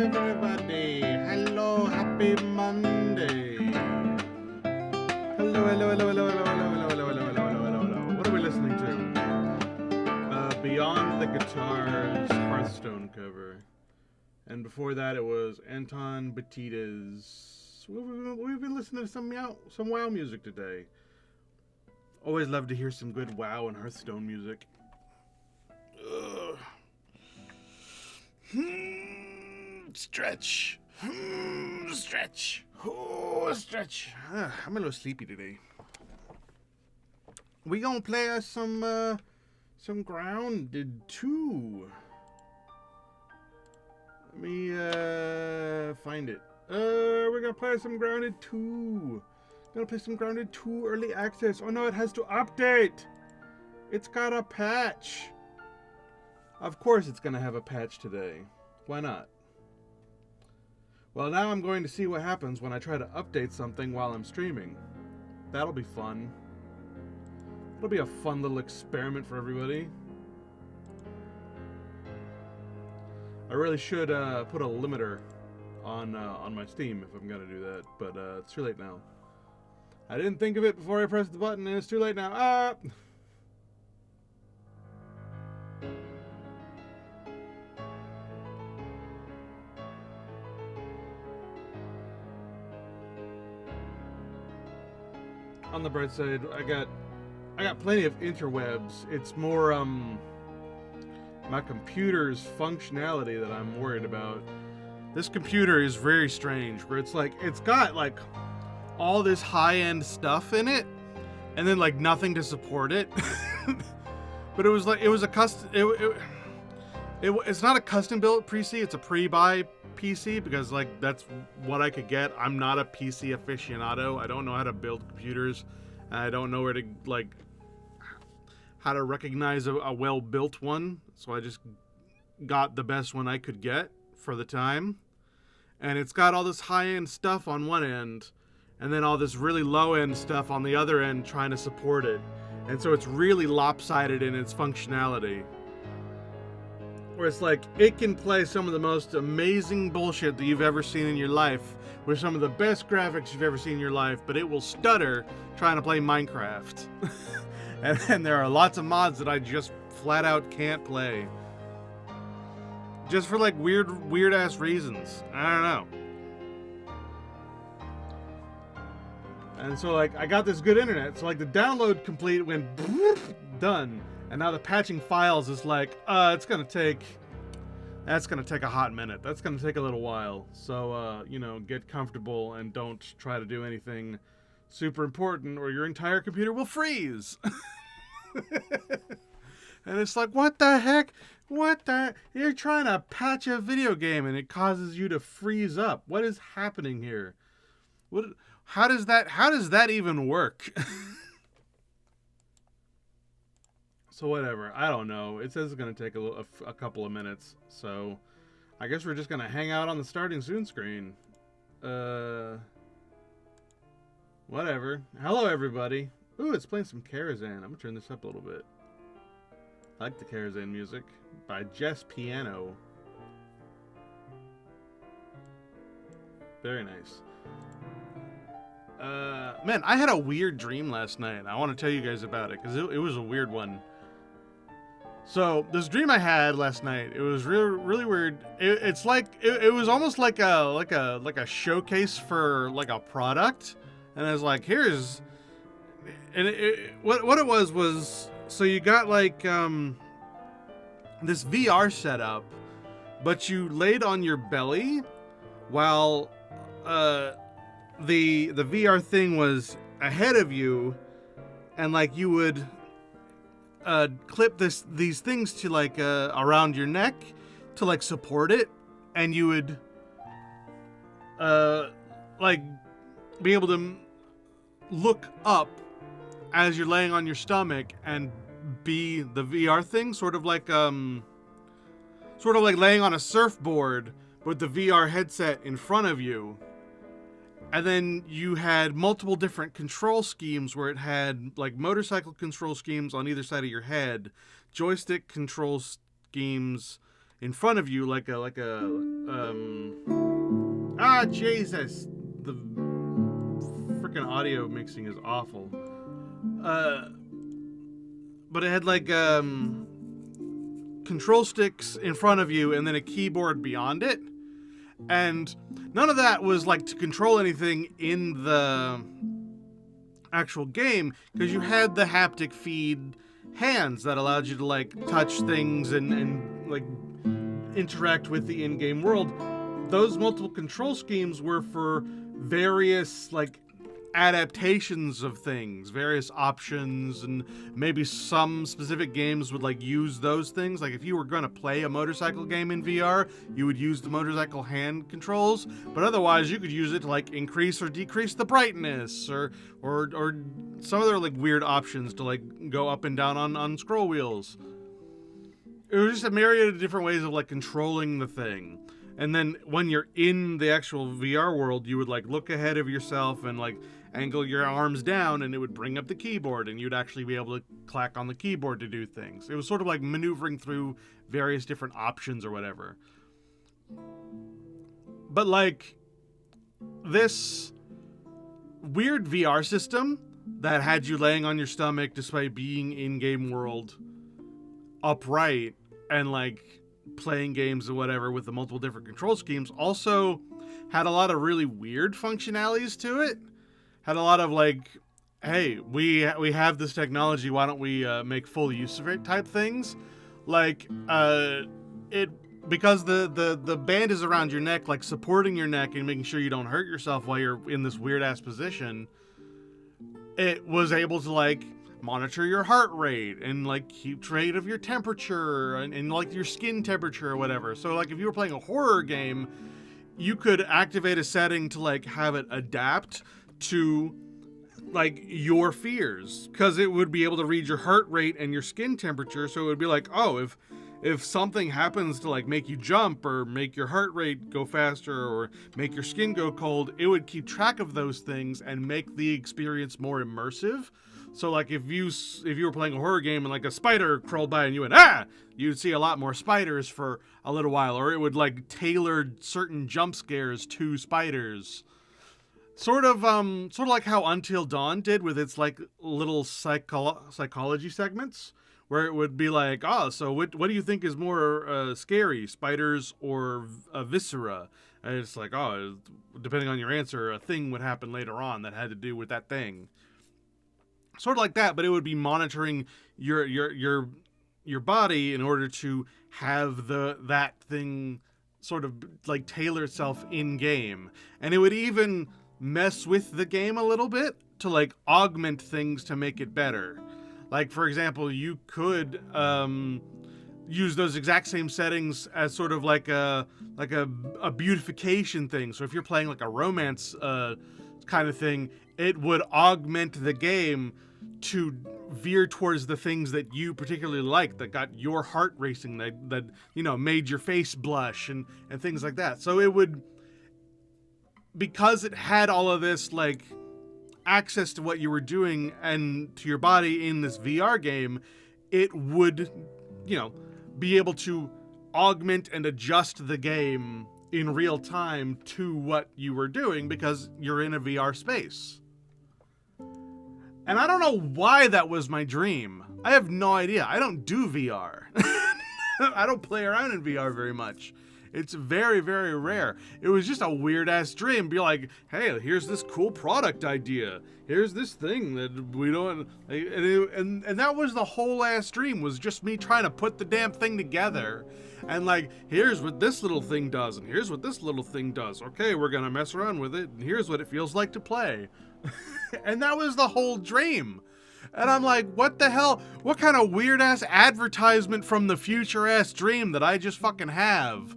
everybody. Hello, happy Monday. Hello. What are we listening to? Beyond the Guitars Hearthstone cover. And before that, it was Anton Batista's. We've been listening to some WoW music today. Always love to hear some good WoW and Hearthstone music. Stretch. Stretch. Stretch. I'm a little sleepy today. We gonna play us some Grounded 2. Let me find it. We're gonna play some Grounded 2. Gonna play some Grounded 2 early access. Oh no, it has to update. It's got a patch. Of course it's gonna have a patch today. Why not? Well, now I'm going to see what happens when I try to update something while I'm streaming. That'll be fun. It'll be a fun little experiment for everybody. I really should put a limiter on my Steam if I'm gonna do that, but it's too late now. I didn't think of it before I pressed the button, and it's too late now. Ah! On the bright side, I got plenty of interwebs. It's more my computer's functionality that I'm worried about. This computer is very strange, where it's got like all this high-end stuff in it, and then like nothing to support it. But it's not a custom built PC. It's a pre-buy PC because like that's what I could get. I'm not a PC aficionado. I don't know how to build computers. I don't know where to how to recognize a well-built one. So I just got the best one I could get for the time. And it's got all this high-end stuff on one end, and then all this really low-end stuff on the other end trying to support it. And so it's really lopsided in its functionality. Where it's like, it can play some of the most amazing bullshit that you've ever seen in your life with some of the best graphics you've ever seen in your life, but it will stutter trying to play Minecraft. and there are lots of mods that I just flat out can't play. Just for like weird ass reasons. I don't know. And so like, I got this good internet, so like the download complete went done. And now the patching files is like, that's gonna take a hot minute. That's gonna take a little while. So, get comfortable and don't try to do anything super important or your entire computer will freeze. And it's like, what the heck? You're trying to patch a video game and it causes you to freeze up. What is happening here? How does that even work? So whatever, I don't know. It says it's going to take a couple of minutes, so I guess we're just going to hang out on the starting soon screen. Whatever. Hello, everybody. Ooh, it's playing some Karazhan. I'm going to turn this up a little bit. I like the Karazhan music by Jess Piano. Very nice. Man, I had a weird dream last night. I want to tell you guys about it, because it was a weird one. So this dream I had last night, it was really weird. It's like it was almost like a showcase for like a product, and I was like, here's, and what it was so you got like this VR setup, but you laid on your belly while the VR thing was ahead of you, and like you would clip these things to like around your neck to like support it, and you would like be able to look up as you're laying on your stomach and be the VR thing, sort of like laying on a surfboard with the VR headset in front of you. And then you had multiple different control schemes where it had like motorcycle control schemes on either side of your head, joystick control schemes, in front of you, Jesus, the freaking audio mixing is awful. But it had like control sticks in front of you and then a keyboard beyond it. And none of that was like to control anything in the actual game, because you had the haptic feed hands that allowed you to like touch things and like interact with the in-game world. Those multiple control schemes were for various like adaptations of things, various options, and maybe some specific games would like use those things. Like if you were going to play a motorcycle game in VR, you would use the motorcycle hand controls, but otherwise you could use it to like increase or decrease the brightness or some other like weird options to like go up and down on scroll wheels. It was just a myriad of different ways of like controlling the thing. And then when you're in the actual VR world, you would like look ahead of yourself and like angle your arms down, and it would bring up the keyboard, and you'd actually be able to clack on the keyboard to do things. It was sort of like maneuvering through various different options or whatever. But like this weird VR system that had you laying on your stomach despite being in-game world upright and like playing games or whatever with the multiple different control schemes also had a lot of really weird functionalities to it. Had a lot of like, hey, we have this technology, why don't we make full use of it type things. Like because the band is around your neck, like supporting your neck and making sure you don't hurt yourself while you're in this weird ass position, it was able to like monitor your heart rate and like keep track of your temperature and like your skin temperature or whatever. So like if you were playing a horror game, you could activate a setting to like have it adapt to like your fears, because it would be able to read your heart rate and your skin temperature. So it would be like, oh, if something happens to like make you jump or make your heart rate go faster or make your skin go cold, it would keep track of those things and make the experience more immersive. So like if you were playing a horror game and like a spider crawled by and you went, you'd see a lot more spiders for a little while, or it would like tailor certain jump scares to spiders. Sort of like how Until Dawn did with its like little psychology segments, where it would be like, so what do you think is more scary, spiders or viscera? And it's like, depending on your answer, a thing would happen later on that had to do with that thing. Sort of like that, but it would be monitoring your body in order to have that thing sort of like tailor itself in game. And it would even mess with the game a little bit to like augment things to make it better. Like for example, you could use those exact same settings as sort of like a beautification thing. So if you're playing like a romance kind of thing, it would augment the game to veer towards the things that you particularly like, that got your heart racing, that made your face blush and things like that. So it would, because it had all of this like access to what you were doing and to your body in this VR game, it would, be able to augment and adjust the game in real time to what you were doing because you're in a VR space. And I don't know why that was my dream. I have no idea. I don't do VR. I don't play around in VR very much. It's very, very rare. It was just a weird ass dream. Be like, hey, here's this cool product idea. Here's this thing that we don't, and that was the whole ass dream, was just me trying to put the damn thing together. And like, here's what this little thing does, and here's what this little thing does. Okay, we're gonna mess around with it, and here's what it feels like to play. And that was the whole dream. And I'm like, what the hell? What kind of weird ass advertisement from the future ass dream that I just fucking have?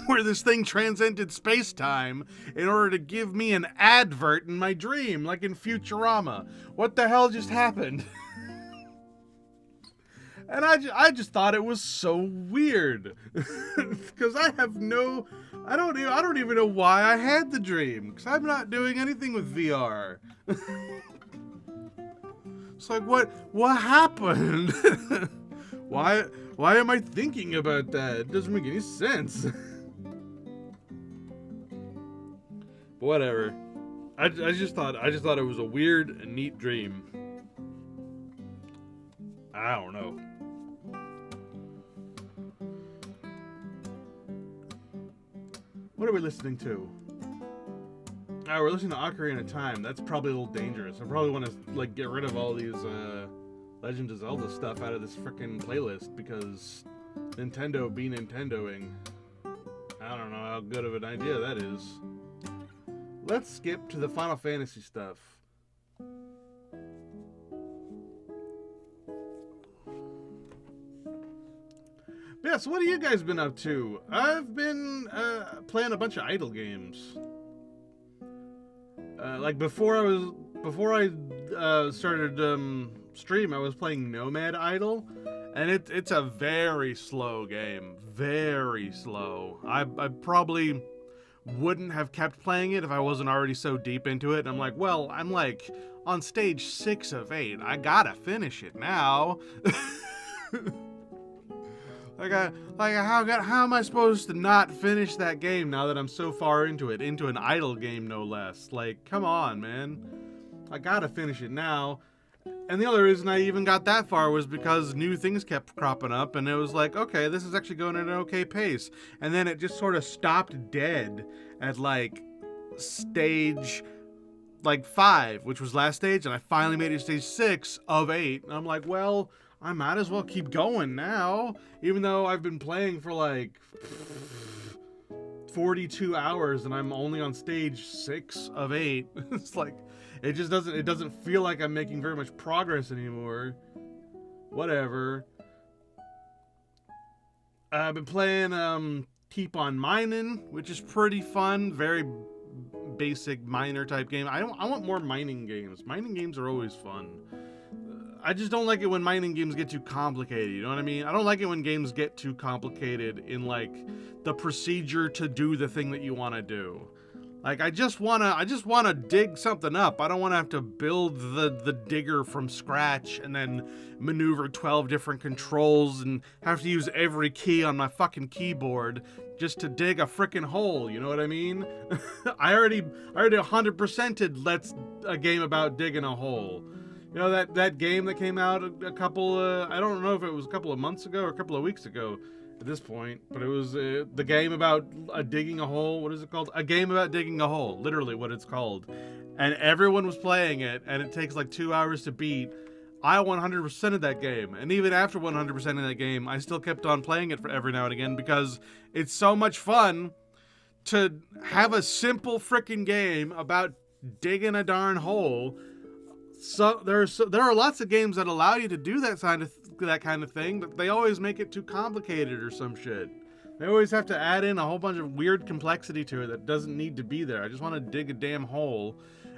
Where this thing transcended space-time in order to give me an advert in my dream, like in Futurama. What the hell just happened? And I just thought it was so weird. Because I don't even know why I had the dream. Because I'm not doing anything with VR. It's like, what happened? Why am I thinking about that? It doesn't make any sense. But whatever. I just thought it was a weird and neat dream. I don't know. What are we listening to? We're listening to Ocarina of Time. That's probably a little dangerous. I probably want to like get rid of all these Legend of Zelda stuff out of this frickin' playlist because Nintendo be Nintendoing. I don't know how good of an idea that is. Let's skip to the Final Fantasy stuff. Yeah, so what have you guys been up to? I've been playing a bunch of idle games. Like before I started stream, I was playing Nomad Idle, and it's a very slow game, very slow. I probably wouldn't have kept playing it if I wasn't already so deep into it. And I'm like, well, I'm like on stage 6 of 8. I gotta finish it now. How am I supposed to not finish that game now that I'm so far into it? Into an idle game, no less. Like, come on, man. I gotta finish it now. And the other reason I even got that far was because new things kept cropping up, and it was like, okay, this is actually going at an okay pace. And then it just sort of stopped dead at, like, stage, like, 5, which was last stage, and I finally made it to stage 6 of 8. And I'm like, well, I might as well keep going now, even though I've been playing for, like, 42 hours, and I'm only on stage 6 of 8. It's like... it doesn't feel like I'm making very much progress anymore. Whatever. I've been playing Keep on Mining, which is pretty fun. Very basic miner type game. I want more mining games. Mining games are always fun. I just don't like it when mining games get too complicated, you know what I mean? I don't like it when games get too complicated in like the procedure to do the thing that you want to do. Like, I just wanna dig something up. I don't wanna have to build the digger from scratch and then maneuver 12 different controls and have to use every key on my fucking keyboard just to dig a frickin' hole, you know what I mean? I already 100%ed a game about digging a hole. You know, that game that came out a couple, I don't know if it was a couple of months ago or a couple of weeks ago at this point, but it was the game about digging a hole. What is it called? A game about digging a hole, literally what it's called. And everyone was playing it, and it takes like 2 hours to beat. I 100% of that game, and even after 100% of that game, I still kept on playing it for every now and again because it's so much fun to have a simple frickin' game about digging a darn hole. So there are lots of games that allow you to do that kind of thing, but they always make it too complicated or some shit. They always have to add in a whole bunch of weird complexity to it that doesn't need to be there. I just want to dig a damn hole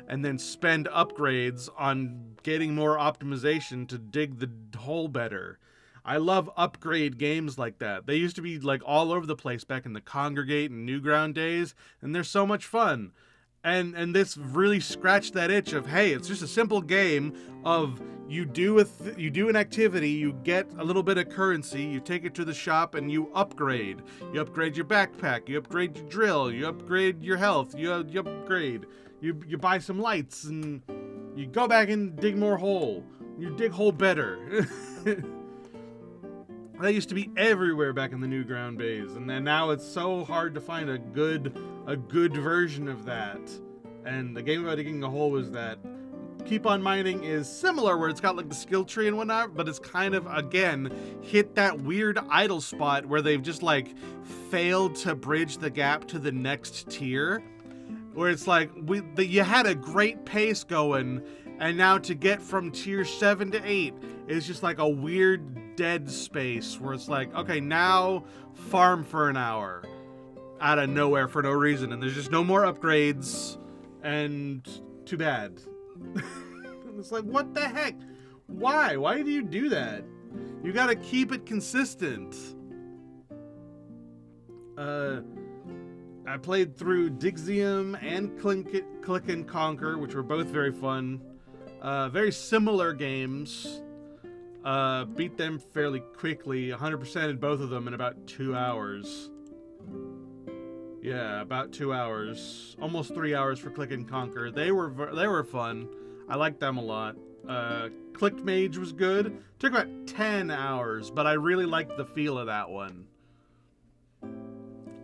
and then spend upgrades on getting more optimization to dig the hole better. I love upgrade games like that. They used to be like all over the place back in the Congregate and Newground days, and they're so much fun. And this really scratched that itch of, hey, it's just a simple game of you do an activity, you get a little bit of currency, you take it to the shop, and you upgrade. You upgrade your backpack, you upgrade your drill, you upgrade your health, you upgrade. You buy some lights, and you go back and dig more hole. You dig hole better. That used to be everywhere back in the Newground days, and then now it's so hard to find a good version of that. And the game about digging a hole was that. Keep on Mining is similar, where it's got like the skill tree and whatnot, but it's kind of, again, hit that weird idle spot where they've just like failed to bridge the gap to the next tier, where it's like you had a great pace going, and now to get from tier 7 to 8 is just like a weird dead space where it's like, okay, now farm for an hour out of nowhere for no reason, and there's just no more upgrades, and too bad. It's like, what the heck? Why do you do that? You gotta keep it consistent. I played through Dixium and Click and Conquer, which were both very fun. Very similar games. Beat them fairly quickly. 100% in both of them in about 2 hours. Yeah, about 2 hours. Almost 3 hours for Click and Conquer. They were fun. I liked them a lot. Click Mage was good. Took about 10 hours, but I really liked the feel of that one.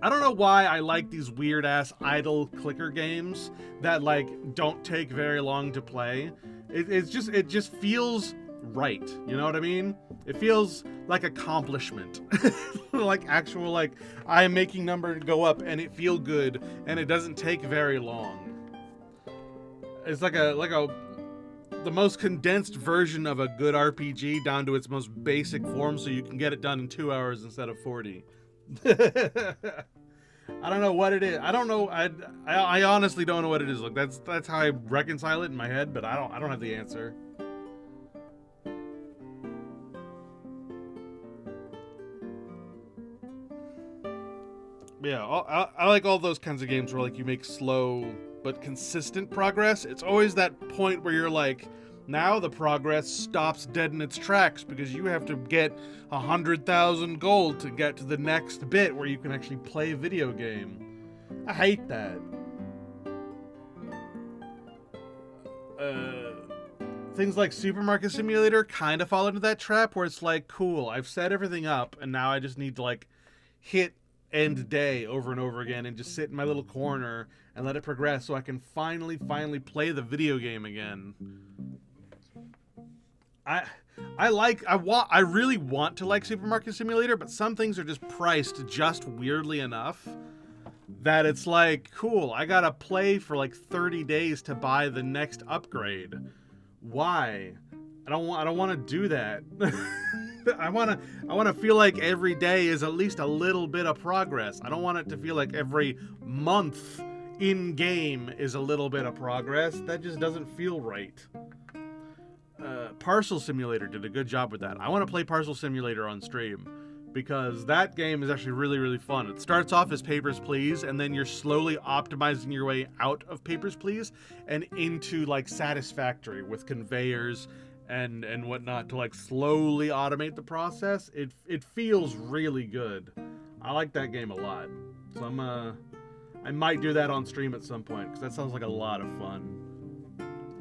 I don't know why I like these weird ass idle clicker games that like don't take very long to play. It just feels right. You know what I mean? It feels like accomplishment. Like actual like I am making number go up and it feel good and it doesn't take very long. It's like the most condensed version of a good RPG down to its most basic form so you can get it done in 2 hours instead of 40. I don't know what it is. I don't know. I honestly don't know what it is. Like that's how I reconcile it in my head, but I don't have the answer. Yeah, I like all those kinds of games where like you make slow but consistent progress. It's always that point where you're like, now the progress stops dead in its tracks because you have to get 100,000 gold to get to the next bit where you can actually play a video game. I hate that. Things like Supermarket Simulator kind of fall into that trap where it's like, cool, I've set everything up and now I just need to like hit end day over and over again and just sit in my little corner and let it progress so I can finally play the video game again. I really want to like Supermarket Simulator, but some things are just priced just weirdly enough that it's like, cool, I gotta play for like 30 days to buy the next upgrade. Why? I don't want to do that. I want to feel like every day is at least a little bit of progress. I don't want it to feel like every month in game is a little bit of progress. That just doesn't feel right. Parcel Simulator did a good job with that. I want to play Parcel Simulator on stream because that game is actually really fun. It starts off as Papers, Please, and then you're slowly optimizing your way out of Papers, Please and into like Satisfactory with conveyors and whatnot to like slowly automate the process. It feels really good. I like that game a lot. So I might do that on stream at some point because that sounds like a lot of fun.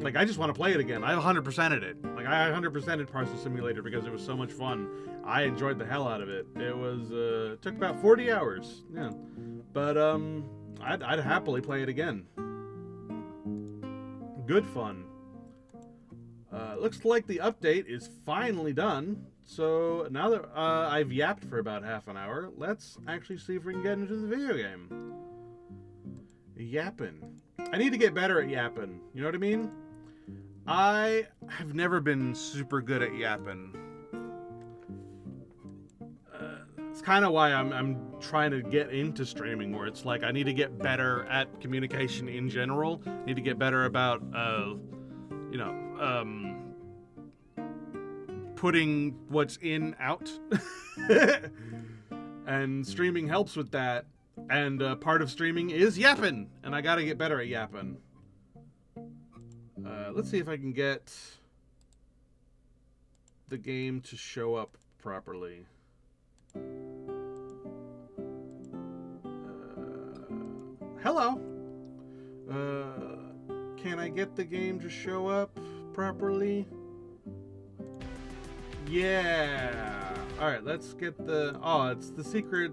Like, I just want to play it again. I 100%ed it. Like, I 100%ed Parcel Simulator because it was so much fun. I enjoyed the hell out of it. It was, took about 40 hours. Yeah. But, I'd happily play it again. Good fun. Looks like the update is finally done. So, now that, I've yapped for about half an hour, let's actually see if we can get into the video game. Yapping. I need to get better at yapping. You know what I mean? I have never been super good at yapping. It's kind of why I'm trying to get into streaming, where it's like I need to get better at communication in general. I need to get better about, putting what's in out. And streaming helps with that. And part of streaming is yapping, and I gotta get better at yapping. Let's see if I can get the game to show up properly. Hello. Can I get the game to show up properly? Yeah. All right, let's get the. Oh, it's the Secret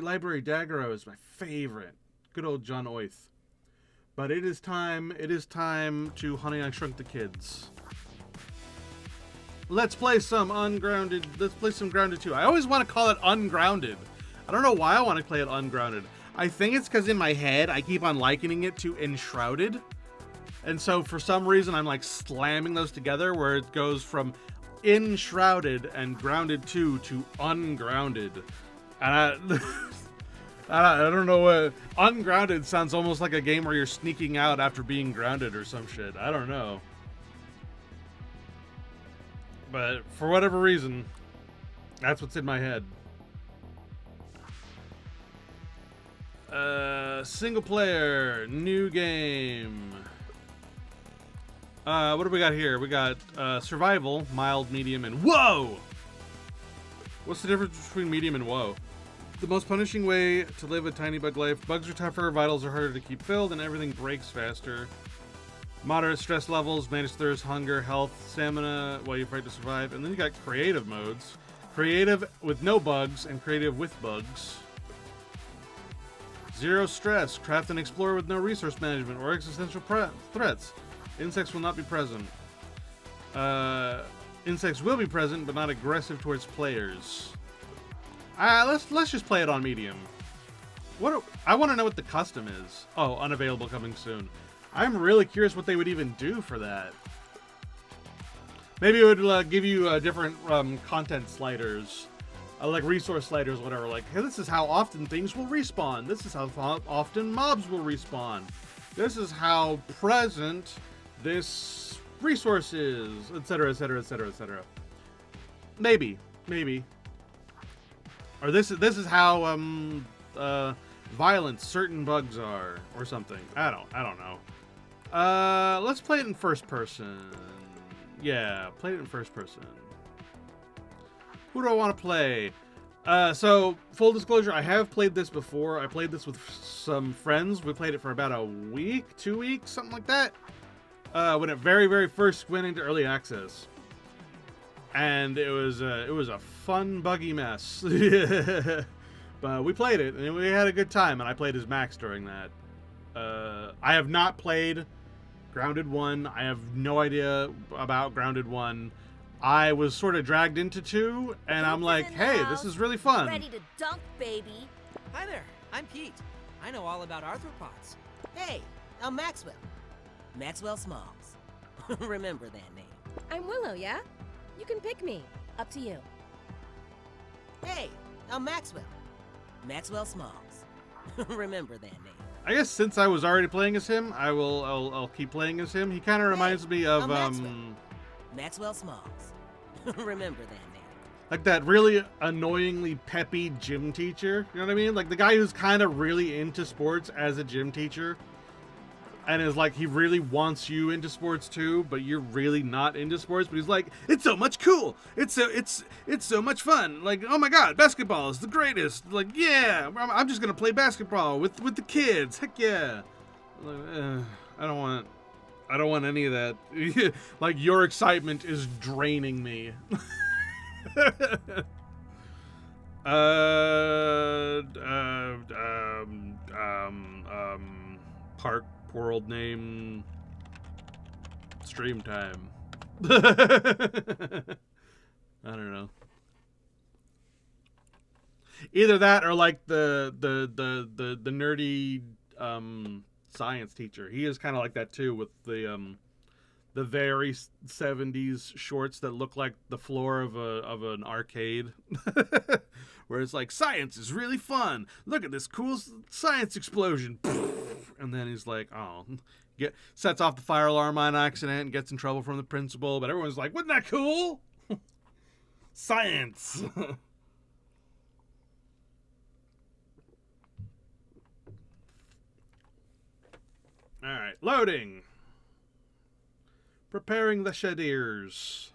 Library Daggero is my favorite. Good old John Oath. But it is time to Honey, I Shrunk the Kids. Let's play some Ungrounded. Let's play some Grounded 2. I always want to call it Ungrounded. I don't know why I want to play it Ungrounded. I think it's because in my head, I keep on likening it to Enshrouded. And so for some reason, I'm like slamming those together where it goes from Enshrouded and Grounded 2 to Ungrounded. And I don't know what. Ungrounded sounds almost like a game where you're sneaking out after being grounded or some shit. I don't know. But for whatever reason, that's what's in my head. Single player, new game. What do we got here? We got survival, mild, medium, and whoa! What's the difference between medium and whoa? The most punishing way to live a tiny bug life. Bugs are tougher, vitals are harder to keep filled, and everything breaks faster. Moderate stress levels, manage thirst, hunger, health, stamina while you fight to survive. And then you got creative modes. Creative with no bugs and creative with bugs. Zero stress. Craft and explore with no resource management or existential threats. Insects will not be present. Insects will be present, but not aggressive towards players. Let's just play it on medium. I want to know what the custom is. Oh, unavailable coming soon. I'm really curious what they would even do for that. Maybe it would give you different content sliders, like resource sliders, whatever. Like, hey, this is how often things will respawn. This is how often mobs will respawn. This is how present this resource is, etc., etc., etc., etc. Maybe. Or this is how violent certain bugs are, or something. I don't know. Let's play it in first person. Yeah, play it in first person. Who do I want to play? So, full disclosure, I have played this before. I played this with some friends. We played it for about a week, 2 weeks, something like that. When it very, very first went into early access. And it was a fun, buggy mess. But we played it, and we had a good time, and I played as Max during that. I have not played Grounded 1. I have no idea about Grounded 1. I was sort of dragged into 2, and I'm like, hey, this is really fun. Ready to dunk, baby. Hi there, I'm Pete. I know all about arthropods. Hey, I'm Maxwell. Maxwell Smalls. Remember that name. I'm Willow, yeah? You can pick me. Up to you. Hey, I'm Maxwell. Maxwell Smalls. Remember that name. I guess since I was already playing as him, I'll keep playing as him. He kind of reminds me of Maxwell Smalls. Remember that name. Like that really annoyingly peppy gym teacher. You know what I mean? Like the guy who's kind of really into sports as a gym teacher. And is like, he really wants you into sports too, but you're really not into sports. But he's like, it's so much cool. It's so much fun. Like, oh my god, basketball is the greatest. Like, yeah, I'm just gonna play basketball with the kids. Heck yeah. I don't want any of that. Like, your excitement is draining me. Park world name stream time. I don't know. Either that or like the nerdy science teacher. He is kind of like that too, with the very 70s shorts that look like the floor of an arcade. Where it's like, science is really fun. Look at this cool science explosion. And then he's like, oh, sets off the fire alarm on accident and gets in trouble from the principal. But everyone's like, wasn't that cool? Science. All right, loading. Preparing the shadirs.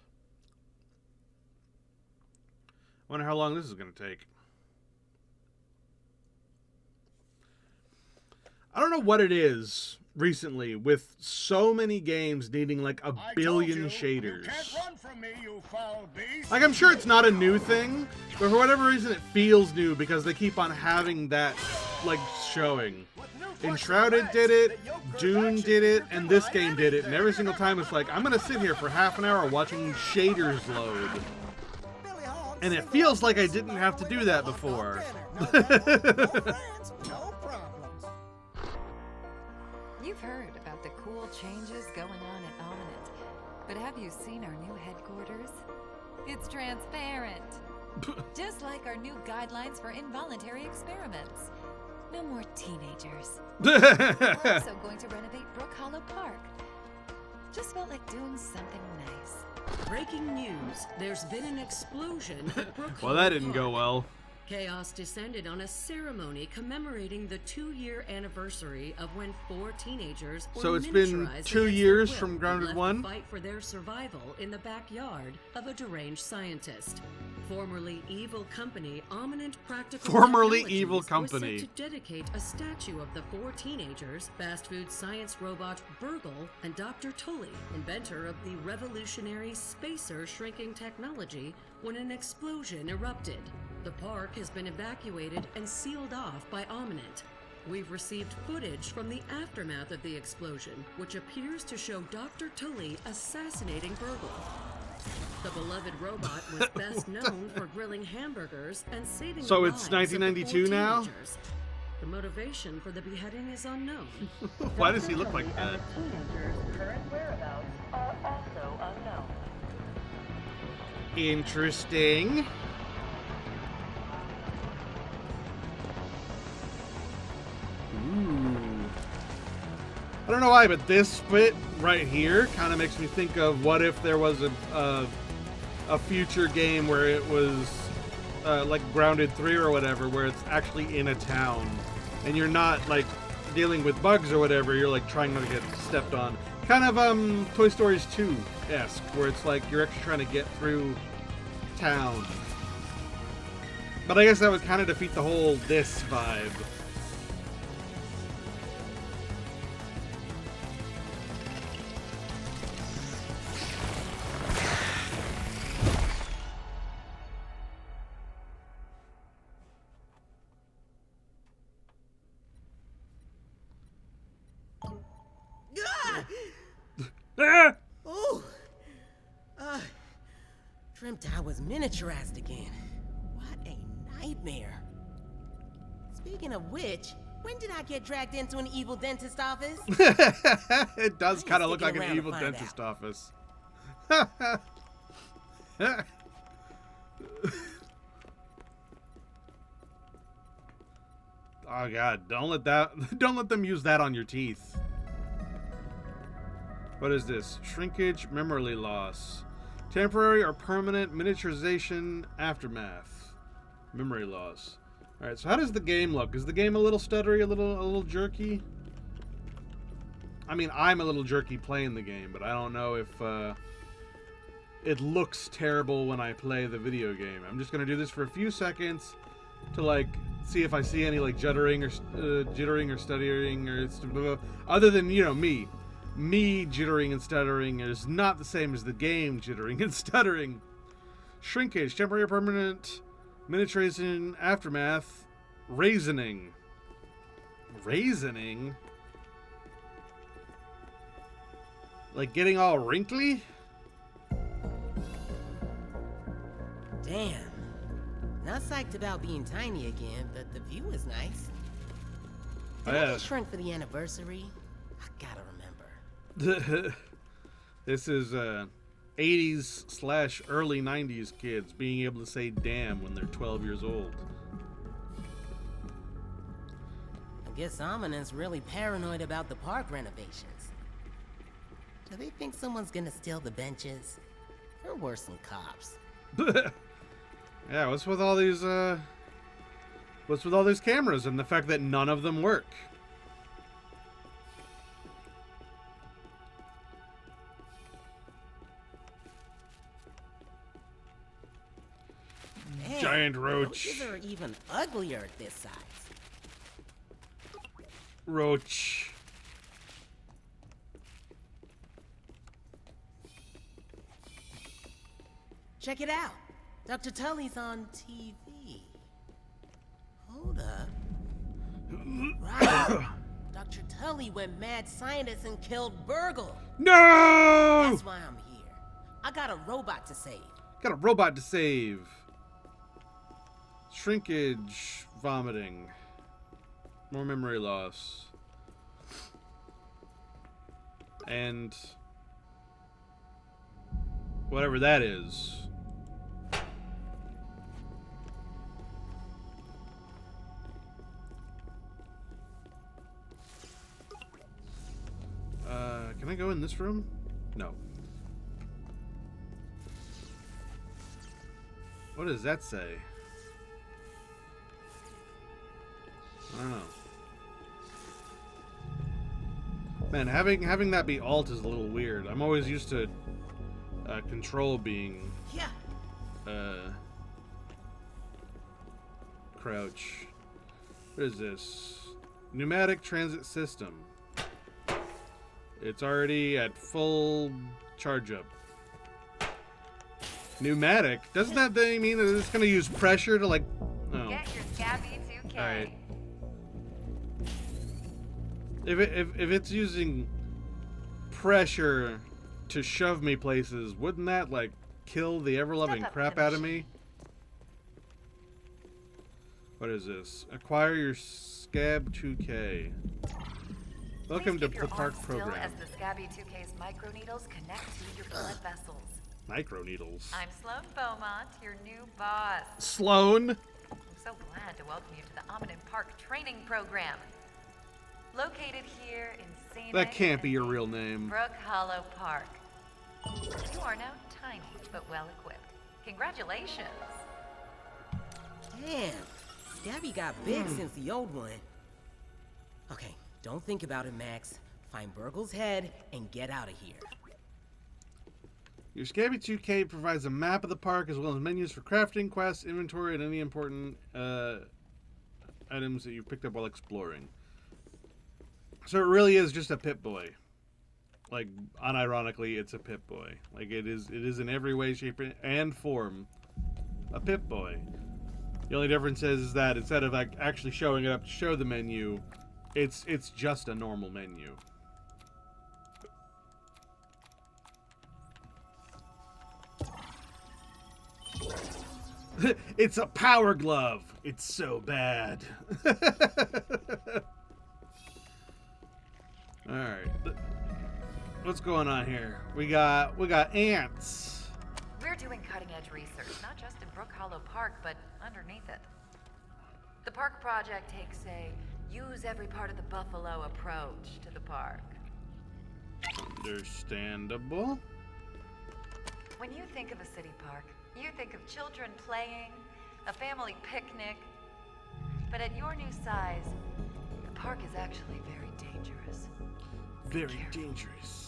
Wonder how long this is going to take. I don't know what it is recently with so many games needing like a billion shaders. You can't run from me, you foul beast. Like, I'm sure it's not a new thing, but for whatever reason it feels new because they keep on having that like showing. Enshrouded did it, Dune did it, and this game did it, and every single time it's like, I'm gonna sit here for half an hour watching shaders load. And it feels like I didn't have to do that before. You've heard about the cool changes going on at Ominent, but have you seen our new headquarters? It's transparent. Just like our new guidelines for involuntary experiments. No more teenagers. We're also going to renovate Brook Hollow Park. Just felt like doing something nice. Breaking news. There's been an explosion at Brook Well, that Hollow didn't go Park. well. Chaos descended on a ceremony commemorating the 2-year anniversary of when 4 teenagers were So it's been miniaturized 2 against years their from will Grounded and left 1? to fight for their survival in the backyard of a deranged scientist. Formerly evil company Ominent Practical Formerly Technologies evil was company. set to dedicate a statue of the 4 teenagers, fast food science robot Burgle, and Dr. Tully, inventor of the revolutionary spacer shrinking technology, when an explosion erupted. The park has been evacuated and sealed off by Ominent. We've received footage from the aftermath of the explosion, which appears to show Dr. Tully assassinating Burgle. The beloved robot was best known for grilling hamburgers and saving So the it's lives of the 1992 4 now? teenagers. The motivation for the beheading is unknown. Why does he look like that? And the teenagers' current whereabouts are also unknown. Interesting. Ooh. I don't know why, but this bit right here kind of makes me think of what if there was a future game where it was like Grounded 3 or whatever, where it's actually in a town and you're not like dealing with bugs or whatever, you're like trying not to get stepped on. Kind of Toy Stories 2-esque, where it's like you're actually trying to get through town. But I guess that would kind of defeat the whole this vibe. Ah! Ooh! Dreamt I was miniaturized again. What a nightmare. Speaking of which, when did I get dragged into an evil dentist office? It does kind of look like sticking an around to evil find dentist out. office. Oh god, don't let them use that on your teeth. What is this? Shrinkage, memory loss. Temporary or permanent miniaturization aftermath. Memory loss. Alright, so how does the game look? Is the game a little stuttery, a little jerky? I mean, I'm a little jerky playing the game, but I don't know if it looks terrible when I play the video game. I'm just gonna do this for a few seconds to like see if I see any like jittering or stuttering or other than, you know, me jittering and stuttering is not the same as the game jittering and stuttering. Shrinkage, temporary or permanent miniaturization aftermath, raisening. Like getting all wrinkly? Damn. Not psyched about being tiny again, but the view is nice. Did I get shrunk for the anniversary? I gotta remember. This is 80s / early 90s kids being able to say damn when they're 12 years old. I guess Ominent's really paranoid about the park renovations. Do they think someone's gonna steal the benches? They're worse than cops. Yeah, what's with all these cameras and the fact that none of them work? Man, Giant roach. Roaches are even uglier at this size. Roach. Check it out. Dr. Tully's on TV. Hold up. Right. Dr. Tully went mad scientist and killed Burgle. No! That's why I'm here. I got a robot to save. Got a robot to save. Shrinkage, vomiting. More memory loss. And whatever that is. Can I go in this room? No. What does that say? I don't know. Man, having that be alt is a little weird. I'm always used to control being Yeah. crouch. What is this? Pneumatic transit system. It's already at full charge up. Pneumatic? Doesn't that thing mean that it's going to use pressure to like... Oh. Get your Scabby 2K. Alright. If it's using pressure to shove me places, wouldn't that like kill the ever-loving Step up crap to the out of me? What is this? Acquire your Scab 2K. Welcome to Please keep the your park arms still program. as the Scabby 2K's microneedles connect to your blood vessels. Microneedles. I'm Sloan Beaumont, your new boss. Sloan? I'm so glad to welcome you to the Omnin Park training program. Located here in scenic That can't be and your real name. Brook Hollow Park. You are now tiny but well equipped. Congratulations. Damn. Scabby got big since the old one. Okay, don't think about it, Max. Find Burgle's head and get out of here. Your Scabby 2K provides a map of the park as well as menus for crafting, quests, inventory, and any important items that you picked up while exploring. So it really is just a Pip-Boy. Like, unironically, it's a Pip-Boy. Like, it is in every way, shape, and form a Pip-Boy. The only difference is that instead of like actually showing it up to show the menu, it's just a normal menu. It's a power glove. It's so bad. All right. What's going on here? We got ants. We're doing cutting-edge research, not just in Brook Hollow Park, but underneath it. The park project takes a use every part of the buffalo approach to the park. Understandable. When you think of a city park, you think of children playing, a family picnic. But at your new size, the park is actually very dangerous. Very dangerous.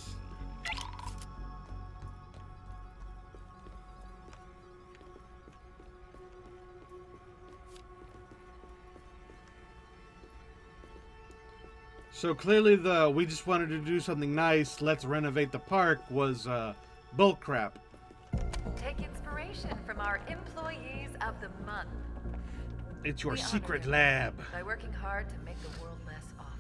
So clearly the we just wanted to do something nice, let's renovate the park was bull crap. Take inspiration from our Employees of the Month. It's your We honor secret them lab. by working hard to make the world less awful.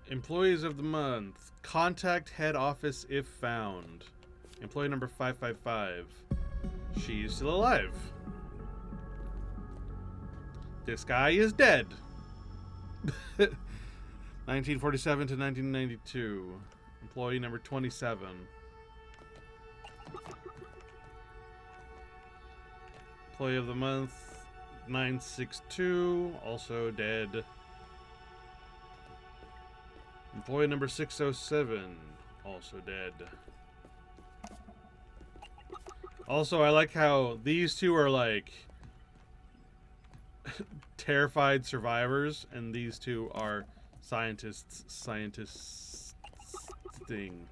Employees of the month. Contact head office if found. Employee number 555. She's still alive. This guy is dead. 1947 to 1992. Employee number 27. Employee of the month 962, also dead. Employee number 607, also dead. Also, I like how these two are like terrified survivors, and these two are scientists thing.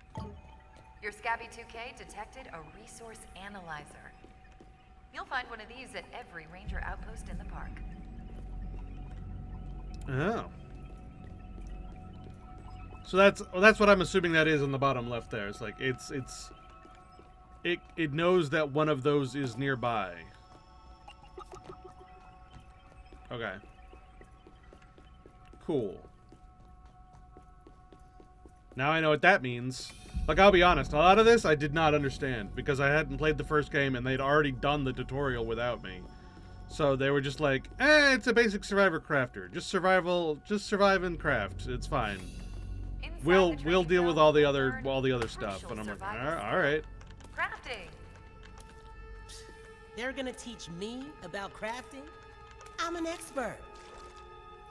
Your Scabby 2K detected a resource analyzer. You'll find one of these at every ranger outpost in the park. Oh. So that's what I'm assuming that is on the bottom left there. It's like it knows that one of those is nearby. Okay. Cool. Now I know what that means. Like, I'll be honest, a lot of this I did not understand because I hadn't played the first game and they'd already done the tutorial without me. So they were just like, it's a basic survivor crafter. Just survive and craft. It's fine. Inside We'll the training deal with zone, all the you'll other learn stuff. crucial And I'm like, survival all right. skills. Crafting. They're gonna teach me about crafting? I'm an expert.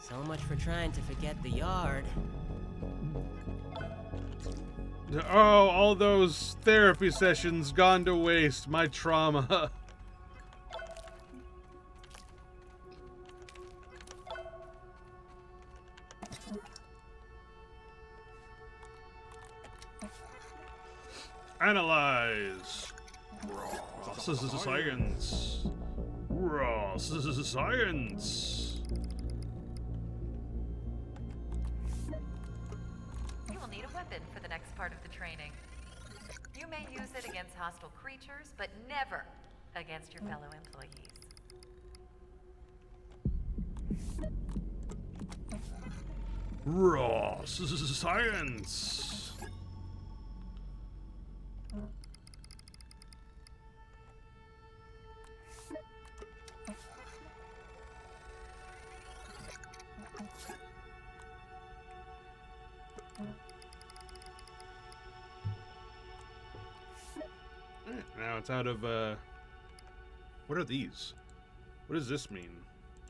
So much for trying to forget the yard. Oh, all those therapy sessions gone to waste. My trauma. Analyze. This is science. This is science. You will need a weapon for the next part of the training. You may use it against hostile creatures, but never against your fellow employees. This is science. Now it's out of, what are these? What does this mean?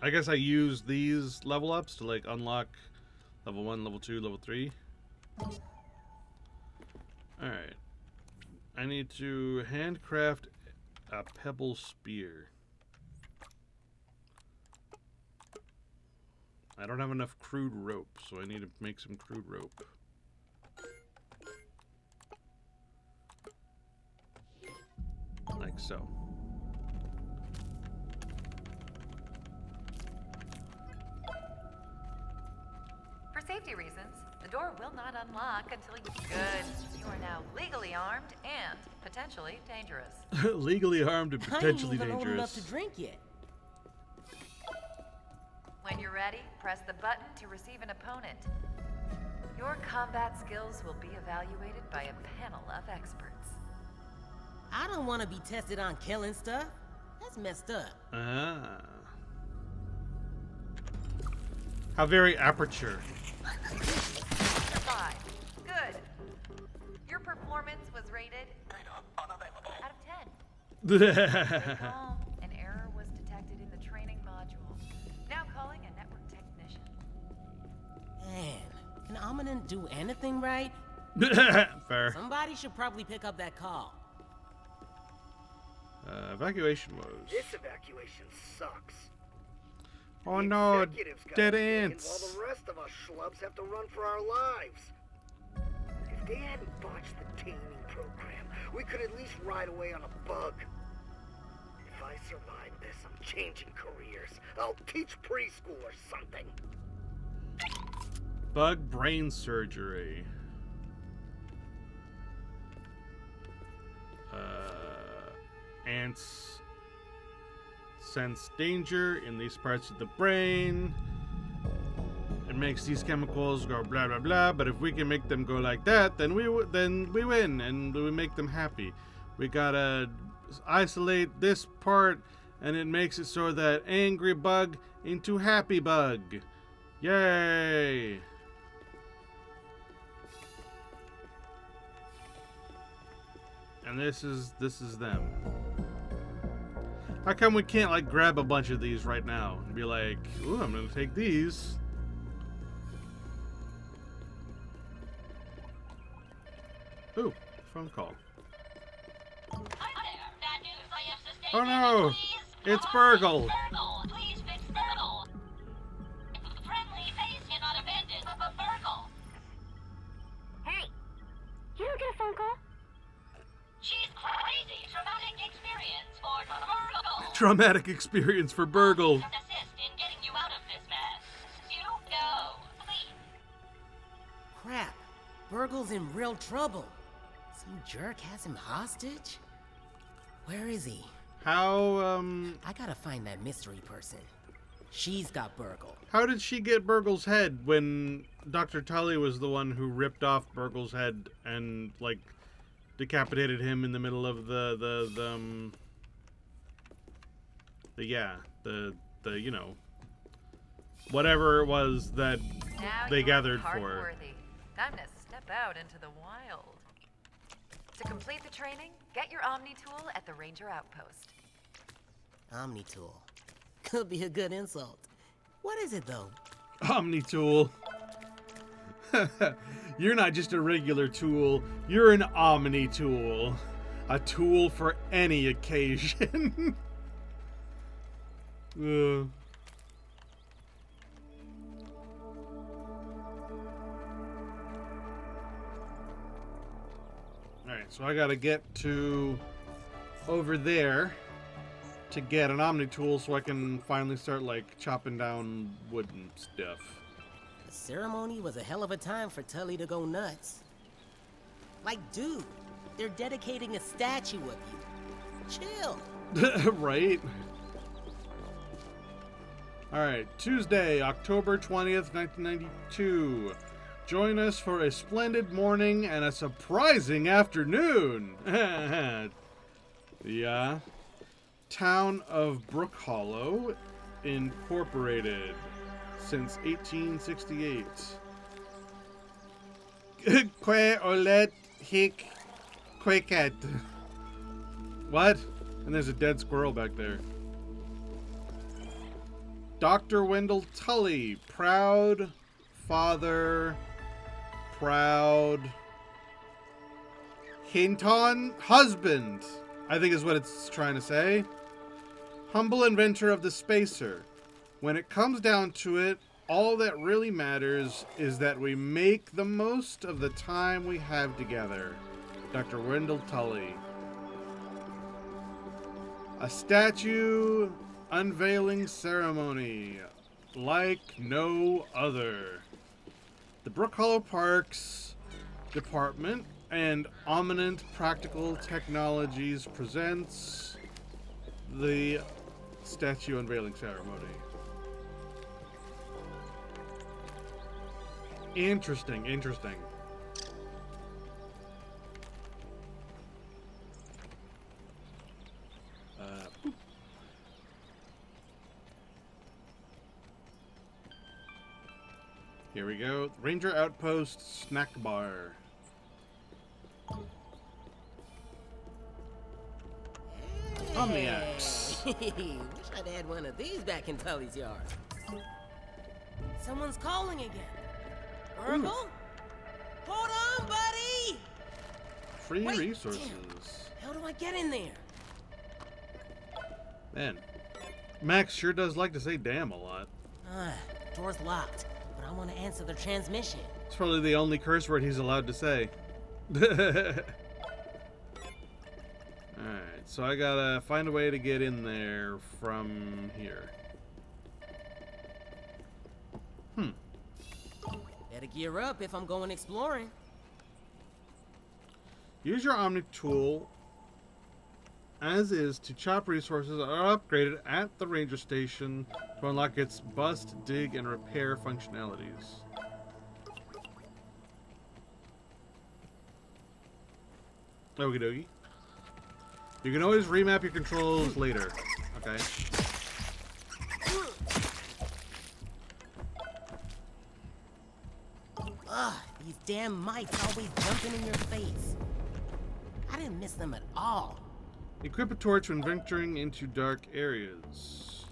I guess I use these level ups to, like, unlock level 1, level 2, level 3. Alright. I need to handcraft a pebble spear. I don't have enough crude rope, so I need to make some crude rope. Like so. For safety reasons, the door will not unlock until you... Good. You are now legally armed and potentially dangerous. Legally armed and potentially I ain't even old enough dangerous. to drink yet. When you're ready, press the button to receive an opponent. Your combat skills will be evaluated by a panel of experts. I don't want to be tested on killing stuff. That's messed up. Ah. How very aperture. 5. Good. Your performance was rated out of 10. Stay calm. An error was detected in the training module. Now calling a network technician. Man, can Omnin do anything right? Fair. Somebody should probably pick up that call. Evacuation woes. This evacuation sucks. Oh The no, executives got dead stay in ants. While the rest of us schlubs have to run for our lives. If they hadn't botched the taming program, we could at least ride away on a bug. If I survive this, I'm changing careers. I'll teach preschool or something. Bug brain surgery. Ants sense danger in these parts of the brain. It makes these chemicals go blah blah blah. But if we can make them go like that, then we win and we make them happy. We gotta isolate this part, and it makes it so that angry bug into happy bug. Yay! And this is them. How come we can't like grab a bunch of these right now and be like, ooh, I'm gonna take these. Ooh, phone call. Oh no! It's Burgle! Please fix Burgle! Friendly face cannot abandon Burgle! Hey! You don't get a phone call? She's crazy! Traumatic experience for Burgle! Traumatic experience for Burgle. Assist in getting you out of this mess. You go, please. Crap. Burgle's in real trouble. Some jerk has him hostage? Where is he? How I gotta find that mystery person. She's got Burgle. how did she get Burgle's head when Dr. Tully was the one who ripped off Burgle's head and like decapitated him in the middle of the you know, whatever it was that Now they you're gathered card for. worthy. Time to step out into the wild. To complete the training, get your Omni tool at the Ranger Outpost. Omni tool. Could be a good insult. What is it though? Omni tool. You're not just a regular tool, you're an Omni tool. A tool for any occasion. so I gotta get to over there to get an Omni tool so I can finally start like chopping down wood and stuff. The ceremony was a hell of a time for Tully to go nuts. Like, dude, they're dedicating a statue of you. Chill. Right? Alright, Tuesday, October 20th, 1992. Join us for a splendid morning and a surprising afternoon. Yeah. Town of Brook Hollow, Incorporated, since 1868. Que olet hic quaket. What? And there's a dead squirrel back there. Dr. Wendell Tully, proud father, proud Hinton husband, I think is what it's trying to say. Humble inventor of the spacer. When it comes down to it, all that really matters is that we make the most of the time we have together. Dr. Wendell Tully. A statue unveiling ceremony like no other. The Brook Hollow Parks Department and Eminent Practical Technologies presents the statue unveiling ceremony. Interesting, interesting. Here we go. Ranger Outpost Snack Bar. Omniacs. Wish I'd had one of these back in Tully's yard. Someone's calling again. Urkel? Hold on, buddy! Free Wait, resources. damn. How do I get in there? Man, Max sure does like to say damn a lot. Door's locked, but I want to answer the transmission. It's probably the only curse word he's allowed to say. Alright, so I gotta find a way to get in there from here. Better gear up if I'm going exploring. Use your Omni tool as is to chop resources are upgraded at the ranger station to unlock its bust, dig, and repair functionalities. Okie dokie. You can always remap your controls later. Okay. Ugh, these damn mice always jumping in your face. I didn't miss them at all. Equip a torch when venturing into dark areas.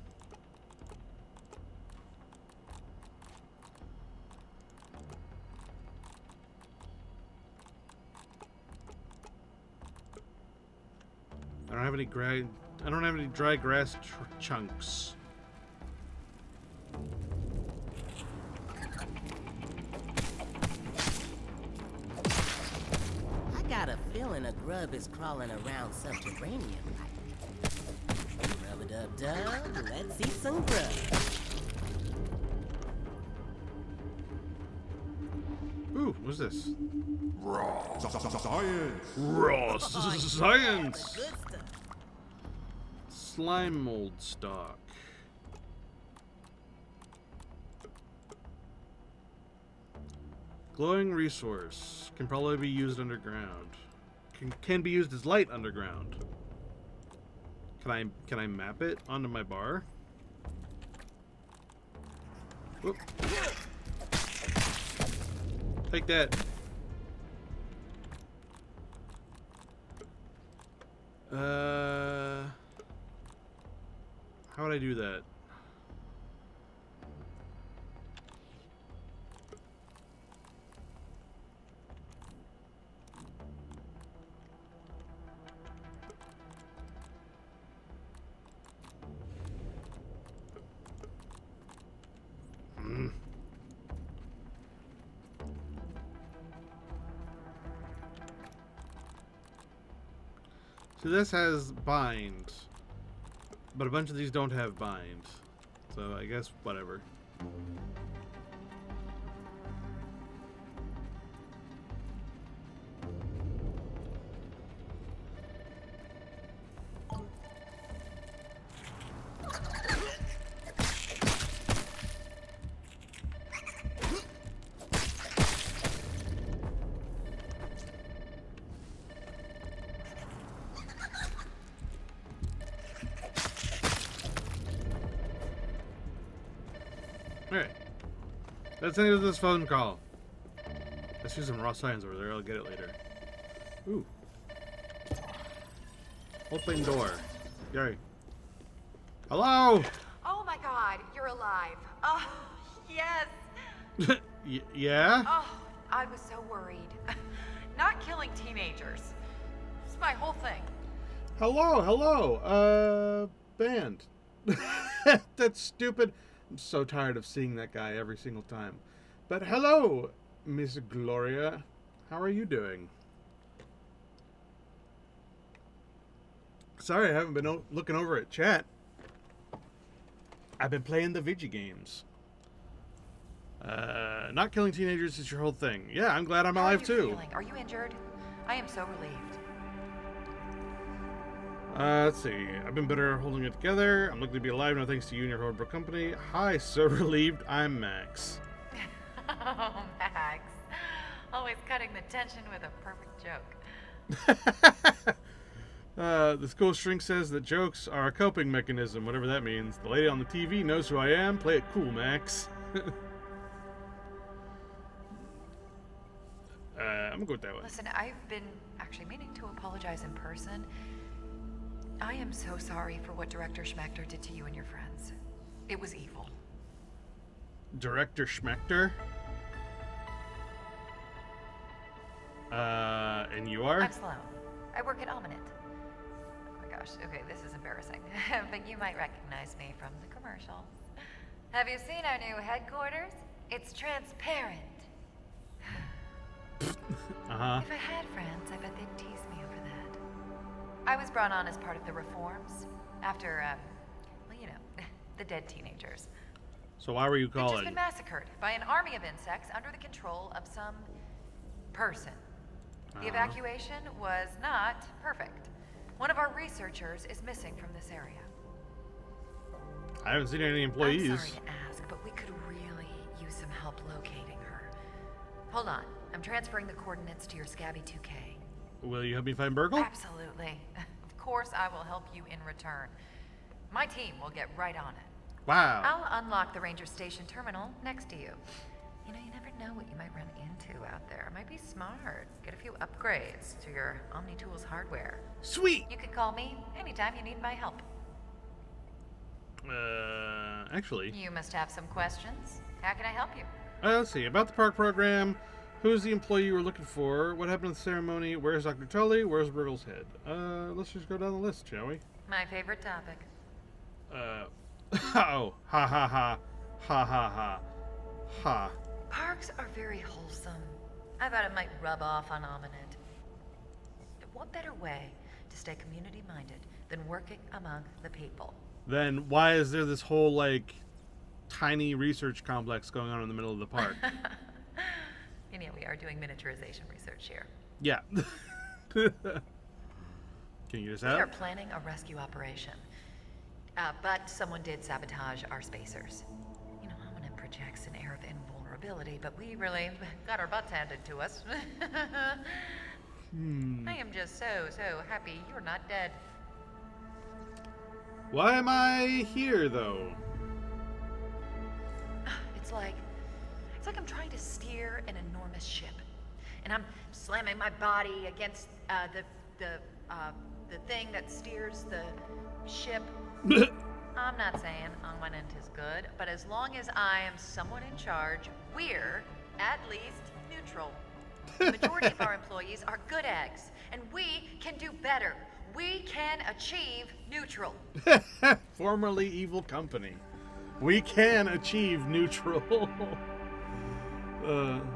I don't have any dry grass chunks. I got a feeling a grub is crawling around subterranean. Rub-a-dub-dub, let's eat some grub. Ooh, what's this? Raw science. Raw science! Good stuff. Slime mold stock. Glowing resource. Can probably be used underground. Can be used as light underground. Can I map it onto my bar? Whoop. Take that. How would I do that? So this has bind, but a bunch of these don't have bind. So I guess whatever. Alright. Let's end this phone call. Let's do some raw science over there. I'll get it later. Ooh. Open door. Gary. Hello? Oh my god, you're alive. Oh, yes. Yeah? Oh, I was so worried. Not killing teenagers. It's my whole thing. Hello. Band. That's stupid. I'm so tired of seeing that guy every single time. But hello, Miss Gloria. How are you doing? Sorry, I haven't been looking over at chat. I've been playing the Vigi games. Not killing teenagers is your whole thing. Yeah, I'm glad I'm alive too. Feeling? Are you injured? I am so relieved. Let's see. I've been better holding it together. I'm lucky to be alive now thanks to you and your horrible company. Hi, so relieved. I'm Max. Oh, Max. Always cutting the tension with a perfect joke. The school shrink says that jokes are a coping mechanism, whatever that means. The lady on the TV knows who I am. Play it cool, Max. I'm gonna go with that one. Listen, I've been actually meaning to apologize in person. I am so sorry for what Director Schmechter did to you and your friends. It was evil. Director Schmechter? And you are? I'm Sloan. I work at Ominent. Oh my gosh, okay, this is embarrassing. But you might recognize me from the commercials. Have you seen our new headquarters? It's transparent. Uh-huh. If I had friends, I bet they'd tease me over that. I was brought on as part of the reforms after, well, you know, the dead teenagers. So why were you They've just calling? been massacred by an army of insects under the control of some person. The evacuation was not perfect. One of our researchers is missing from this area. I haven't seen any employees. I'm sorry to ask, but we could really use some help locating her. Hold on. I'm transferring the coordinates to your Scabby 2K. Will you help me find Burgle? Absolutely. Of course I will help you in return. My team will get right on it. Wow. I'll unlock the Ranger Station terminal next to you. You know, you never know what you might run into out there. It might be smart. Get a few upgrades to your OmniTools hardware. Sweet! You can call me anytime you need my help. Actually. You must have some questions. How can I help you? Let's see. About the park program. Who's the employee you were looking for? What happened at the ceremony? Where's Dr. Tully? Where's Burgle's head? Let's just go down the list, shall we? My favorite topic. Oh. Ha ha ha. Ha ha ha. Ha. Parks are very wholesome. I thought it might rub off on Ominent. What better way to stay community-minded than working among the people? Then why is there this whole, like, tiny research complex going on in the middle of the park? And yeah, we are doing miniaturization research here. Yeah. Can you just We are have? planning a rescue operation. But someone did sabotage our spacers. You know, Ominent projects an air of invulnerability, but we really got our butts handed to us. I am just so happy you're not dead. Why am I here, though? It's like I'm trying to steer an enormous ship, and I'm slamming my body against the thing that steers the ship. I'm not saying Ominent is good, but as long as I am someone in charge, we're at least neutral. The majority of our employees are good eggs, and we can do better. We can achieve neutral. Formerly evil company. We can achieve neutral.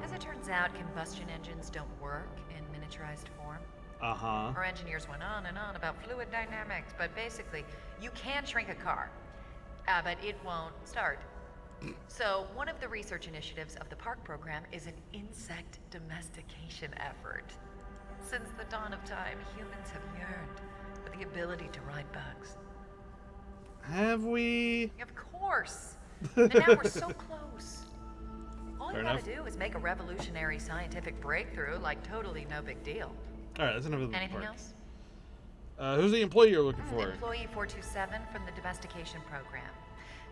As it turns out, combustion engines don't work in miniaturized form. Uh-huh. Our engineers went on and on about fluid dynamics, but basically, you can shrink a car, but it won't start. So, one of the research initiatives of the park program is an insect domestication effort. Since the dawn of time, humans have yearned for the ability to ride bugs. Have we? Of course! And now we're so close. All Fair you gotta enough. do is make a revolutionary scientific breakthrough, like totally no big deal. Alright, that's enough of the Anything park. else? Who's the employee you're looking for? Employee 427 from the domestication program.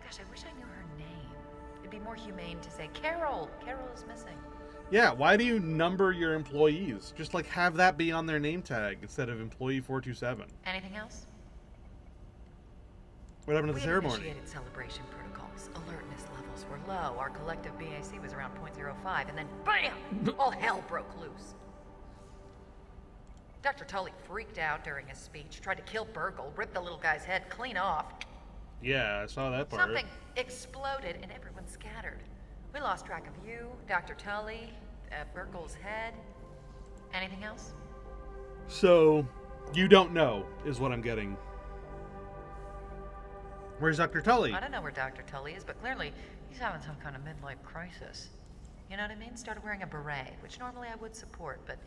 Gosh, I wish I knew her name. It'd be more humane to say Carol. Carol is missing. Yeah, why do you number your employees? Just like have that be on their name tag instead of employee 427. Anything else? What happened at the We ceremony? initiated celebration protocols. Alertness levels were low. Our collective BAC was around 0.05, and then BAM! All hell broke loose. Dr. Tully freaked out during his speech, tried to kill Burgle, ripped the little guy's head clean off. Yeah, I saw that part. Something exploded and everyone scattered. We lost track of you, Dr. Tully, Burgle's head. Anything else? So, you don't know, is what I'm getting. Where's Dr. Tully? I don't know where Dr. Tully is, but clearly he's having some kind of midlife crisis. You know what I mean? Started wearing a beret, which normally I would support, but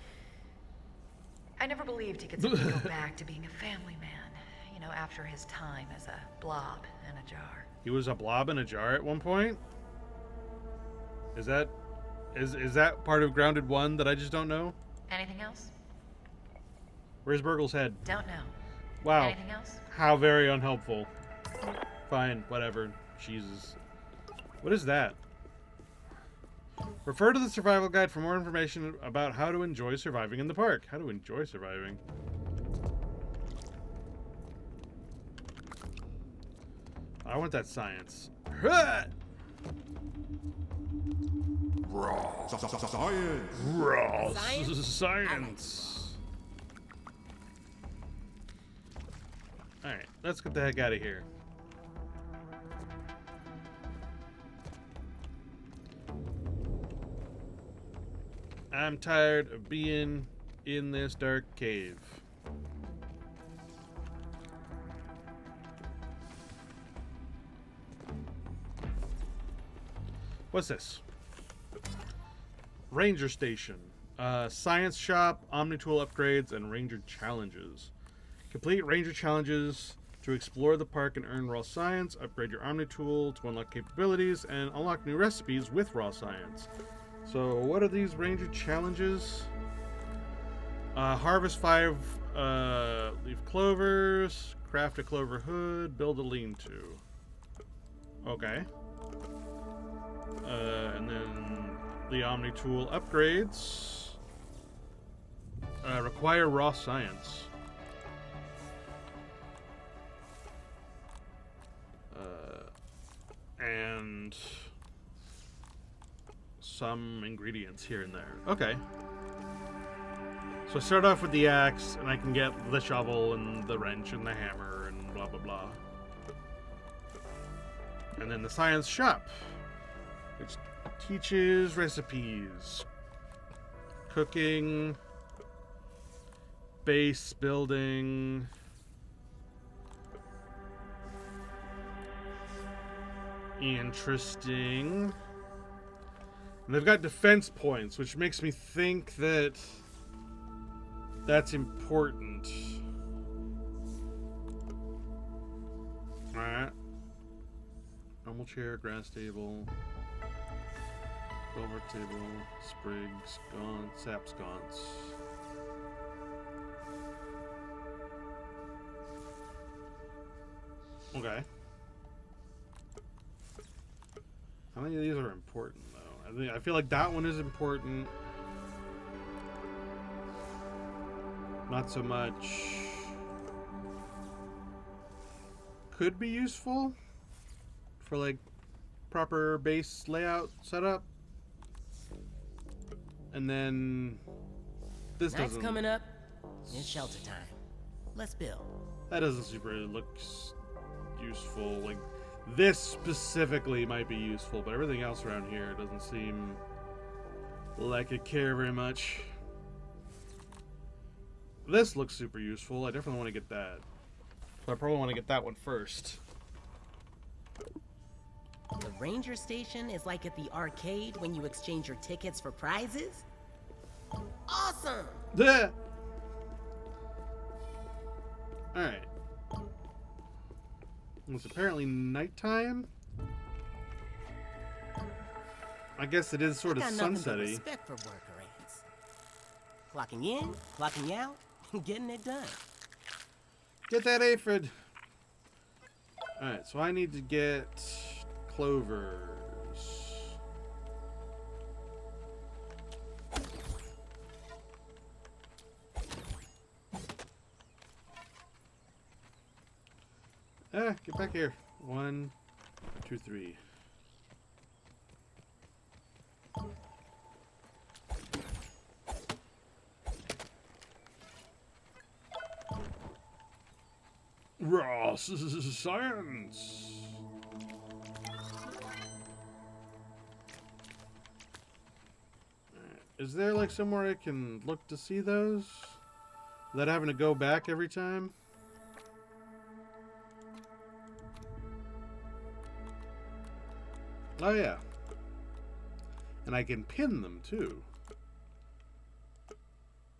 I never believed he could simply go back to being a family man, you know, after his time as a blob in a jar. He was a blob in a jar at one point? Is that part of Grounded 1 that I just don't know? Anything else? Where's Burgle's head? Don't know. Wow. Anything else? How very unhelpful. Fine, whatever. Jesus. What is that? Refer to the survival guide for more information about how to enjoy surviving in the park. How to enjoy surviving. I want that science. Raw science. Raw Science? science. Alright, let's get the heck out of here. I'm tired of being in this dark cave. What's this? Ranger Station. Science Shop, Omnitool upgrades, and Ranger Challenges. Complete Ranger Challenges to explore the park and earn raw science. Upgrade your Omnitool to unlock capabilities and unlock new recipes with raw science. So, what are these Ranger Challenges? Harvest 5 leaf clovers, craft a clover hood, build a lean-to. Okay. And then the Omnitool upgrades require raw science. And some ingredients here and there. Okay. So I start off with the axe, and I can get the shovel and the wrench and the hammer and blah blah blah. And then the science shop, which teaches recipes, cooking, base building, interesting. And they've got defense points, which makes me think that that's important. Alright. Normal chair, grass table, clover table, sprig, sconce, sap sconce. Okay. How many of these are important, though? I feel like that one is important. Not so much. Could be useful for, like, proper base layout setup. And then this Night's doesn't. coming up. It's shelter time. Let's build. That doesn't super look useful. Like, this specifically might be useful, but everything else around here doesn't seem like I care very much. This looks super useful. I definitely want to get that. So I probably want to get that one first. The ranger station is like at the arcade when you exchange your tickets for prizes? Awesome! Yeah. Alright. It's apparently nighttime. I guess it is sort of I got nothing but sunsetty. respect for worker ants. Clocking in, clocking out, getting it done. Get that aphid. Alright, so I need to get clovers. Get back here. 1, 2, 3. Raw science. Is there like somewhere I can look to see those without having to go back every time? Oh yeah. And I can pin them too.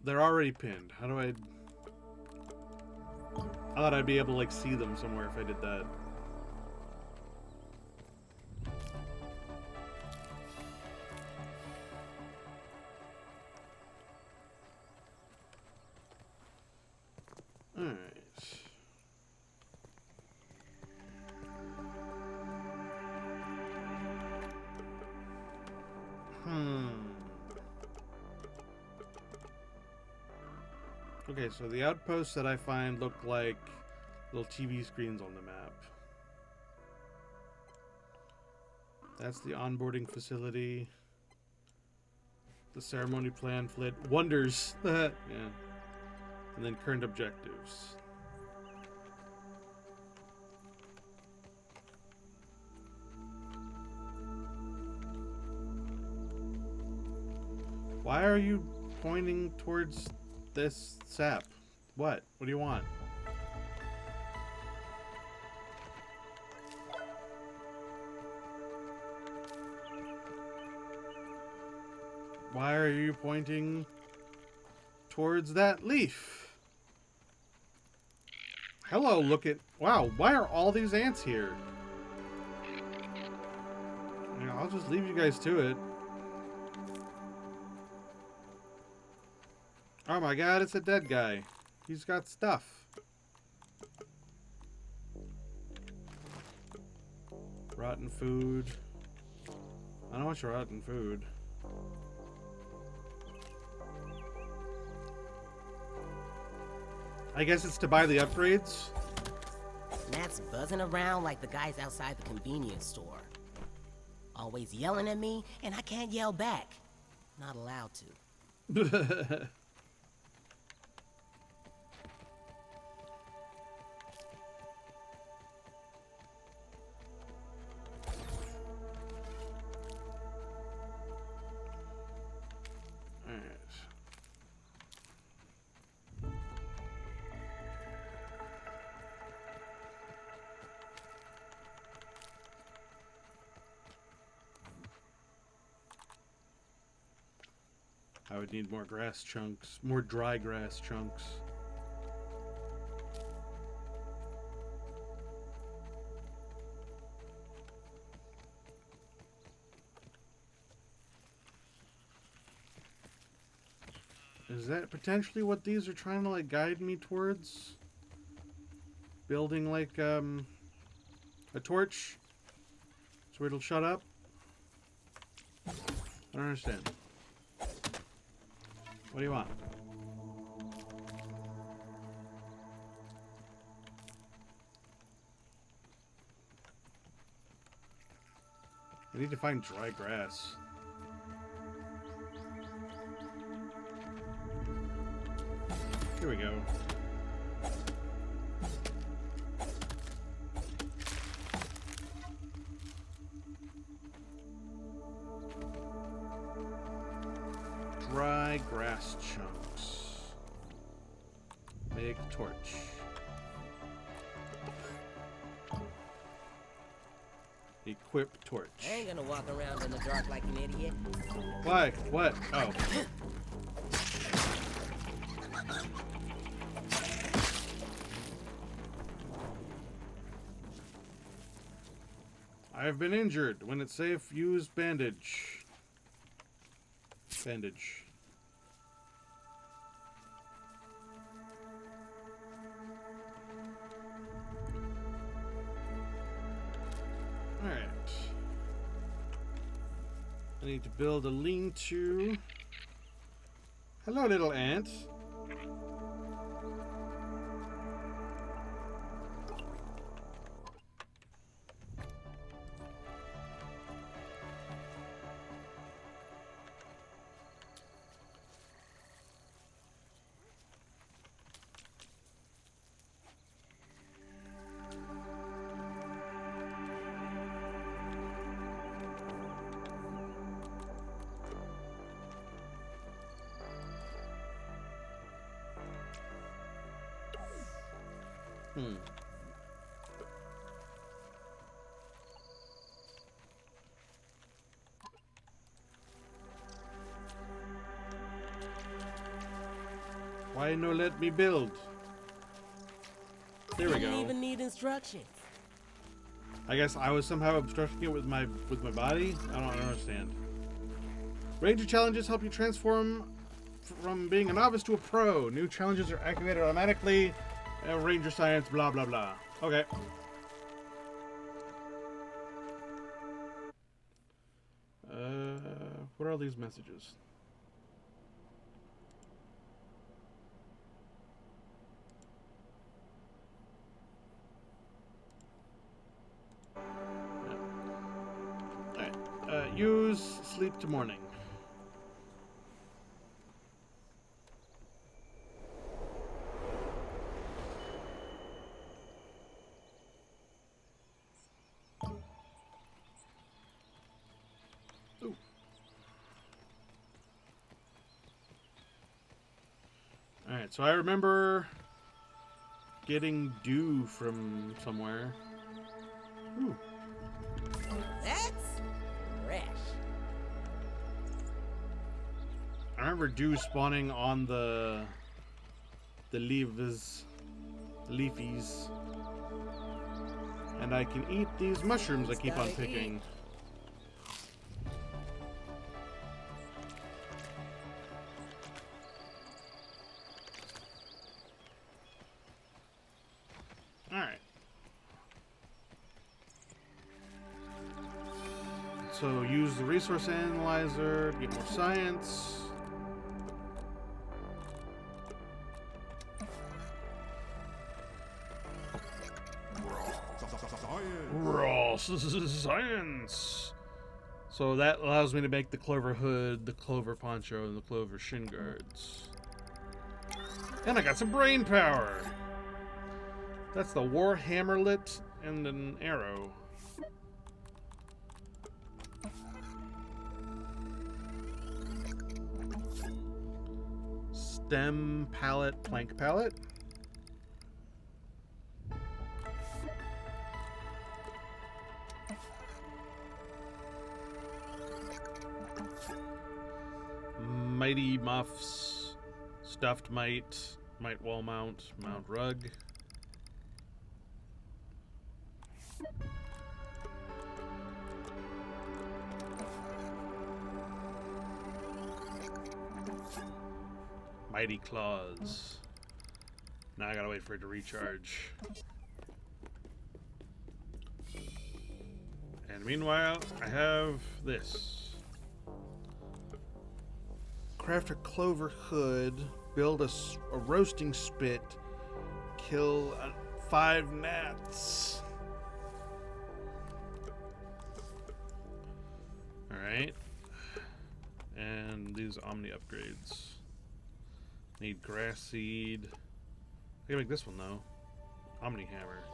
They're already pinned. How do I thought I'd be able to like see them somewhere if I did that. Alright. Okay, so the outposts that I find look like little TV screens on the map. That's the onboarding facility. The ceremony plan, flit, wonders. Yeah. And then current objectives. Why are you pointing towards this sap? What? What do you want? Why are you pointing towards that leaf? Hello, look at... Wow, why are all these ants here? Yeah, I'll just leave you guys to it. Oh my god, it's a dead guy. He's got stuff. Rotten food. I don't want your rotten food. I guess it's to buy the upgrades. Matt's buzzing around like the guys outside the convenience store. Always yelling at me, and I can't yell back. Not allowed to. I would need more grass chunks, more dry grass chunks. Is that potentially what these are trying to like guide me towards? Building like a torch so it'll shut up? I don't understand. What do you want? I need to find dry grass. Here we go. Dry grass chunks. Make torch. Equip torch. I ain't gonna walk around in the dark like an idiot. Why? What? Oh. I have been injured. When it's safe, use bandage. Bandage. Alright. I need to build a lean-to. Hello, little ant. Why no let me build? There we go. Didn't even need instructions. I guess I was somehow obstructing it with my body. I don't understand. Ranger challenges help you transform from being a novice to a pro. New challenges are activated automatically. Ranger science, blah blah blah. Okay. What are all these messages? Use sleep to morning. Ooh. Alright, so I remember getting dew from somewhere. Ooh. That's fresh. I remember dew spawning on the leafies, and I can eat these mushrooms I keep on picking. All right. So use the resource analyzer to get more science. Raw science. So that allows me to make the clover hood, the clover poncho, and the clover shin guards. And I got some brain power. That's the war hammerlet and an arrow. Stem pallet, plank pallet. Mighty muffs, stuffed mite wall mount, mount rug. Mighty claws. Now I gotta wait for it to recharge. And meanwhile, I have this. Craft a clover hood, build a roasting spit, kill 5 gnats. Alright. And these Omni upgrades. Need grass seed. I can make this one though. Omni hammer.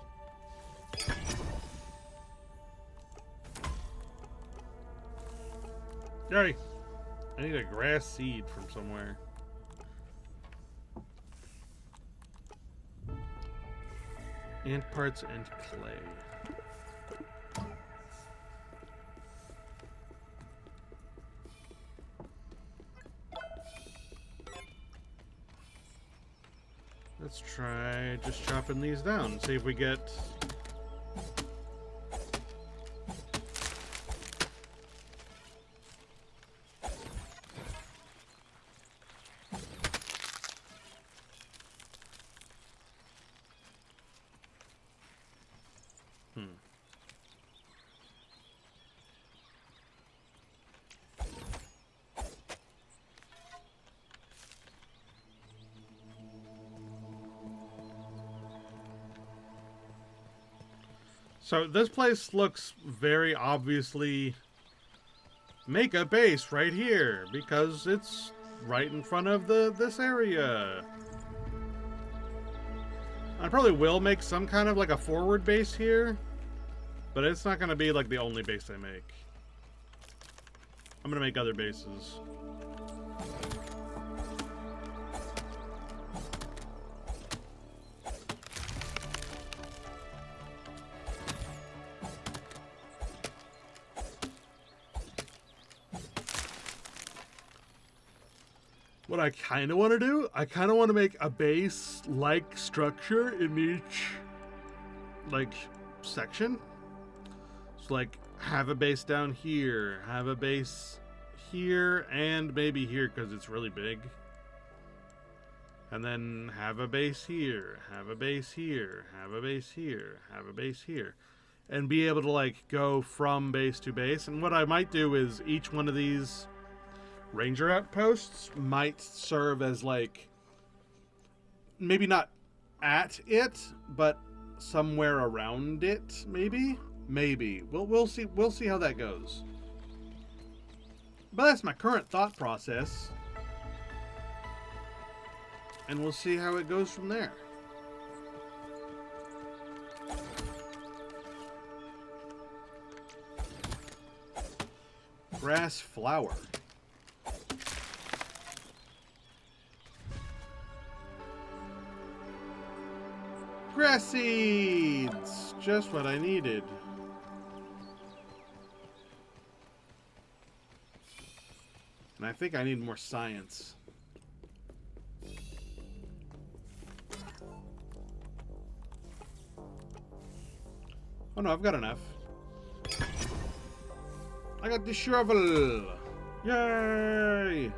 Yay! I need a grass seed from somewhere. Ant parts and clay. Let's try just chopping these down. See if we get... So this place looks very obviously make a base right here because it's right in front of this area. I probably will make some kind of like a forward base here, but it's not going to be like the only base I make. I'm going to make other bases. What I kind of want to do, I kind of want to make a base-like structure in each, like, section. So, like, have a base down here, have a base here, and maybe here because it's really big. And then have a base here, have a base here, have a base here, have a base here. And be able to, like, go from base to base. And what I might do is each one of these ranger outposts might serve as like maybe not at it but somewhere around it. Maybe we'll see how that goes, but that's my current thought process and we'll see how it goes from there. Grass flower. Grass seeds! Just what I needed. And I think I need more science. Oh no, I've got enough. I got the shovel! Yay!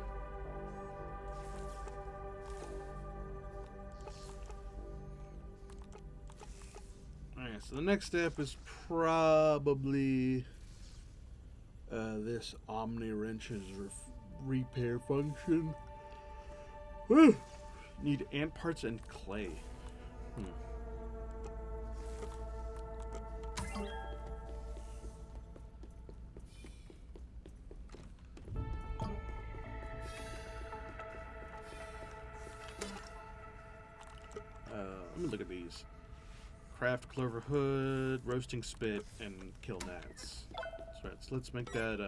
So the next step is probably this Omni Wrench's repair function. Whew. Need ant parts and clay. Let me look at these. Craft clover hood, roasting spit, and kill gnats. So let's make that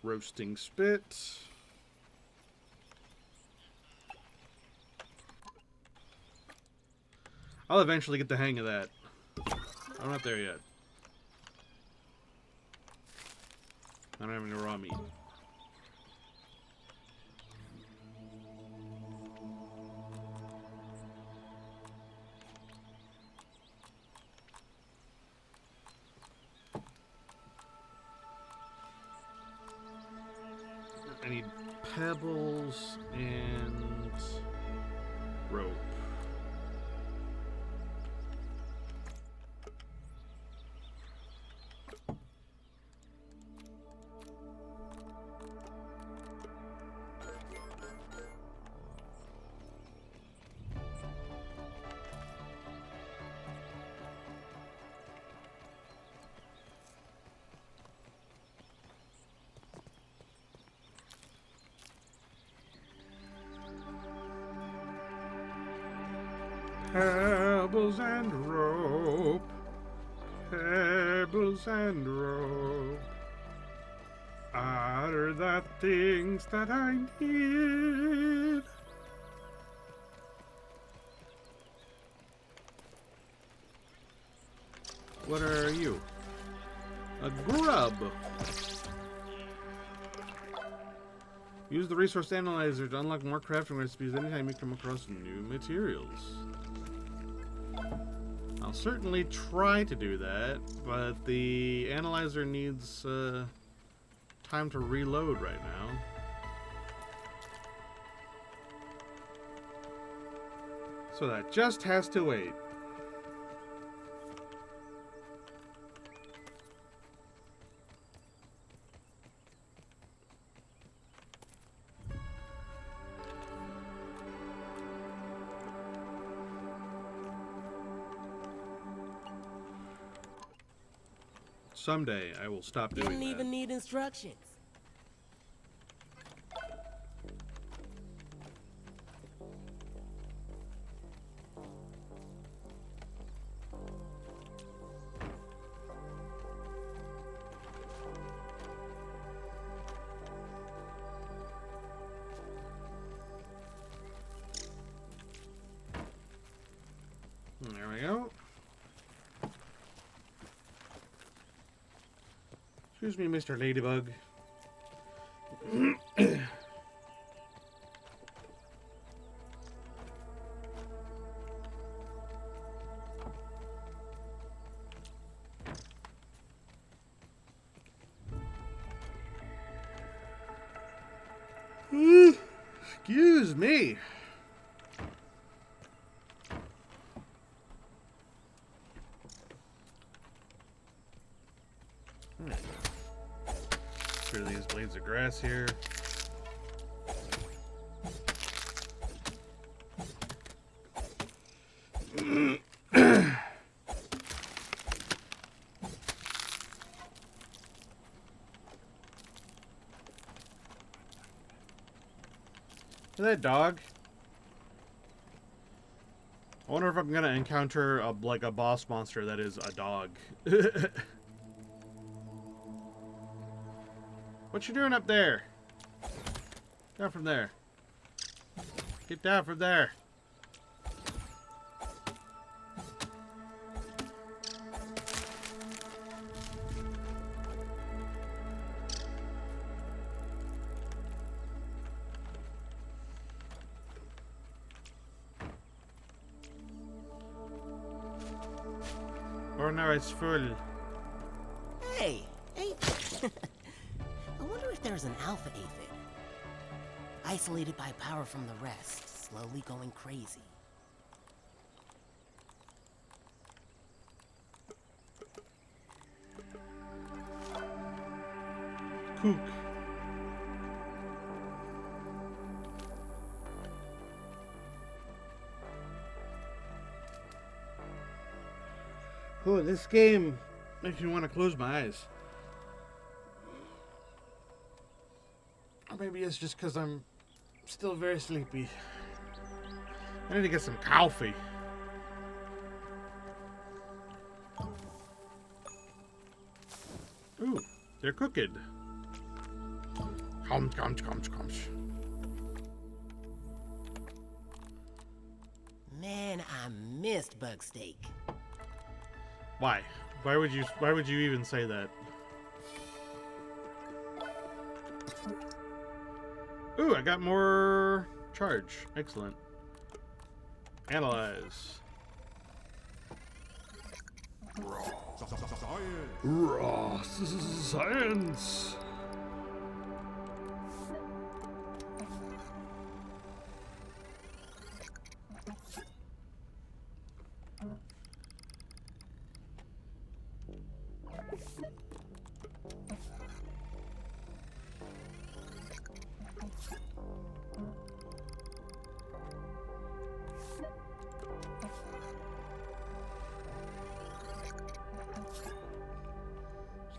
roasting spit. I'll eventually get the hang of that. I'm not there yet. I don't have any raw meat. I need pebbles and rope. Pebbles and rope, pebbles and rope. are the things that I need. What are you? A grub. Use the resource analyzer to unlock more crafting recipes anytime you come across new materials. I'll certainly try to do that, but the analyzer needs time to reload right now. So that just has to wait. Someday I will stop doing that. Didn't even need instructions. There we go. Excuse me, Mr. Ladybug. Excuse me. Clear these blades of grass here. Is that dog? I wonder if I'm gonna encounter a boss monster that is a dog. What you doing up there? Down from there. Get down from there. Oh no, it's full. Hey, aphid. I wonder if there's an alpha aphid. Isolated by power from the rest, slowly going crazy. Kook. Oh, this game makes me want to close my eyes. Or maybe it's just because I'm still very sleepy. I need to get some coffee. Ooh, they're cooked. Comes. Man, I missed bug steak. Why? Why would you even say that? Ooh, I got more charge. Excellent. Analyze. Raw science.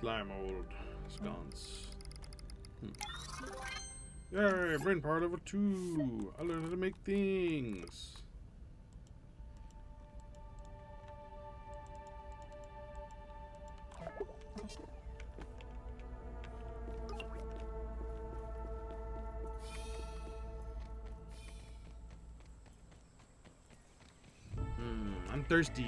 Slime old sconce. Yay, brain power level 2. I learned how to make things. I'm thirsty.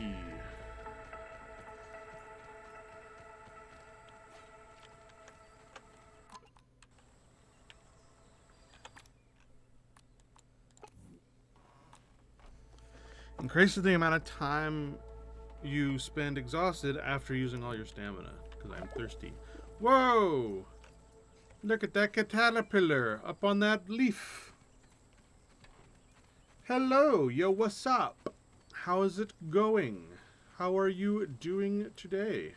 Increases the amount of time you spend exhausted after using all your stamina. Because I'm thirsty. Whoa! Look at that caterpillar up on that leaf. Hello, yo, what's up? How is it going? How are you doing today?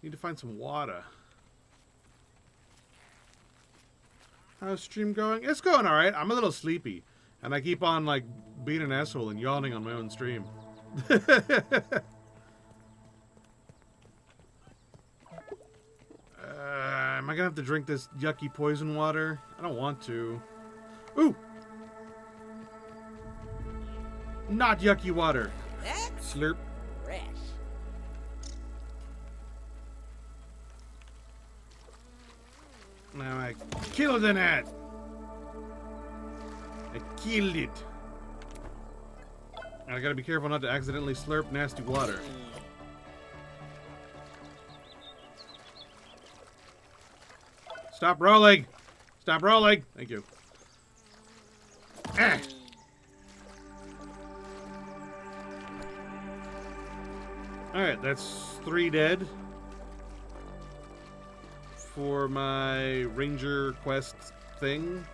Need to find some water. How's stream going? It's going alright. I'm a little sleepy. And I keep on, like, being an asshole and yawning on my own stream. Am I gonna have to drink this yucky poison water? I don't want to. Ooh! Not yucky water. That's Slurp. fresh. Now I killed an ant. I killed it. And I gotta be careful not to accidentally slurp nasty water. Stop rolling! Stop rolling! Thank you. Ah. Alright, that's 3 dead. For my ranger quest thing.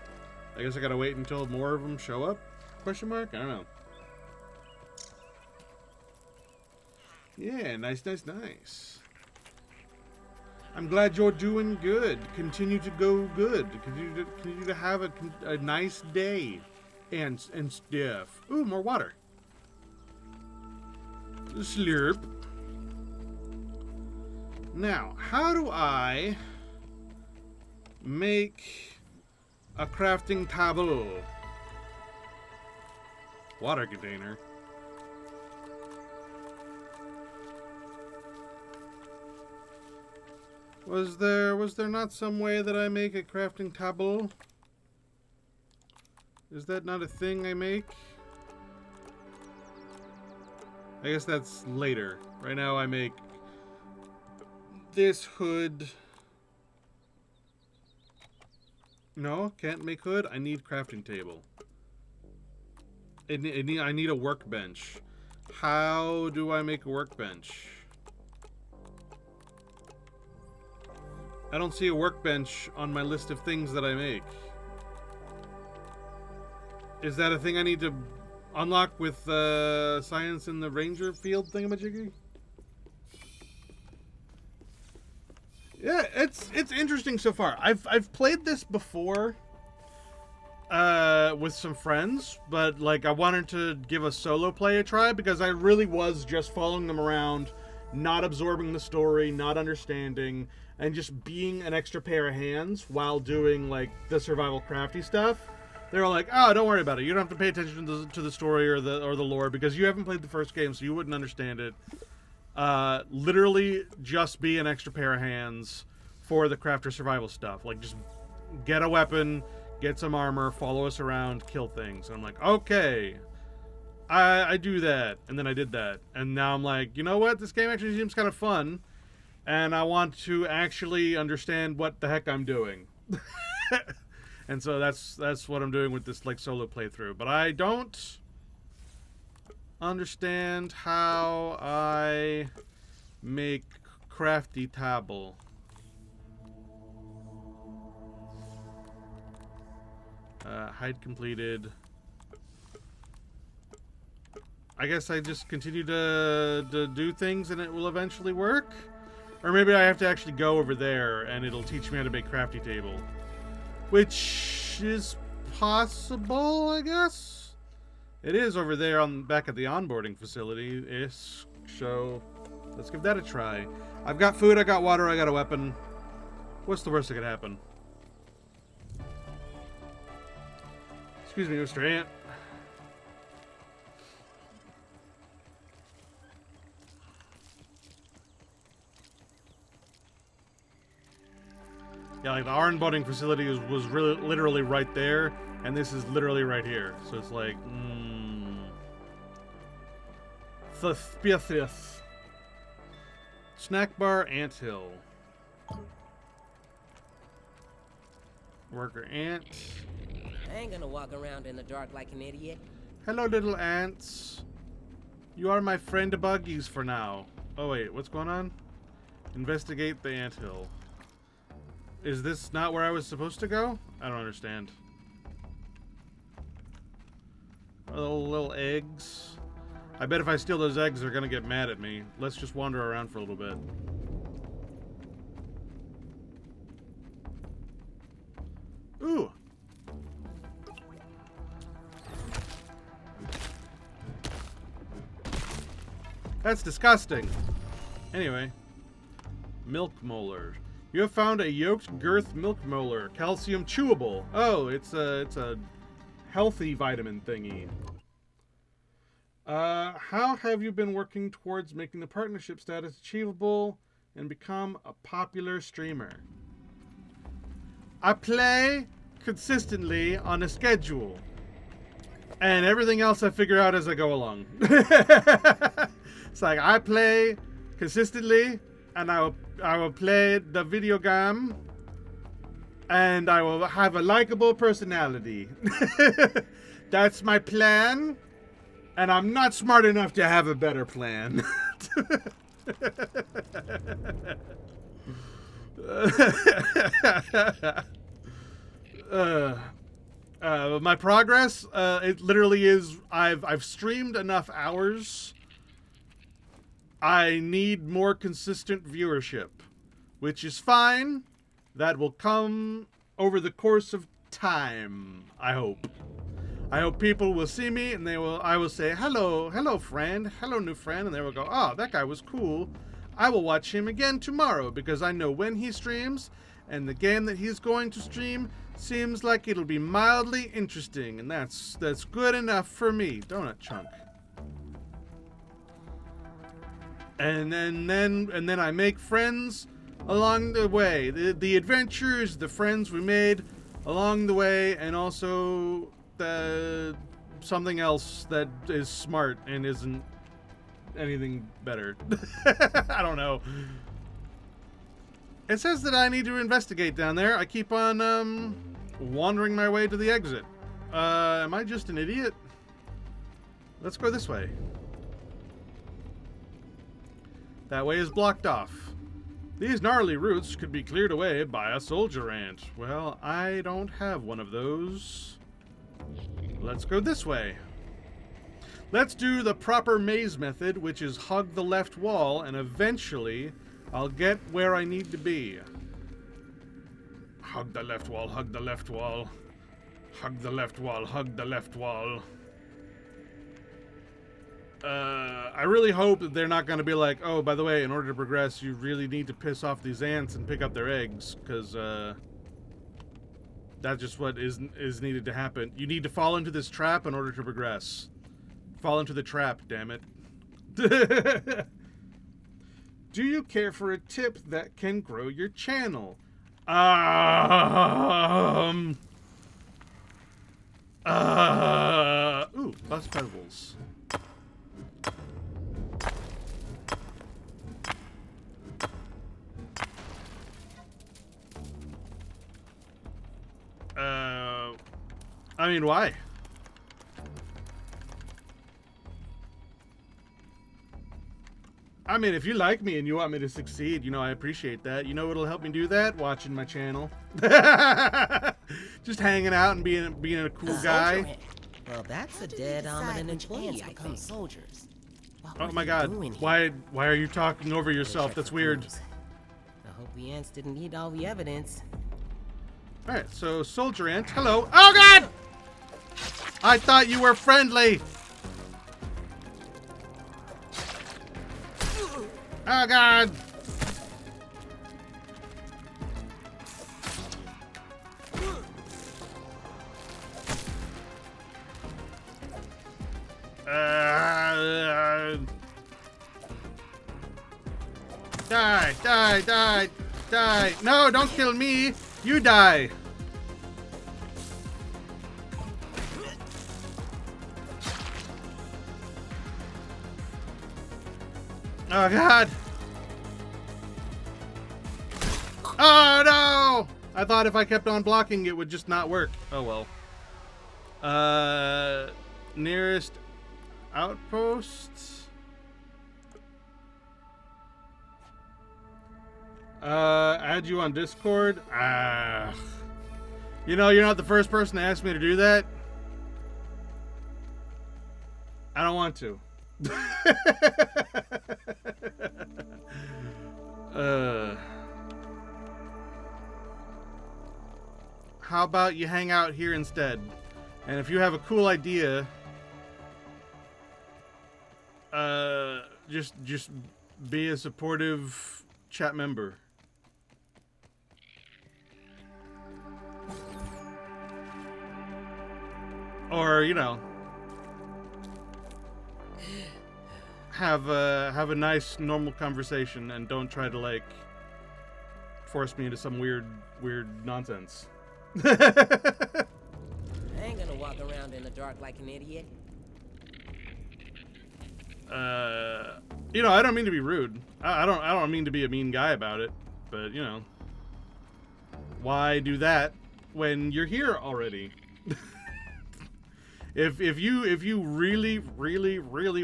I guess I gotta wait until more of them show up? Question mark? I don't know. Yeah, nice, nice, nice. I'm glad you're doing good. Continue to go good. Continue to have a nice day. And stuff. Ooh, more water. Slurp. Now, how do I make a crafting table? Water container. Was there not some way that I make a crafting table? Is that not a thing I make? I guess that's later. Right now I make this hood. No, can't make hood. I need crafting table. I need a workbench. How do I make a workbench? I don't see a workbench on my list of things that I make. Is that a thing I need to unlock with science in the ranger field thingamajiggy? Yeah, it's interesting so far. I've played this before with some friends, but like I wanted to give a solo play a try because I really was just following them around, not absorbing the story, not understanding, and just being an extra pair of hands while doing like the survival crafty stuff. They were like, "Oh, don't worry about it. You don't have to pay attention to the story or the lore because you haven't played the first game, so you wouldn't understand it." Literally just be an extra pair of hands for the crafter survival stuff. Like, just get a weapon, get some armor, follow us around, kill things. And I'm like, okay, I do that. And then I did that. And now I'm like, you know what? This game actually seems kind of fun. And I want to actually understand what the heck I'm doing. And so that's what I'm doing with this like solo playthrough. But I don't understand how I make crafty table. Hide completed. I guess I just continue to do things and it will eventually work? Or maybe I have to actually go over there and it'll teach me how to make crafty table. Which is possible, I guess? It is over there back at the onboarding facility. So let's give that a try. I've got food, I got water, I got a weapon. What's the worst that could happen? Excuse me, Mr. Ant. Yeah, like the onboarding facility was really literally right there, and this is literally right here. So it's like, Suspicious. Snack bar, anthill. Worker ant. I ain't gonna walk around in the dark like an idiot. Hello, little ants. You are my friend buggies for now. Oh wait, what's going on? Investigate the anthill. Is this not where I was supposed to go? I don't understand. Little eggs. I bet if I steal those eggs, they're gonna get mad at me. Let's just wander around for a little bit. Ooh. That's disgusting. Anyway. Milk molar. You have found a yoked girth milk molar. Calcium chewable. Oh, it's a healthy vitamin thingy. How have you been working towards making the partnership status achievable and become a popular streamer? I play consistently on a schedule. And everything else I figure out as I go along. It's like I play consistently, and I will play the video game, and I will have a likable personality. That's my plan, and I'm not smart enough to have a better plan. My progress, it literally is, I've streamed enough hours. I need more consistent viewership, which is fine. That will come over the course of time, I hope. I hope people will see me and I will say, hello friend, hello new friend, and they will go, oh, that guy was cool. I will watch him again tomorrow because I know when he streams, and the game that he's going to stream seems like it'll be mildly interesting, and that's good enough for me. Donut chunk. And then I make friends along the way. The adventures, the friends we made along the way, and also something else that is smart and isn't anything better. I don't know. It says that I need to investigate down there. I keep on wandering my way to the exit. Am I just an idiot? Let's go this way. That way is blocked off. These gnarly roots could be cleared away by a soldier ant. Well, I don't have one of those. Let's go this way. Let's do the proper maze method, which is hug the left wall, and eventually I'll get where I need to be. Hug the left wall, hug the left wall. Hug the left wall, hug the left wall. I really hope that they're not going to be like, oh, by the way, in order to progress, you really need to piss off these ants and pick up their eggs, because that's just what is needed to happen. You need to fall into this trap in order to progress. Fall into the trap, damn it. Do you care for a tip that can grow your channel? Ooh, bus pebbles. I mean, why? I mean, if you like me and you want me to succeed, you know, I appreciate that. You know what'll help me do that? Watching my channel. Just hanging out and being a cool guy. Well, that's a dead dominant employee. Become soldiers. Oh my god. Why are you talking over yourself? That's weird. I hope the ants didn't eat all the evidence. Alright, so soldier ant. Hello. Oh god! I thought you were friendly. Oh god! Die, die, die, die. No, don't kill me. You die. Oh god! Oh no! I thought if I kept on blocking it would just not work. Oh well. Nearest outpost. Add you on Discord. You know, you're not the first person to ask me to do that. I don't want to. How about you hang out here instead? And if you have a cool idea, just be a supportive chat member. Or, you know, have a nice normal conversation and don't try to like force me into some weird nonsense. I ain't gonna walk around in the dark like an idiot. You know, I don't mean to be rude. I don't mean to be a mean guy about it, but you know, why do that when you're here already? If you really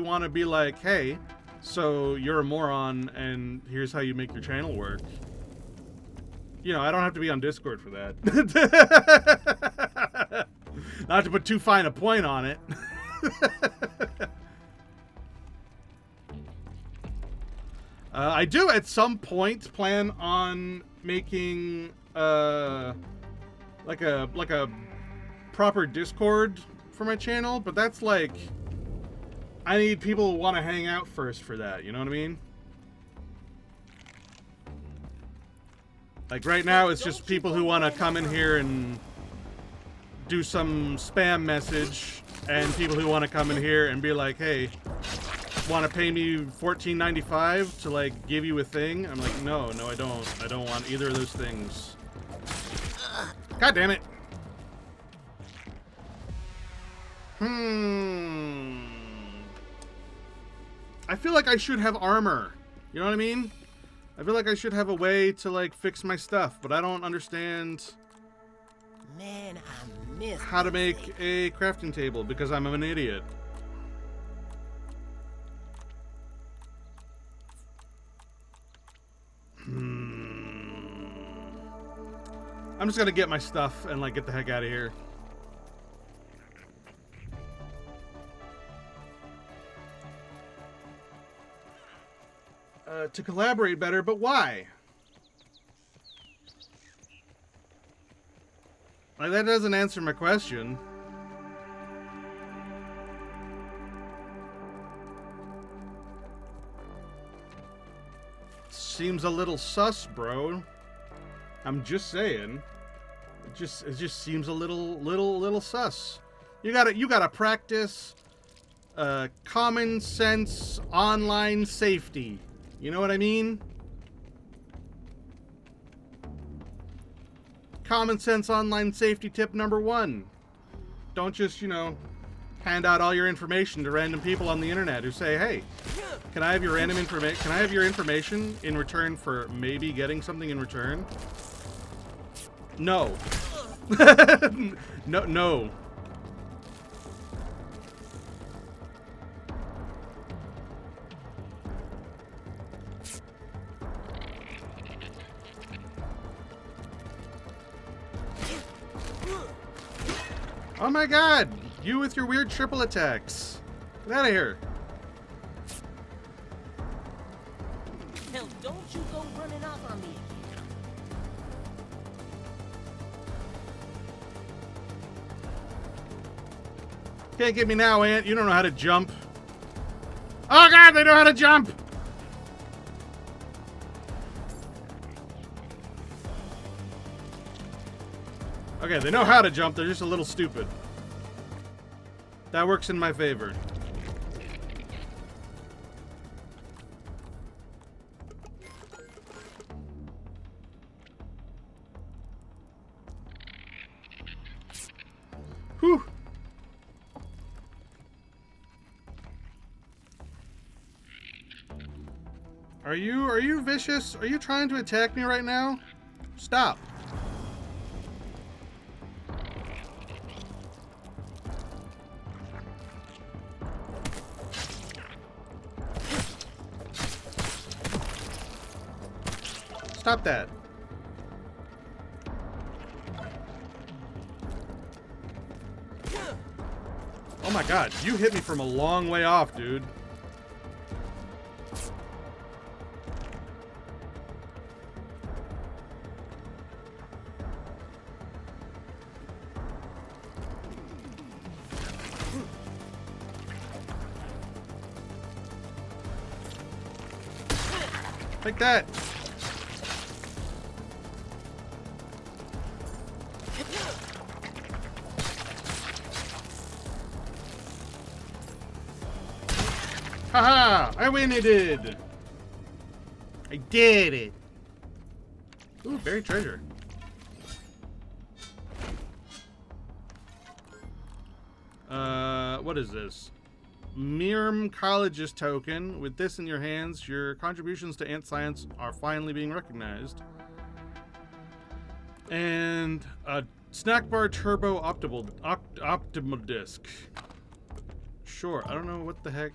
want to be like, hey, so you're a moron and here's how you make your channel work. You know, I don't have to be on Discord for that. Not to put too fine a point on it. I do at some point plan on making like a proper Discord for my channel, but that's like, I need people who want to hang out first for that, you know what I mean? Like right now it's just people who want to come in here and do some spam message, and people who want to come in here and be like, hey, want to pay me $14.95 to like give you a thing? I'm like, no I don't want either of those things. God damn it. I feel like I should have armor. You know what I mean? I feel like I should have a way to like fix my stuff, but I don't understand Man, I miss how to make a crafting table because I'm an idiot. I'm just gonna get my stuff and like get the heck out of here. To collaborate better, but why? Like, that doesn't answer my question. Seems a little sus, bro. I'm just saying. It just seems a little sus. You gotta practice common sense online safety. You know what I mean? Common sense online safety tip number 1. Don't just, you know, hand out all your information to random people on the internet who say, hey, can I have your random information? Can I have your information in return for maybe getting something in return? No. No. Oh my god! You with your weird triple attacks. Get out of here. Hell, don't you go running off on me. Can't get me now, Ant. You don't know how to jump. Oh god, they know how to jump! Okay, they know how to jump, they're just a little stupid. That works in my favor. Whew. Are you vicious? Are you trying to attack me right now? Stop. Stop that. Oh my god, you hit me from a long way off, dude. Take that. Haha! I win it! I did it! Ooh, buried treasure. What is this? Mirm College's token. With this in your hands, your contributions to ant science are finally being recognized. And a snack bar turbo optimal disc. Sure, I don't know what the heck.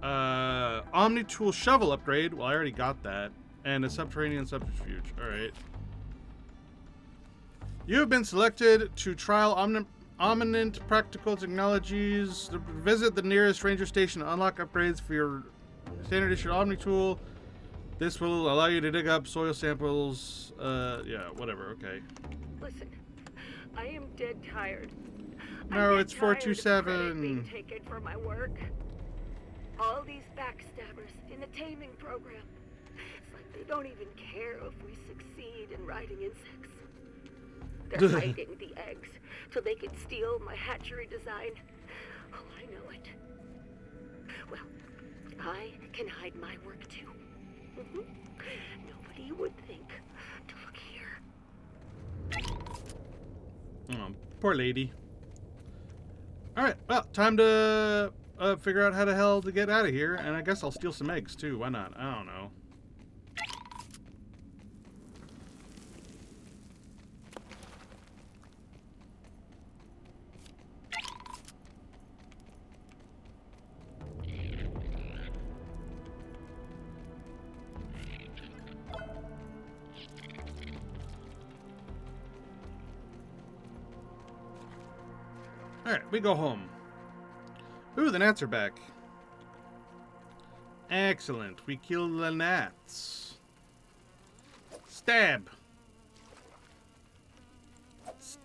Omni Tool shovel upgrade. Well, I already got that. And a subterranean subterfuge. Alright. You have been selected to trial Omninent practical technologies. Visit the nearest ranger station to unlock upgrades for your standard issue Omni Tool. This will allow you to dig up soil samples. Yeah, whatever. Okay. Listen, I am dead tired. No, it's 427. Being taken for my work. All these backstabbers in the taming program. It's like they don't even care if we succeed in riding insects. They're hiding the eggs so they can steal my hatchery design. Oh, I know it. Well, I can hide my work too. Nobody would think to look here. Oh, poor lady. Alright, well, time to figure out how the hell to get out of here, and I guess I'll steal some eggs too. Why not? I don't know. Alright, we go home. Ooh, the gnats are back. Excellent. We kill the gnats. Stab.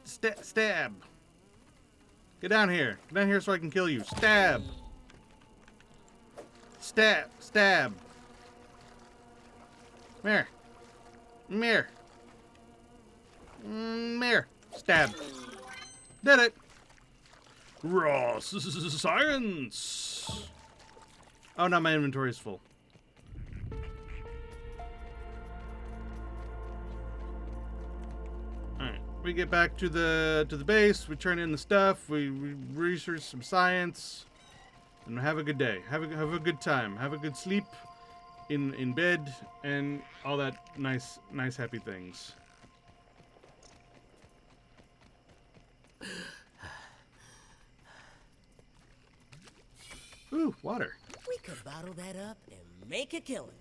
Stab. Get down here. Get down here so I can kill you. Stab. Stab. Stab. Come here. Come here. Come here. Stab. Did it. Raw science. Oh, now my inventory is full. All right, we get back to the base. We turn in the stuff. We research some science, and have a good day. Have a good time. Have a good sleep in bed, and all that nice happy things. Ooh, water. We could bottle that up and make a killing.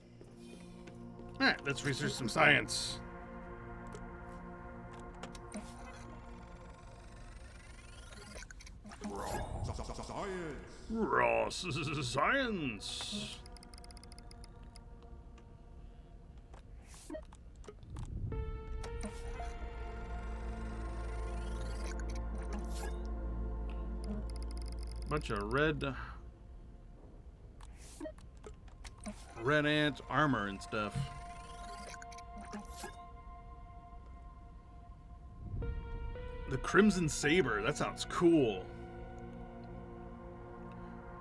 Alright, let's research some science. Raw science. Bunch of red ant armor and stuff. The Crimson Saber, that sounds cool.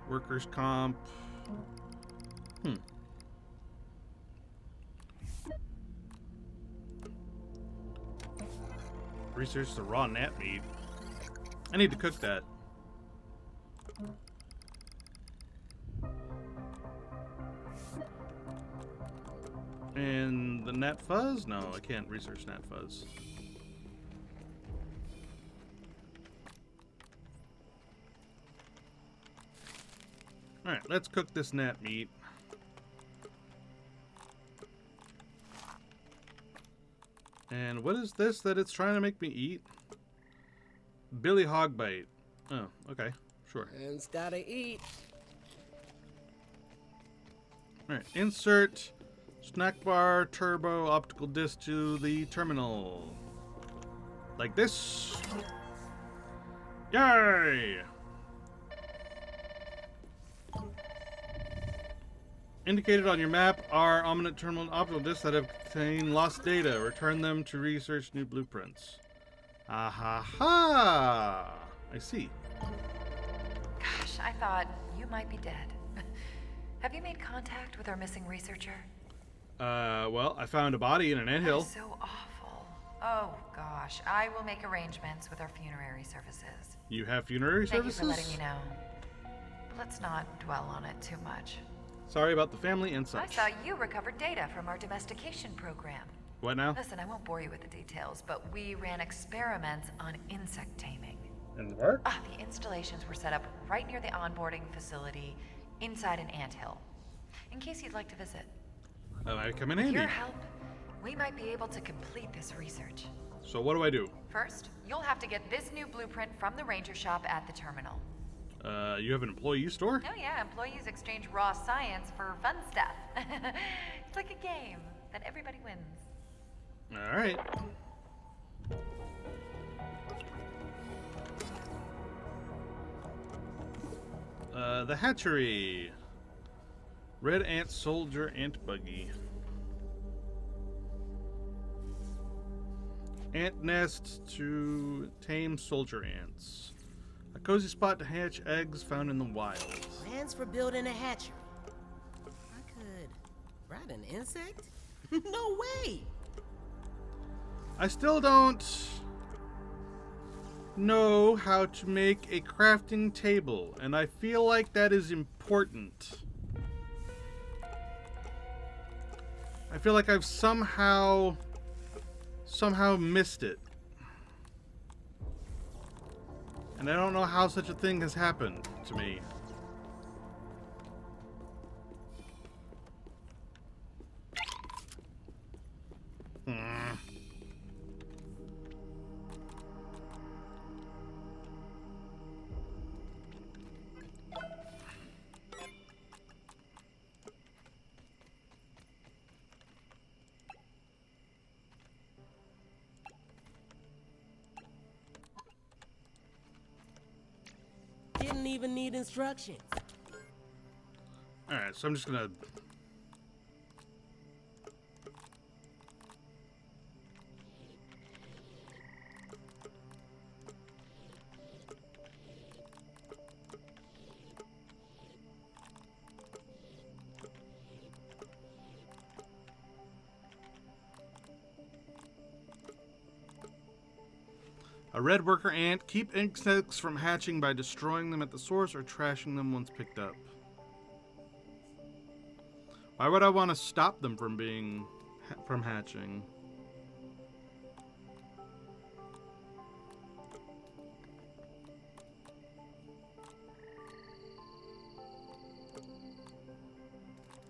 Workers' comp. Research the raw gnat meat. I need to cook that. The Nat Fuzz? No, I can't research Nat Fuzz. Alright, let's cook this gnat meat. And what is this that it's trying to make me eat? Billy Hog Bite. Oh, okay. Sure. Man's gotta eat. Alright, insert snack bar turbo optical disc to the terminal. Like this. Yay! Indicated on your map are ominous terminal optical discs that have contained lost data. Return them to research new blueprints. Ah ha ha! I see. Gosh, I thought you might be dead. Have you made contact with our missing researcher? Well, I found a body in an anthill. That's so awful. Oh gosh, I will make arrangements with our funerary services. You have funerary services? Thank you for letting me know. Let's not dwell on it too much. Sorry about the family and I such. saw you recovered data from our domestication program. What now? Listen, I won't bore you with the details, but we ran experiments on insect taming. And what? The installations were set up right near the onboarding facility inside an anthill. In case you'd like to visit. That might come in With handy. your help, we might be able to complete this research. So what do I do? First, you'll have to get this new blueprint from the ranger shop at the terminal. You have an employee store? Oh yeah, employees exchange raw science for fun stuff. It's like a game that everybody wins. Alright. The hatchery. Red ant soldier ant buggy. Ant nest to tame soldier ants. A cozy spot to hatch eggs found in the wild. Plans for building a hatchery. I could ride an insect? No way! I still don't know how to make a crafting table, and I feel like that is important. I feel like I've somehow missed it. And I don't know how such a thing has happened to me. Didn't even need instructions. Alright, so I'm just gonna... A red worker ant. Keep insects from hatching by destroying them at the source or trashing them once picked up. Why would I want to stop them from from hatching?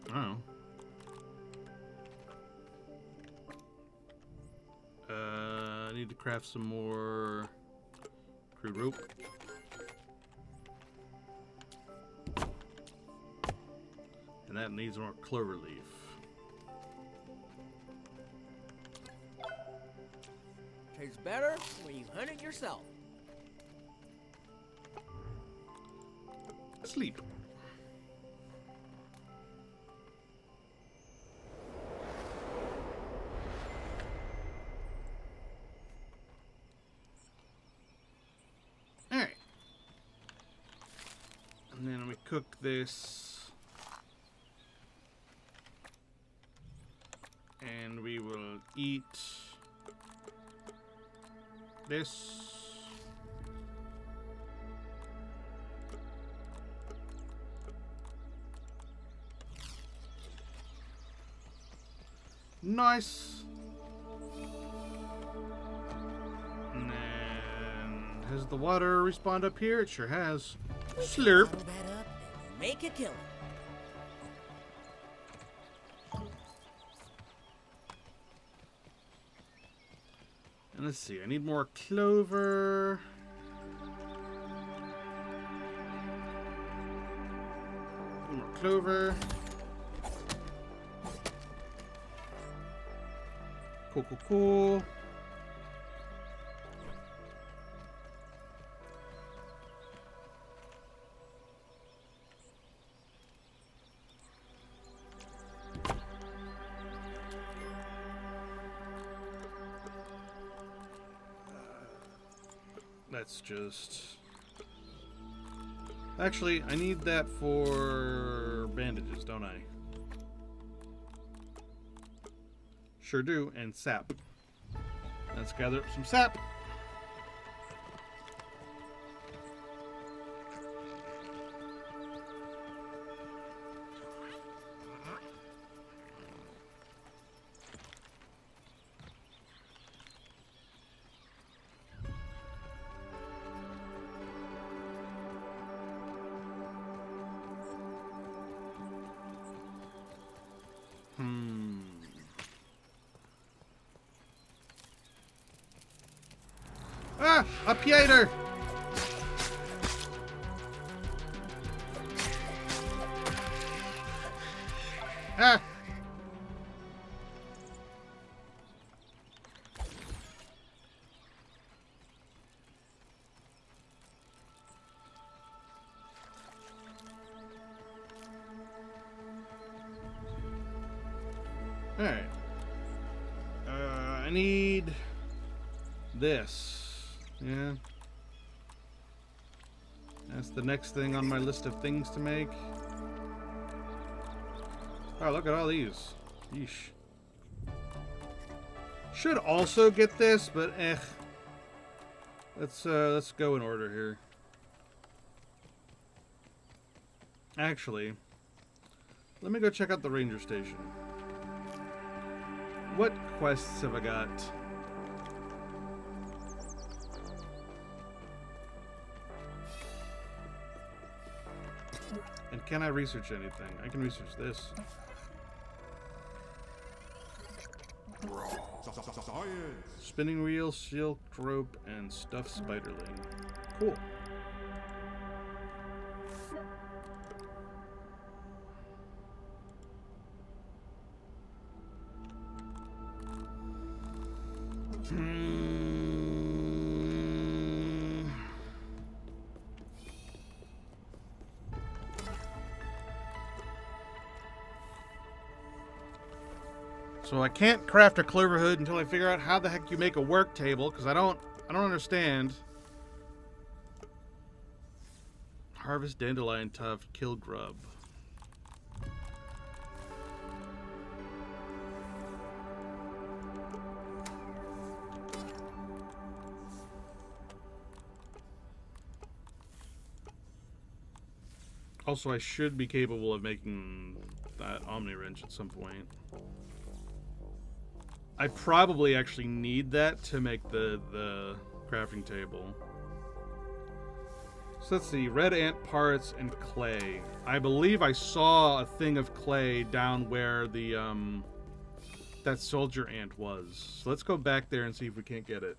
I don't know. I need to craft some more crude rope. And that needs more clover leaf. Tastes better when you hunt it yourself. Sleep. Alright. And then we cook this. And we will eat this. Nice. And then, has the water respawned up here? It sure has. Slurp. Bottle that up and make a killing. And let's see, I need more clover. More clover. Cool, cool, cool. Let's just... Actually, I need that for bandages, don't I? Sure do, and sap. Let's gather up some sap. Ah! A Pieter! Ah! Alright. I need this. Yeah. That's the next thing on my list of things to make. Oh, look at all these. Yeesh. Should also get this, but eh. Let's go in order here. Actually, let me go check out the ranger station. What quests have I got? And can I research anything? I can research this. Science. Spinning wheel, silk rope, and stuffed spiderling. Cool. So I can't craft a clover hood until I figure out how the heck you make a work table, because I don't understand. Harvest dandelion tuft, kill grub. Also, I should be capable of making that Omni wrench at some point. I probably actually need that to make the crafting table. So let's see, red ant parts and clay. I believe I saw a thing of clay down where the that soldier ant was. So let's go back there and see if we can't get it.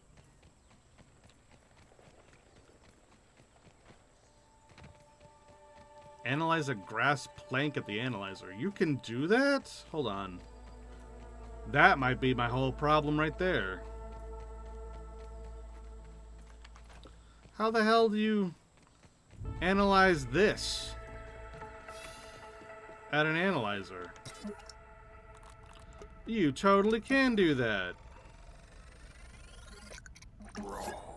Analyze a grass plank at the analyzer. You can do that? Hold on. That might be my whole problem right there. How the hell do you analyze this at an analyzer? You totally can do that.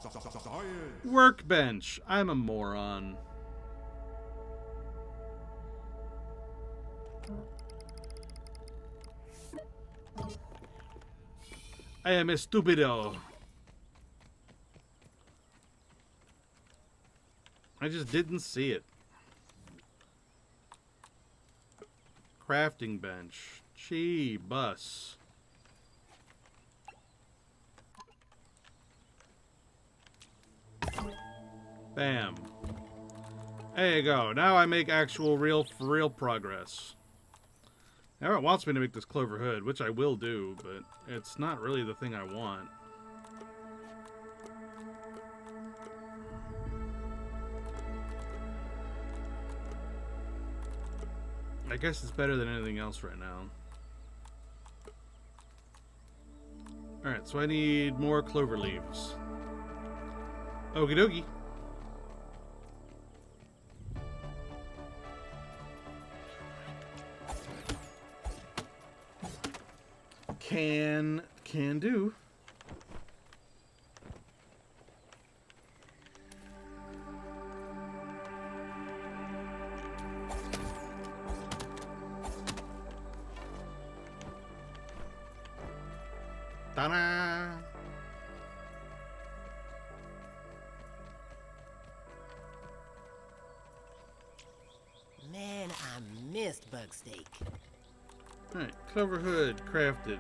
Science. Workbench. I'm a moron. I am a stupido. I just didn't see it. Crafting bench. Gee, bus. Bam. There you go. Now I make actual real progress. Now it wants me to make this Clover Hood, which I will do, but it's not really the thing I want. I guess it's better than anything else right now. Alright, so I need more clover leaves. Okie dokie. Can do. Ta-da! Man, I missed bug steak. Alright, Clover Hood crafted.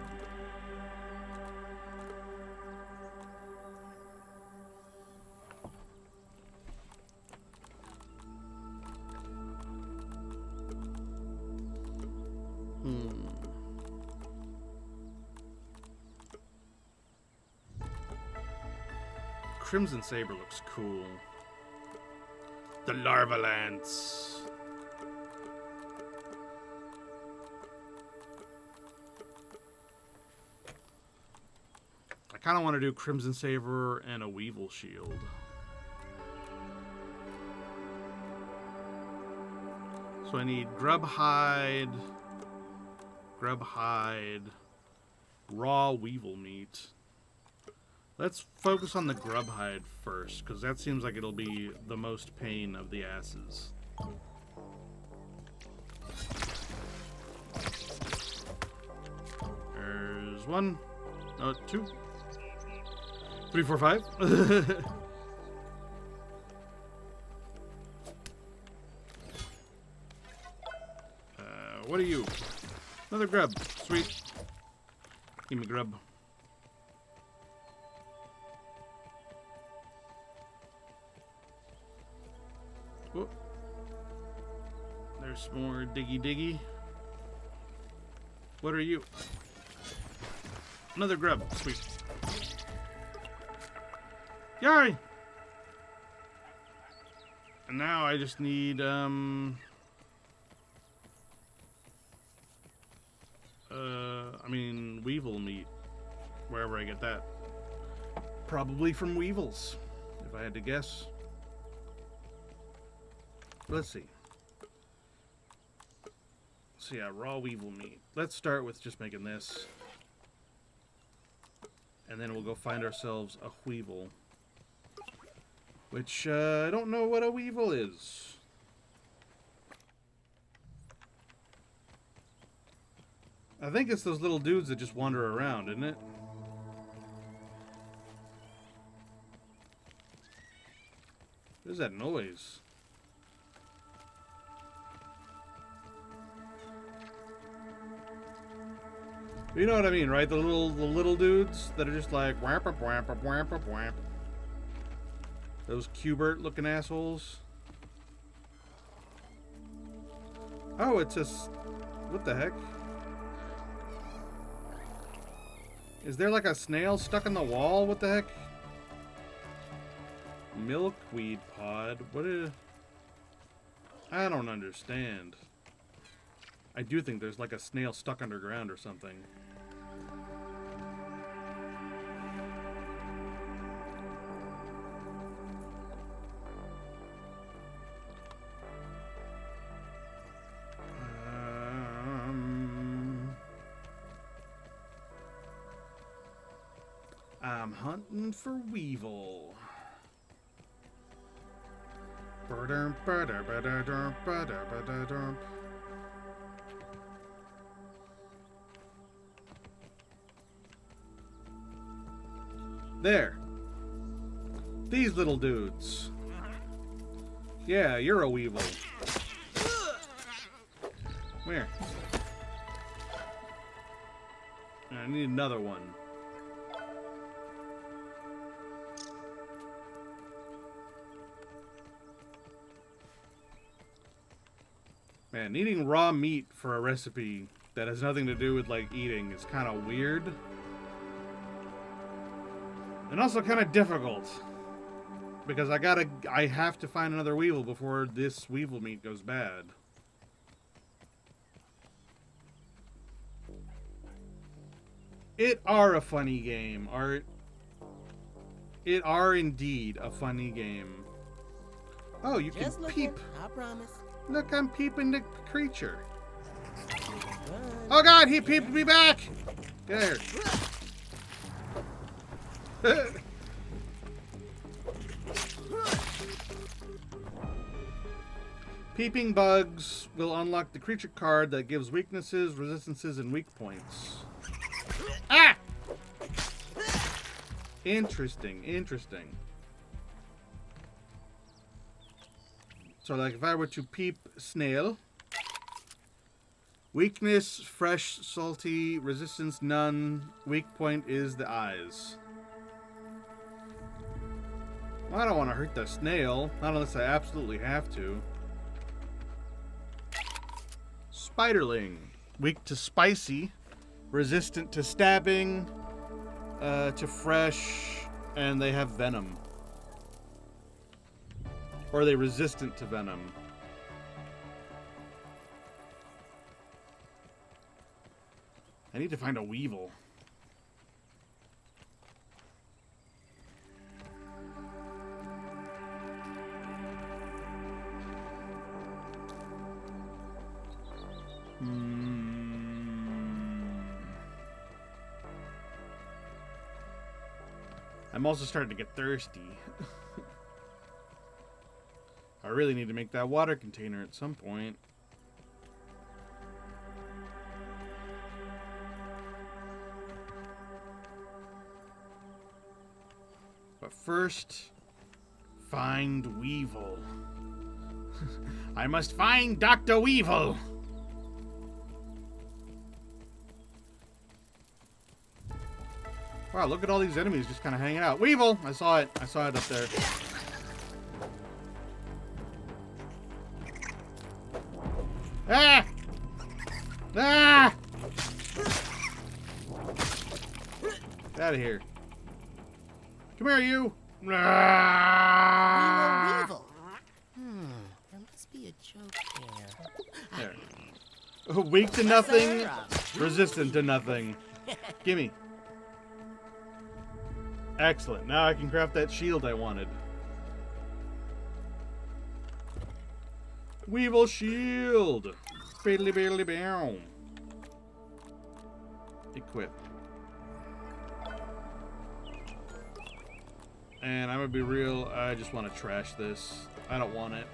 Crimson Saber looks cool. The Larva Lance. I kind of want to do Crimson Saber and a Weevil Shield. So I need grub hide, raw weevil meat. Let's focus on the grub hide first, because that seems like it'll be the most pain of the asses. There's 1, 2, 3, 4, 5. What are you? Another grub. Sweet. Give me grub. Whoop. There's more diggy. What are you? Another grub. Sweet. Yay! And now I just need, weevil meat. Wherever I get that. Probably from weevils, if I had to guess. Let's see. So yeah, raw weevil meat. Let's start with just making this. And then we'll go find ourselves a weevil. Which, I don't know what a weevil is. I think it's those little dudes that just wander around, isn't it? What is that noise? You know what I mean, right? The little dudes that are just like whamp up whamp up whamp up whamp. Those Cubert looking assholes. Oh, it's just what the heck? Is there like a snail stuck in the wall? What the heck? Milkweed pod. What is? I don't understand. I do think there's like a snail stuck underground or something. I'm hunting for weevil. There. These little dudes. Yeah, you're a weevil. Where? I need another one. Man, eating raw meat for a recipe that has nothing to do with, like, eating is kind of weird. And also kind of difficult. Because I have to find another weevil before this weevil meat goes bad. It are a funny game, Art. It are indeed a funny game. Oh, you Just can looking, peep. I promise. Look, I'm peeping the creature. Oh God, he peeped me back! Get here. Peeping bugs will unlock the creature card that gives weaknesses, resistances, and weak points. Ah! Interesting, interesting. So, like, if I were to peep snail, weakness, fresh, salty, resistance, none. Weak point is the eyes. Well, I don't want to hurt the snail, not unless I absolutely have to. Spiderling, weak to spicy, resistant to stabbing, to fresh, and they have venom. Or are they resistant to venom? I need to find a weevil. I'm also starting to get thirsty. I really need to make that water container at some point. But first, find Weevil. I must find Dr. Weevil! Wow, look at all these enemies just kind of hanging out. Weevil! I saw it. I saw it up there. Ah! Ah! Get out of here. Come here, you! Ah! Weevil. There must be a joke there. There. Weak to nothing, resistant to nothing. Gimme. Excellent. Now I can craft that shield I wanted. Weevil shield. Biddly biddly bow. Equip. And I'm gonna be real. I just want to trash this. I don't want it.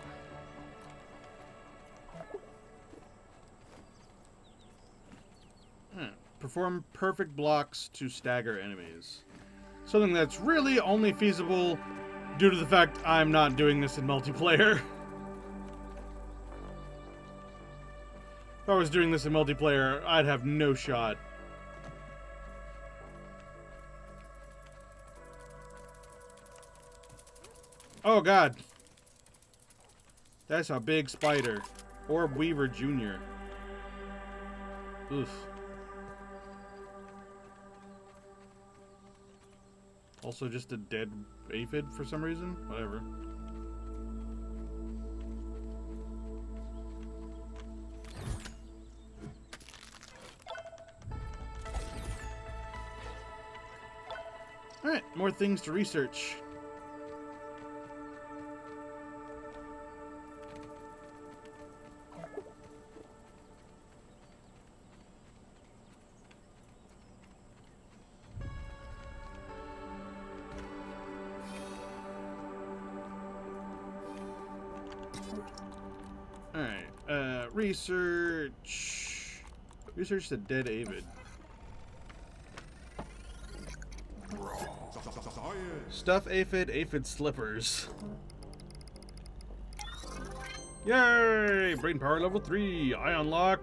Perform perfect blocks to stagger enemies. Something that's really only feasible due to the fact I'm not doing this in multiplayer. If I was doing this in multiplayer, I'd have no shot. Oh God. That's a big spider. Orb Weaver Jr. Oof. Also just a dead aphid for some reason? Whatever. Alright, more things to research. Research the dead aphid. Stuff aphid, aphid slippers. Yay! Brain power level 3. I unlock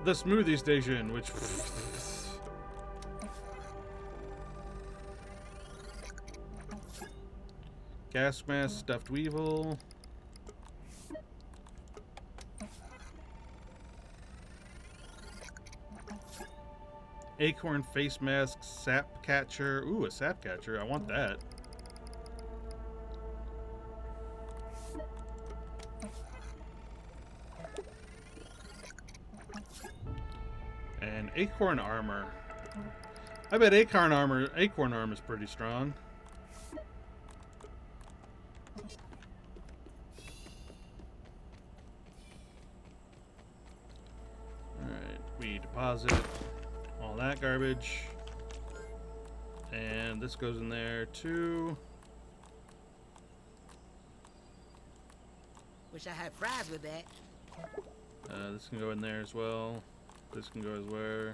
the smoothie station, which... Gas mask, stuffed weevil. Acorn face mask, sap catcher. Ooh, a sap catcher. I want that. And acorn armor. I bet acorn armor is pretty strong. Alright, we deposit all that garbage. And this goes in there too. Wish I had fries with that. This can go in there as well. This can go as well.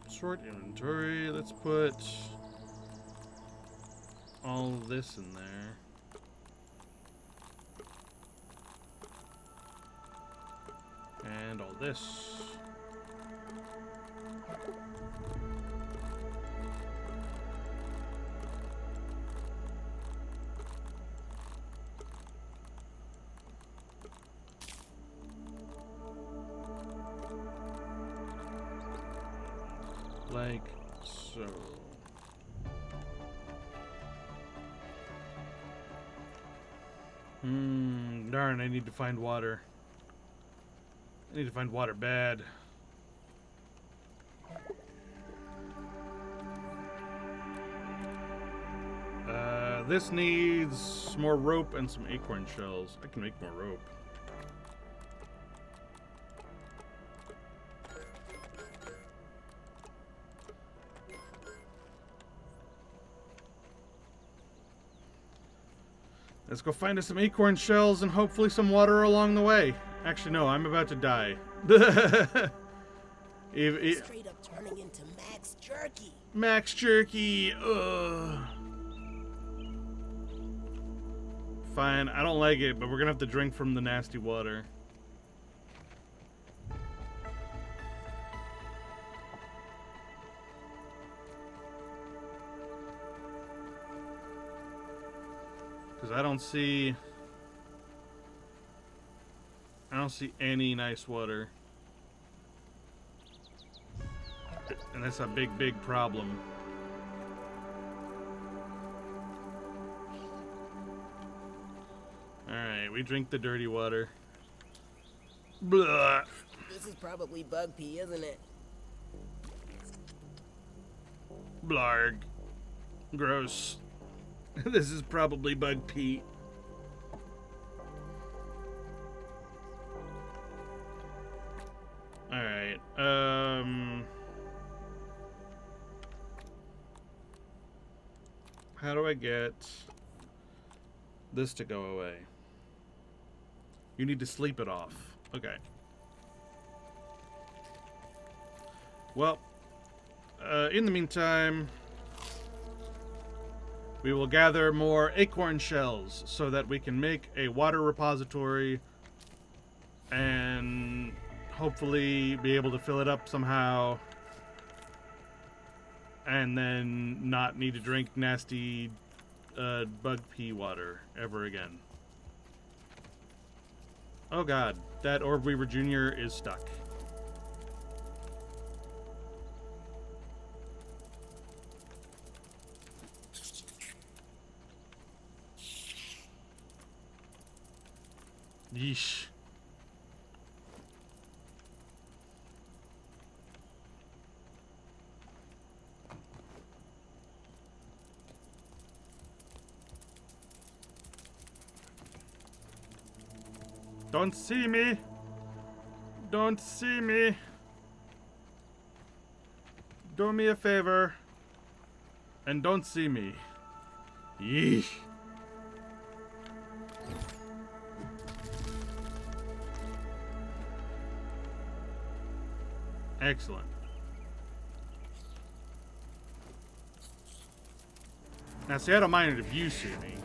Sort inventory. Let's put all this in there. And all this. Like so. Darn, I need to find water. I need to find water bad. This needs more rope and some acorn shells. I can make more rope. Let's go find us some acorn shells and hopefully some water along the way. Actually, no, I'm about to die. Straight up turning into Max Jerky. Max Jerky. Ugh. Fine, I don't like it, but we're gonna have to drink from the nasty water. Because I don't see any nice water. And that's a big, big problem. Alright, we drink the dirty water. Blah. This is probably bug pee, isn't it? Blarg. Gross. This is probably bug pee. Alright, how do I get this to go away? You need to sleep it off. Okay. Well, in the meantime, we will gather more acorn shells so that we can make a water repository and hopefully be able to fill it up somehow and then not need to drink nasty bug pee water ever again. Oh god, that Orb Weaver Jr. is stuck. Yeesh. Don't see me. Don't see me. Do me a favor. And don't see me. Yeesh. Excellent. Now, see, I don't mind it if you see me.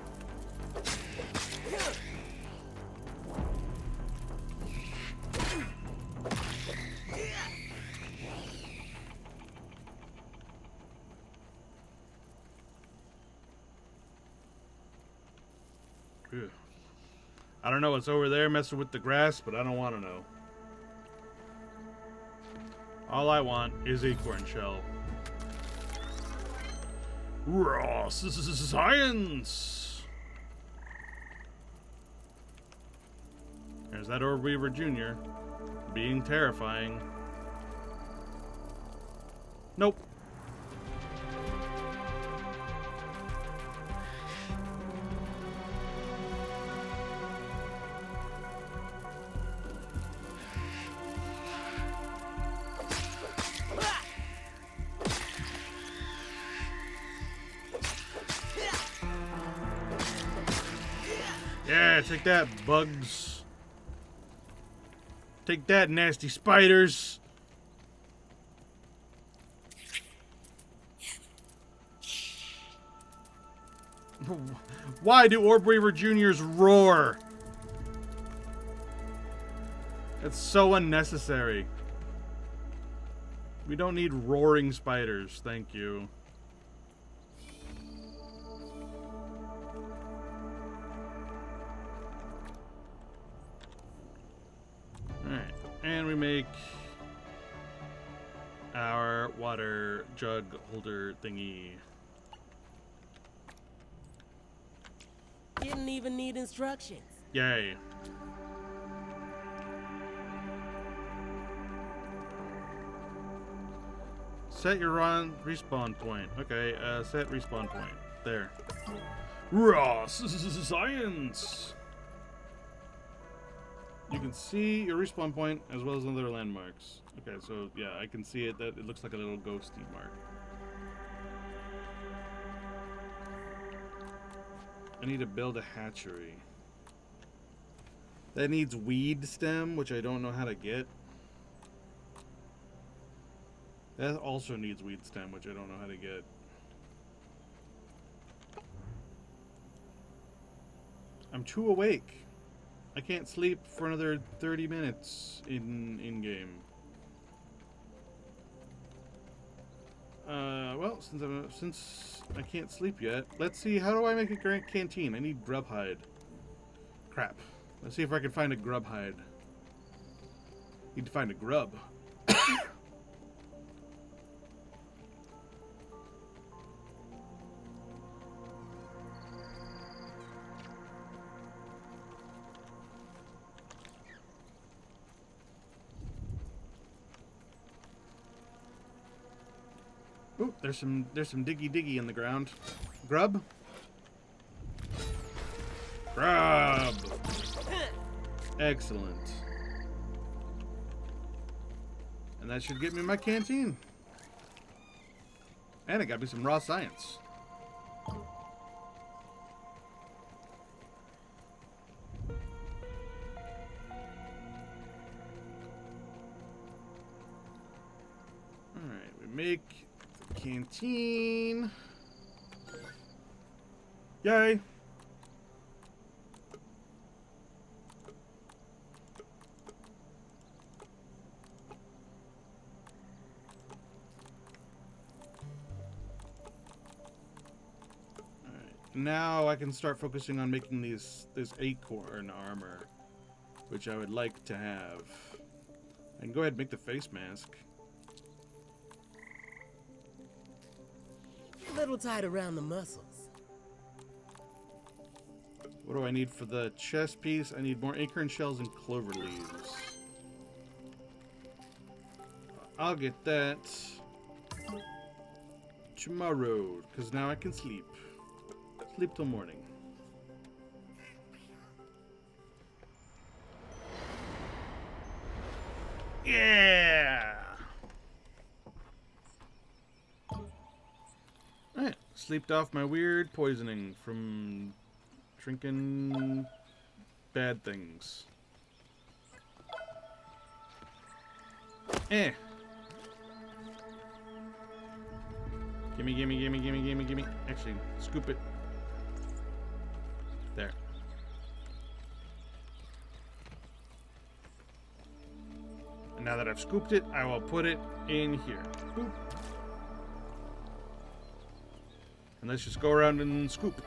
I don't know what's over there messing with the grass, but I don't want to know. All I want is acorn shell. Raw science! There's that Orb Weaver Jr. being terrifying. Nope. Yeah, take that, bugs. Take that, nasty spiders. Why do Orb Weaver Juniors roar? It's so unnecessary. We don't need roaring spiders, thank you. Alright, and we make our water jug holder thingy. Didn't even need instructions. Yay. Set your respawn point. Okay, set respawn point. There. Raw science! You can see your respawn point as well as other landmarks. Okay, so yeah, I can see it. That it looks like a little ghosty mark. I need to build a hatchery. That needs weed stem, which I don't know how to get. That also needs weed stem, which I don't know how to get. I'm too awake. I can't sleep for another 30 minutes in game. Well, since I can't sleep yet, let's see. How do I make a Grand Canteen? I need grub hide. Crap. Let's see if I can find a grub hide. Need to find a grub. Ooh, there's some diggy in the ground. Grub? Grub! Excellent. And that should get me my canteen. And it got me some raw science. Alright, we make the canteen. Yay! Now I can start focusing on making this acorn armor, which I would like to have. I can go ahead and make the face mask. A little tight around the muscles. What do I need for the chest piece? I need more acorn shells and clover leaves. I'll get that tomorrow, because now I can sleep. Sleep till morning. Yeah! Alright, sleeped off my weird poisoning from drinking bad things. Gimme. Actually, scoop it. There. And now that I've scooped it, I will put it in here. Boop. And let's just go around and scoop.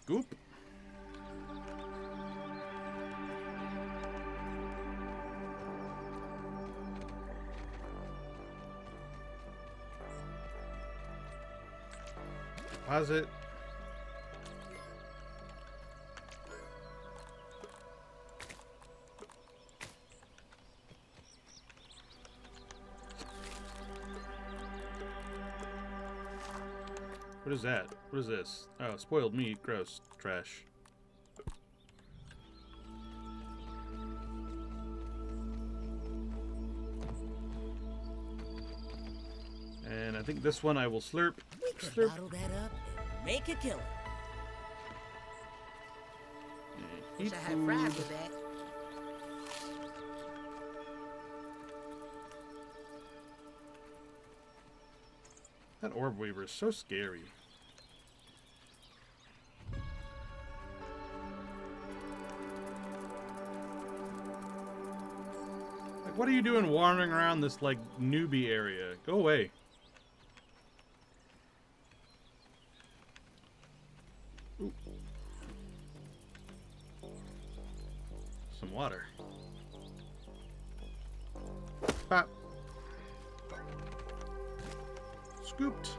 Scoop. Deposit. What is that? What is this? Oh, spoiled meat. Gross. Trash. And I think this one I will slurp. We could Slurp. bottle that up and make a killing. Wish I had fries with that. That orb weaver is so scary. Like, what are you doing wandering around this, like, newbie area? Go away. Ooh. Some water. Pop. Scooped.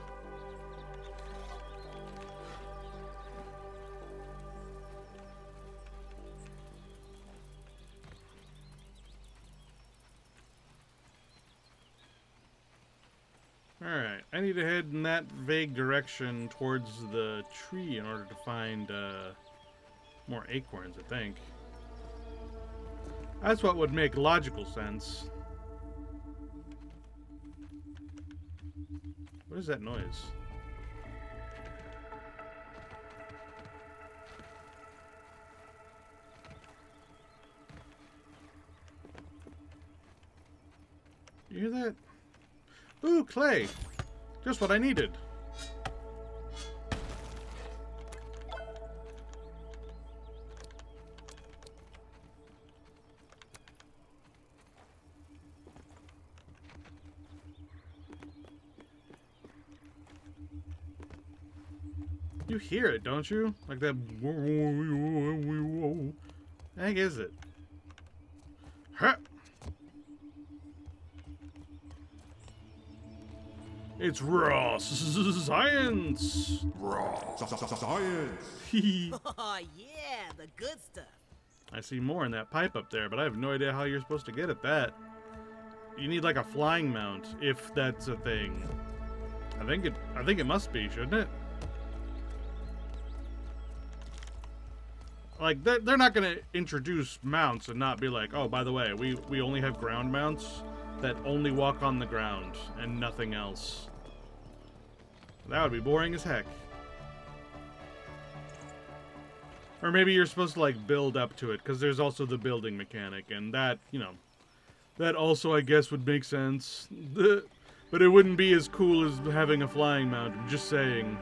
Alright, I need to head in that vague direction towards the tree in order to find more acorns, I think. That's what would make logical sense. What is that noise? You hear that? Ooh, clay! Just what I needed. You hear it, don't you? Like that. The heck is it? Huh. It's raw science. Raw science. Oh, yeah, the good stuff. I see more in that pipe up there, but I have no idea how you're supposed to get at that. You need like a flying mount, if that's a thing. I think it must be, shouldn't it? Like, they're not going to introduce mounts and not be like, oh, by the way, we only have ground mounts that only walk on the ground and nothing else. That would be boring as heck. Or maybe you're supposed to, like, build up to it, because there's also the building mechanic, and that, you know, that also, I guess, would make sense. But it wouldn't be as cool as having a flying mount, I'm just saying.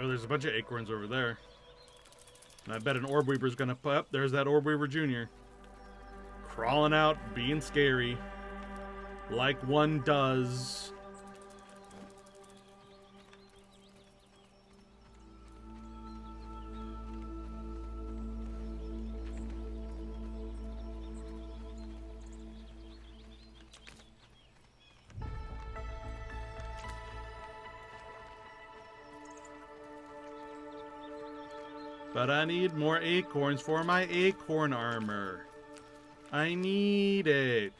Oh, there's a bunch of acorns over there. And I bet an orb weaver's gonna put up. There's that orb weaver junior. Crawling out, being scary. Like one does. But I need more acorns for my acorn armor. I need it.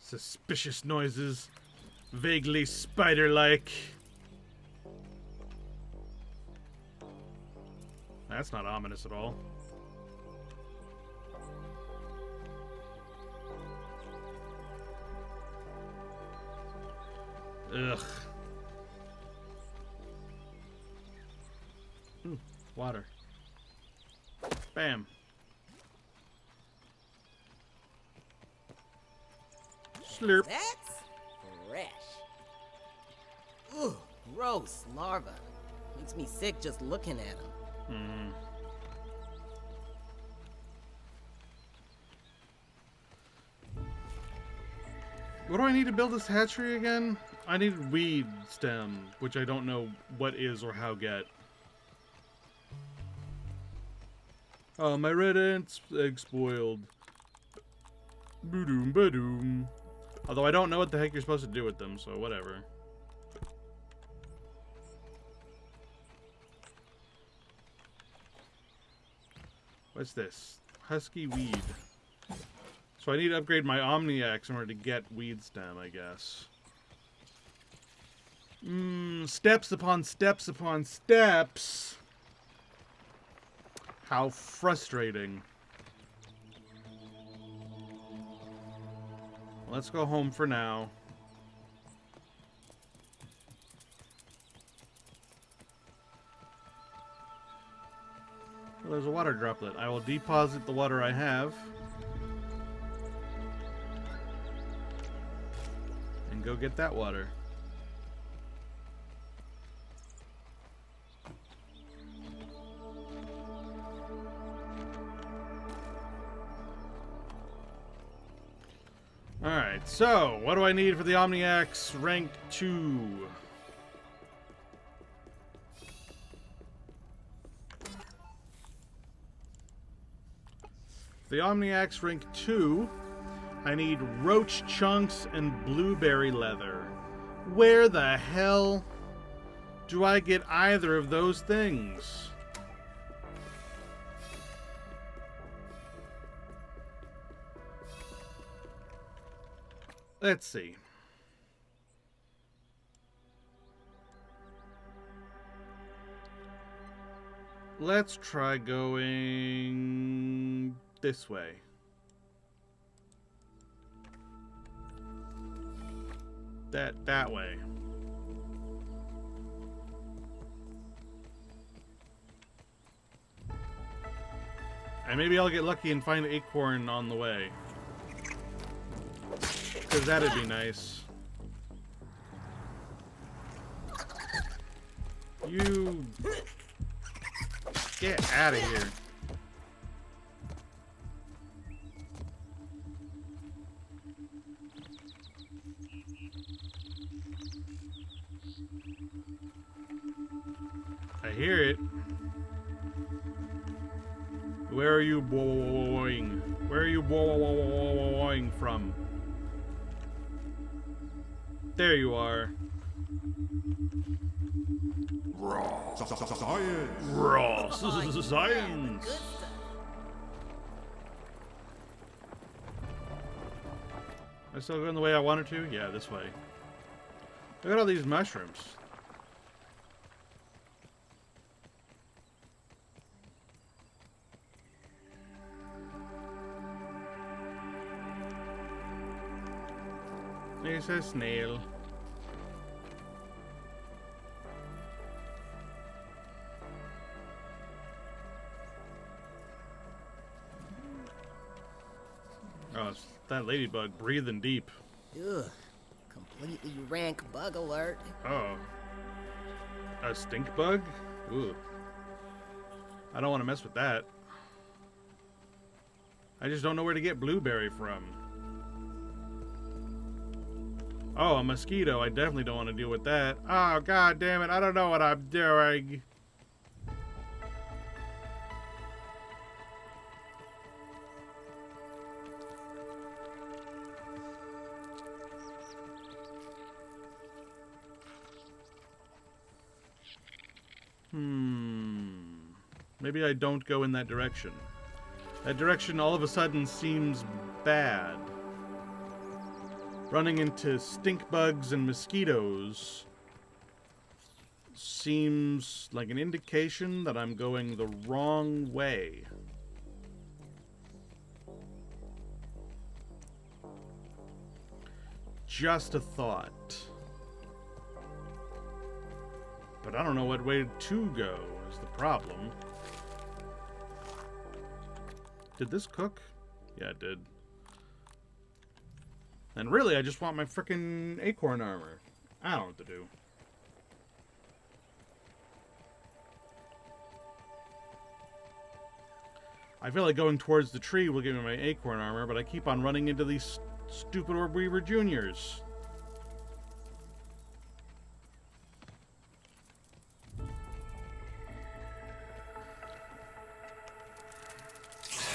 Suspicious noises, vaguely spider-like. That's not ominous at all. Ugh. Ooh, water. Bam. Slurp. That's fresh. Ugh, gross larva. Makes me sick just looking at them. What do I need to build this hatchery again? I need weed stem, which I don't know what is or how get. Oh, my red ant's egg spoiled. Boom, ba-doom. Although I don't know what the heck you're supposed to do with them, so whatever. What's this? Husky weed. So I need to upgrade my Omniax in order to get weed stem, I guess. Steps upon steps upon steps. How frustrating. Let's go home for now. Well, there's a water droplet. I will deposit the water I have. And go get that water. Alright, so what do I need for the Omniax rank 2? The Omniax rank 2, I need roach chunks and blueberry leather. Where the hell do I get either of those things? Let's see. Let's try going this way. That way. And maybe I'll get lucky and find an acorn on the way. Because that'd be nice. You... get out of here. I hear it. Where are you boing? Where are you boing from? There you are. Raw science. Raw science. Am I still going the way I wanted to? Yeah, this way. Look at all these mushrooms. There's a snail. Oh, it's that ladybug breathing deep. Ugh. Completely rank bug alert. Oh. A stink bug? Ooh. I don't want to mess with that. I just don't know where to get blueberry from. Oh, a mosquito. I definitely don't want to deal with that. Oh, god damn it. I don't know what I'm doing. Maybe I don't go in that direction. That direction all of a sudden seems bad. Running into stink bugs and mosquitoes seems like an indication that I'm going the wrong way. Just a thought. But I don't know what way to go is the problem. Did this cook? Yeah, it did. And really, I just want my frickin' acorn armor. I don't know what to do. I feel like going towards the tree will give me my acorn armor, but I keep on running into these stupid Orb Weaver Juniors.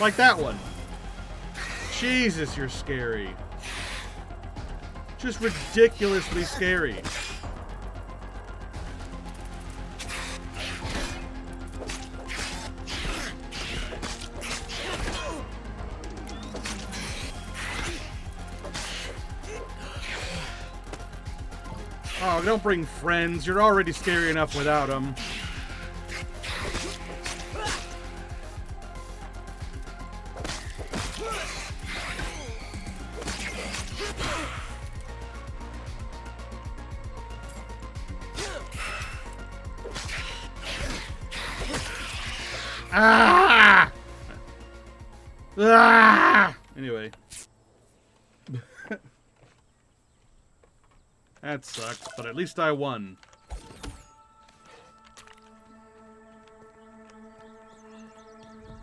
Like that one. Jesus, you're scary. Just ridiculously scary. Oh, don't bring friends. You're already scary enough without them. Ah! Ah! Anyway. That sucks, but at least I won.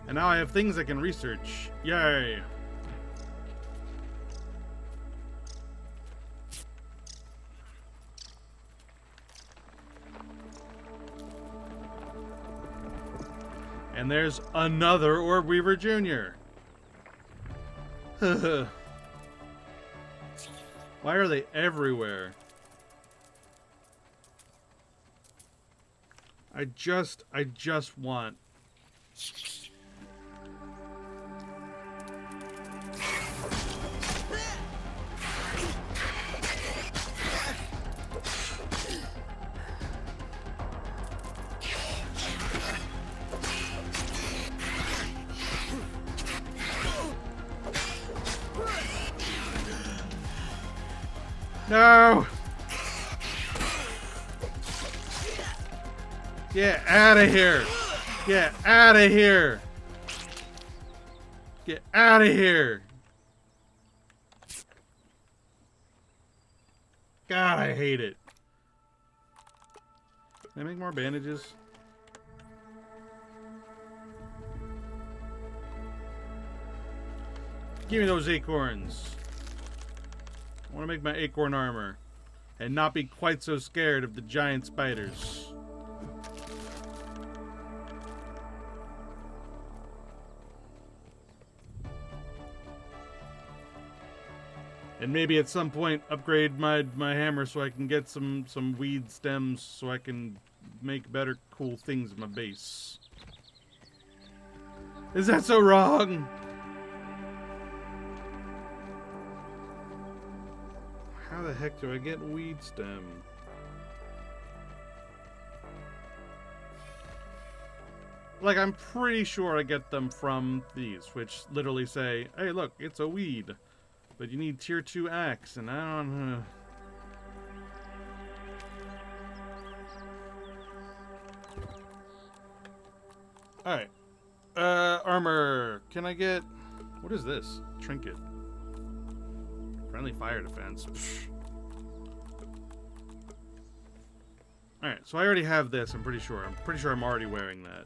And now I have things I can research. Yay! And there's another Orb Weaver Jr. Why are they everywhere? I just want... No! Get out of here! Get out of here! Get out of here! God, I hate it. Can I make more bandages? Give me those acorns. I want to make my acorn armor and not be quite so scared of the giant spiders. And maybe at some point upgrade my hammer so I can get some weed stems so I can make better cool things in my base. Is that so wrong? How the heck do I get weed stem? Like, I'm pretty sure I get them from these, which literally say, hey, look, it's a weed. But you need tier 2 axe, and I don't know. Alright. Armor. Can I get... What is this? Trinket. Friendly fire defense. Alright, so I already have this, I'm pretty sure. I'm pretty sure I'm already wearing that.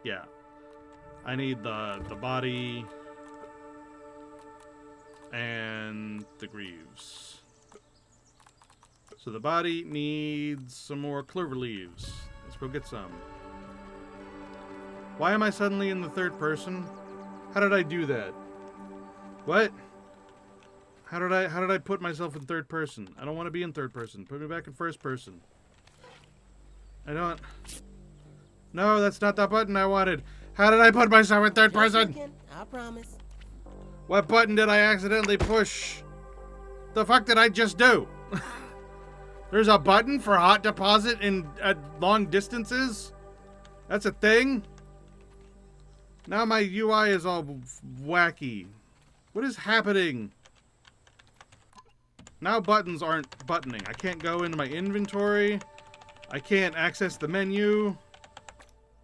Yeah. I need the body and the greaves. So the body needs some more clover leaves. Let's go get some. Why am I suddenly in the third person? How did I do that? What? How did I put myself in third person? I don't want to be in third person. Put me back in first person. I don't... No, that's not the button I wanted. How did I put myself in third person? I promise. What button did I accidentally push? The fuck did I just do? There's a button for hot deposit at long distances? That's a thing? Now my UI is all wacky. What is happening? Now buttons aren't buttoning. I can't go into my inventory. I can't access the menu.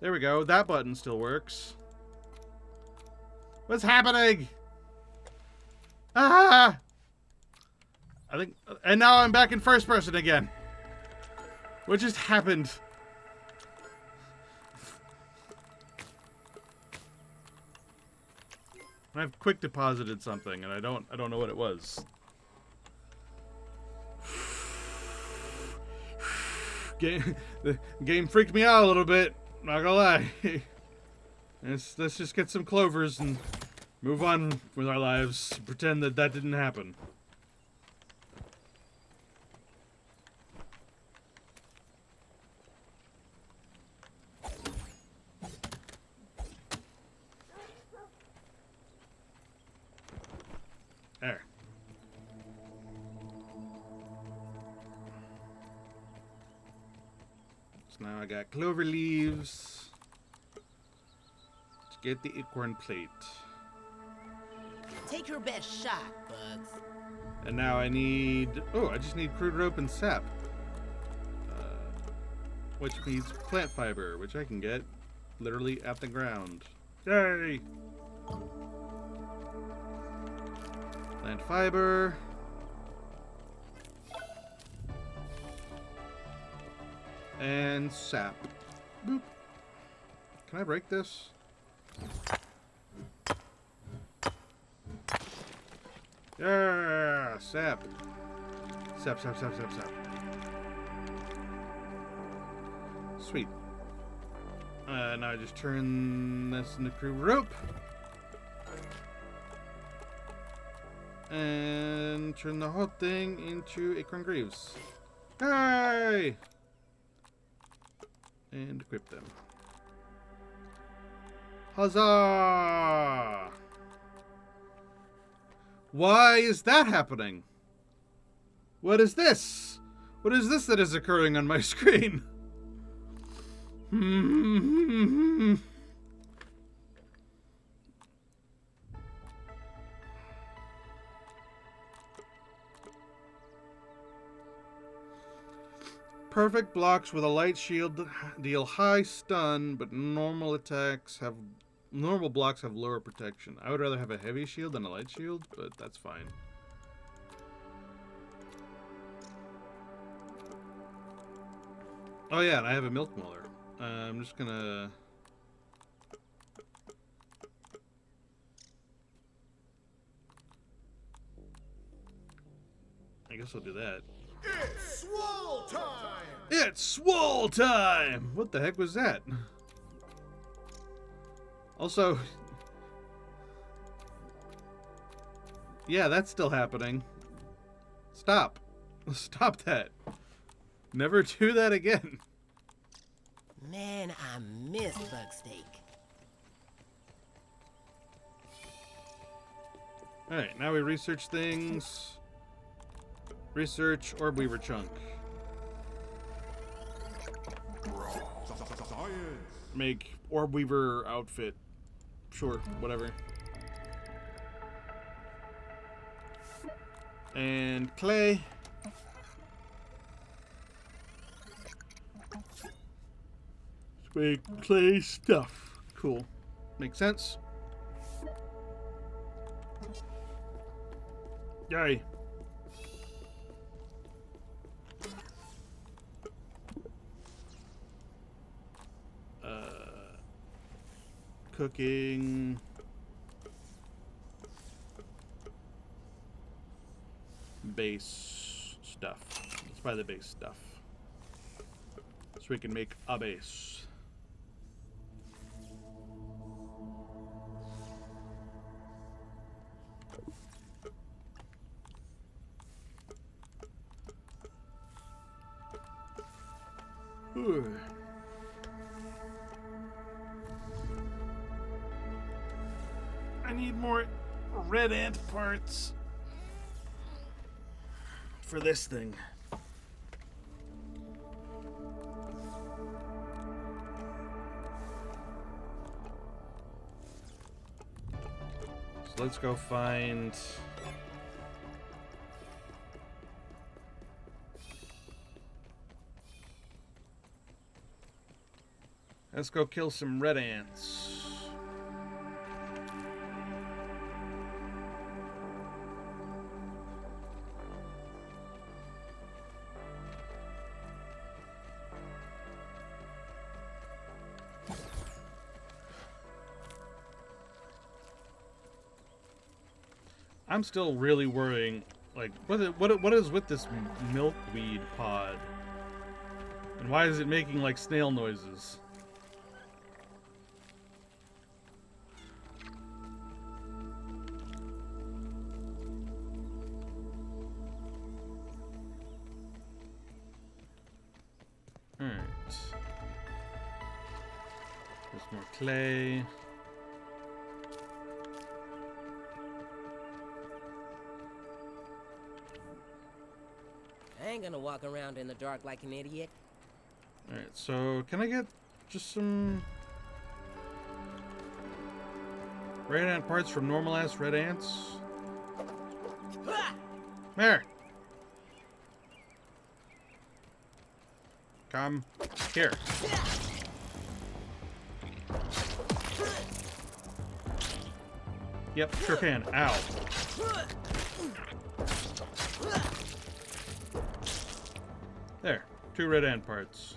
There we go. That button still works. What's happening? Ah! I think... And now I'm back in first person again. What just happened? I've quick deposited something and I don't know what it was. The game freaked me out a little bit, not gonna lie. Let's just get some clovers and move on with our lives. Pretend that didn't happen. There. So now I got clover leaves to get the acorn plate. Take your best shot, Bugs. And now I need... Oh, I just need crude rope and sap. Which needs plant fiber, which I can get literally at the ground. Yay! Plant fiber. And sap. Boop. Can I break this? Yeah, sap. Sap, sap, sap, sap, sap. Sweet. Now I just turn this into crude rope. And turn the whole thing into acorn greaves. Hey! And equip them. Huzzah! Why is that happening? What is this? What is this that is occurring on my screen? Perfect blocks with a light shield deal high stun, but normal blocks have lower protection. I would rather have a heavy shield than a light shield, but that's fine. Oh yeah, and I have a milk molar. I'm just gonna... I guess I'll do that. It's swole time! It's swole time! What the heck was that? Also... Yeah, that's still happening. Stop. Stop that. Never do that again. Man, I miss bug steak. Alright, now we research things. Research orb weaver chunk. Make orb weaver outfit. Sure, whatever. And clay. Let's make clay stuff. Cool. Makes sense. Yay. Cooking. Base stuff. Let's buy the base stuff. So we can make a base. Ooh. I need more red ant parts for this thing. So let's go find... Let's go kill some red ants. I'm still really worrying, like, what is with this milkweed pod? And why is it making, like, snail noises? Alright. There's more clay. I ain't gonna walk around in the dark like an idiot. Alright, so can I get just some red ant parts from normal ass red ants? There! Come here. Yep, sure can. Ow. There, 2 red ant parts.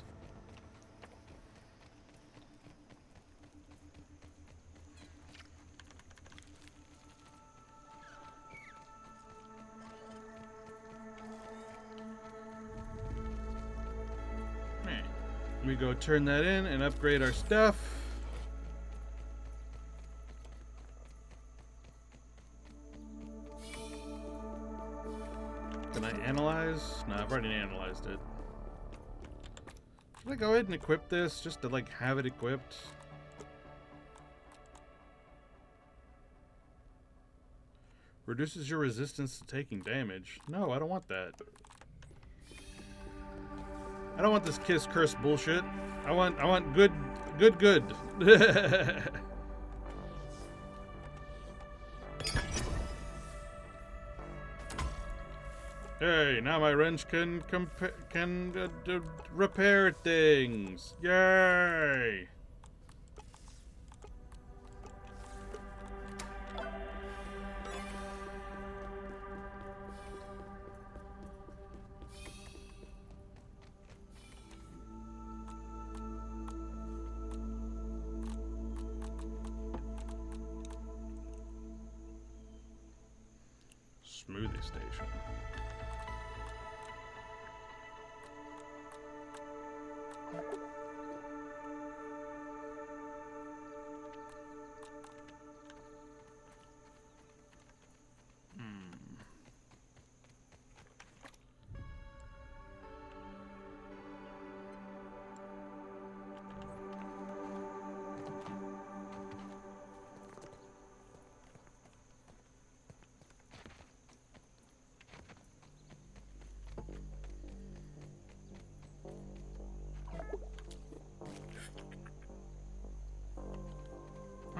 Alright, we go turn that in and upgrade our stuff. Can I analyze? No, I've already analyzed it. Should I go ahead and equip this just to, like, have it equipped? Reduces your resistance to taking damage. No, I don't want that. I don't want this kiss curse bullshit. I want good. Hey, now my wrench can repair things. Yay! Smoothie station.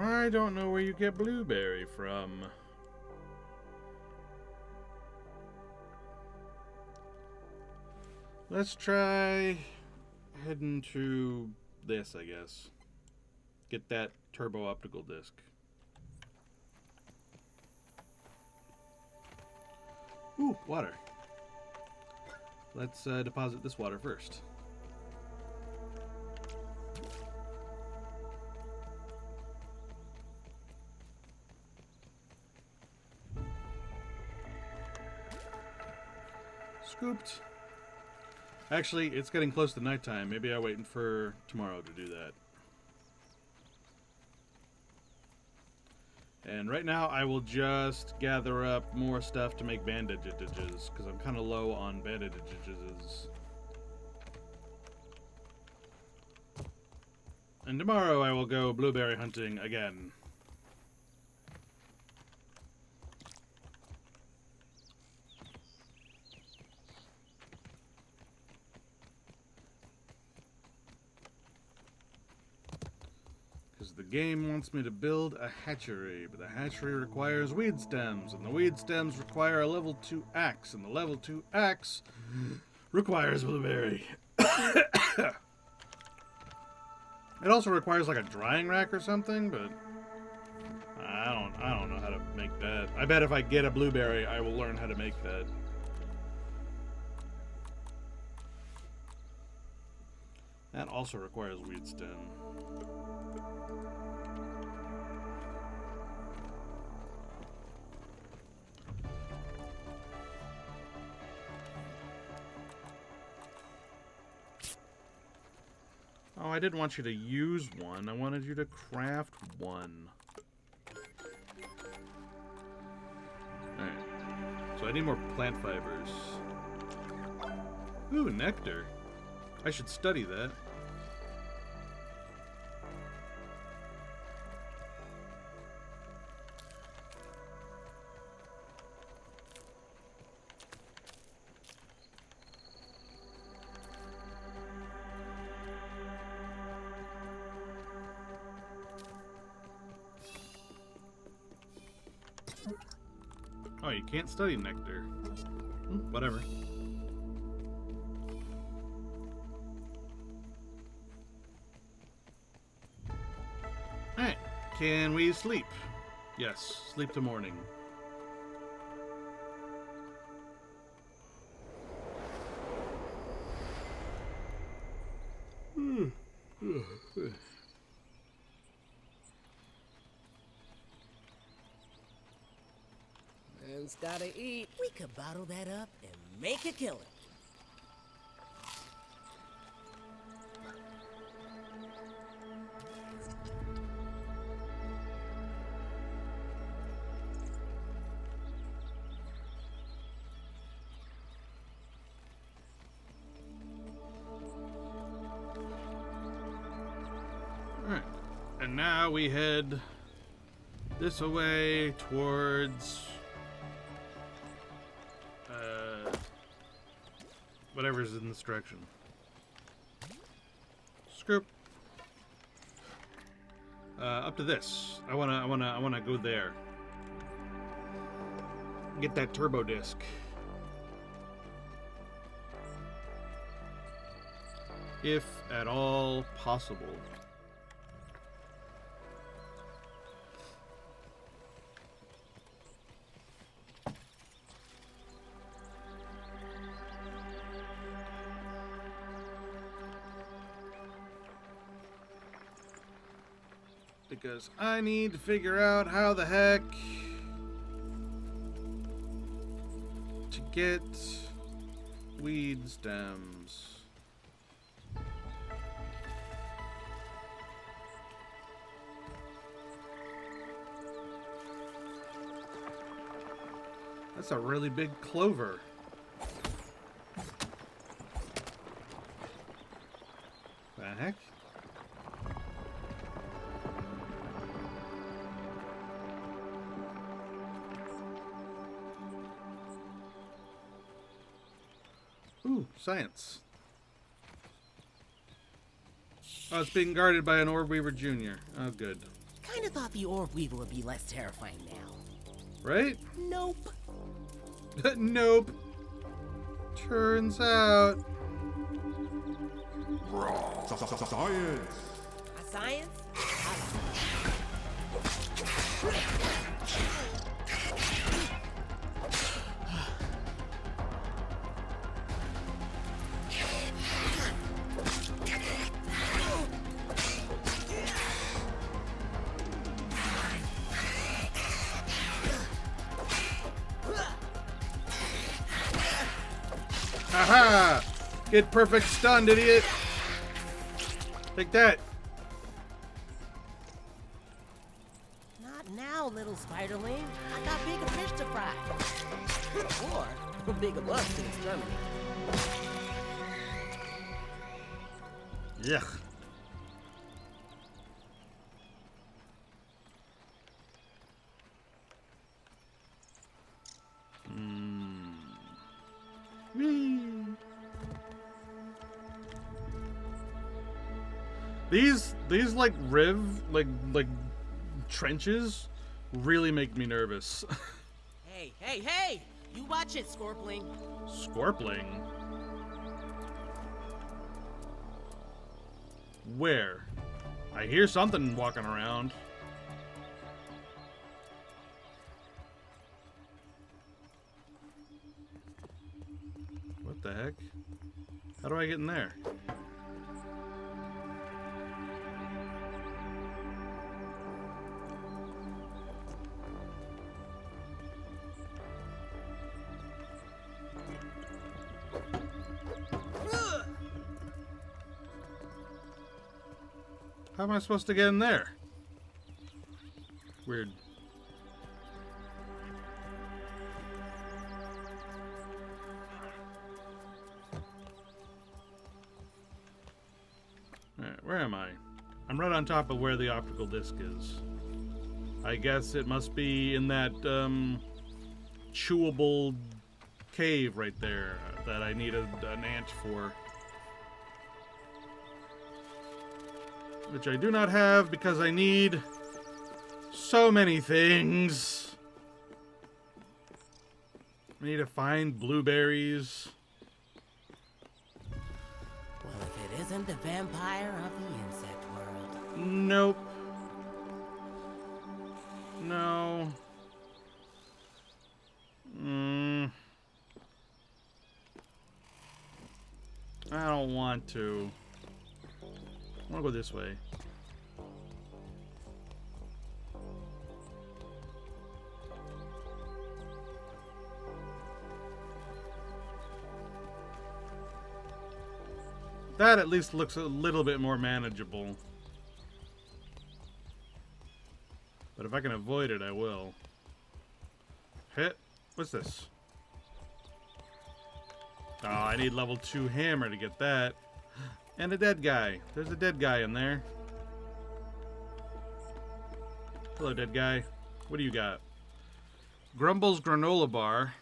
I don't know where you get blueberry from. Let's try heading to this, I guess. Get that turbo optical disc. Ooh, water. Let's deposit this water first. Scooped. Actually, it's getting close to nighttime. Maybe I'm waiting for tomorrow to do that. And right now, I will just gather up more stuff to make bandages, because I'm kind of low on bandages. And tomorrow, I will go blueberry hunting again. The game wants me to build a hatchery, but the hatchery requires weed stems, and the weed stems require a level 2 axe, and the level 2 axe requires blueberry. It also requires like a drying rack or something, but I don't know how to make that. I bet if I get a blueberry, I will learn how to make that. That also requires weed stem. Oh, I didn't want you to use one. I wanted you to craft one. Alright. So I need more plant fibers. Ooh, nectar. I should study that. Oh, you can't study nectar. Whatever. Alright, can we sleep? Yes, sleep to morning. Man's gotta eat. We could bottle that up and make a killing. Alright, and now we head this away towards whatever's in this direction. Scoop. Up to this. I wanna go there. Get that turbo disc. If at all possible. Because I need to figure out how the heck to get weed stems. That's a really big clover. The heck? Ooh, science. Oh, it's being guarded by an Orb Weaver Jr. Oh, good. Kinda thought the Orb Weaver would be less terrifying now. Right? Nope. Nope. Turns out. Science. A science? Haha! Get perfect stunned, idiot! Take that! Not now, little spiderling. I got bigger fish to fry. Or bigger bugs to exterminate. Yuck. These like like trenches really make me nervous. Hey, hey, hey! You watch it, Scorpling. Scorpling? Where? I hear something walking around. What the heck? How do I get in there? How am I supposed to get in there? Weird. Alright, where am I? I'm right on top of where the optical disc is. I guess it must be in that chewable cave right there that I need an ant for. Which I do not have because I need so many things. I need to find blueberries. Well, if it isn't the vampire of the insect world. Nope. No. I don't want to. I want to go this way. That at least looks a little bit more manageable. But if I can avoid it, I will. Hit. What's this? Oh, I need level 2 hammer to get that. And a dead guy. There's a dead guy in there. Hello, dead guy. What do you got? Grumble's granola bar.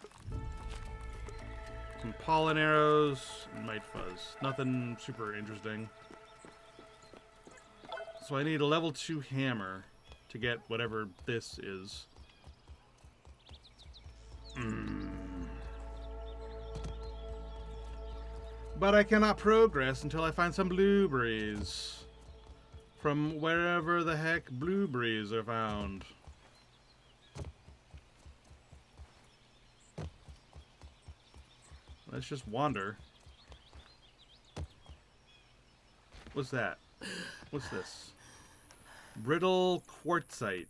Some pollen arrows and mite fuzz. Nothing super interesting. So I need a level 2 hammer to get whatever this is. But I cannot progress until I find some blueberries. From wherever the heck blueberries are found. Let's just wander. What's that? What's this? Brittle quartzite.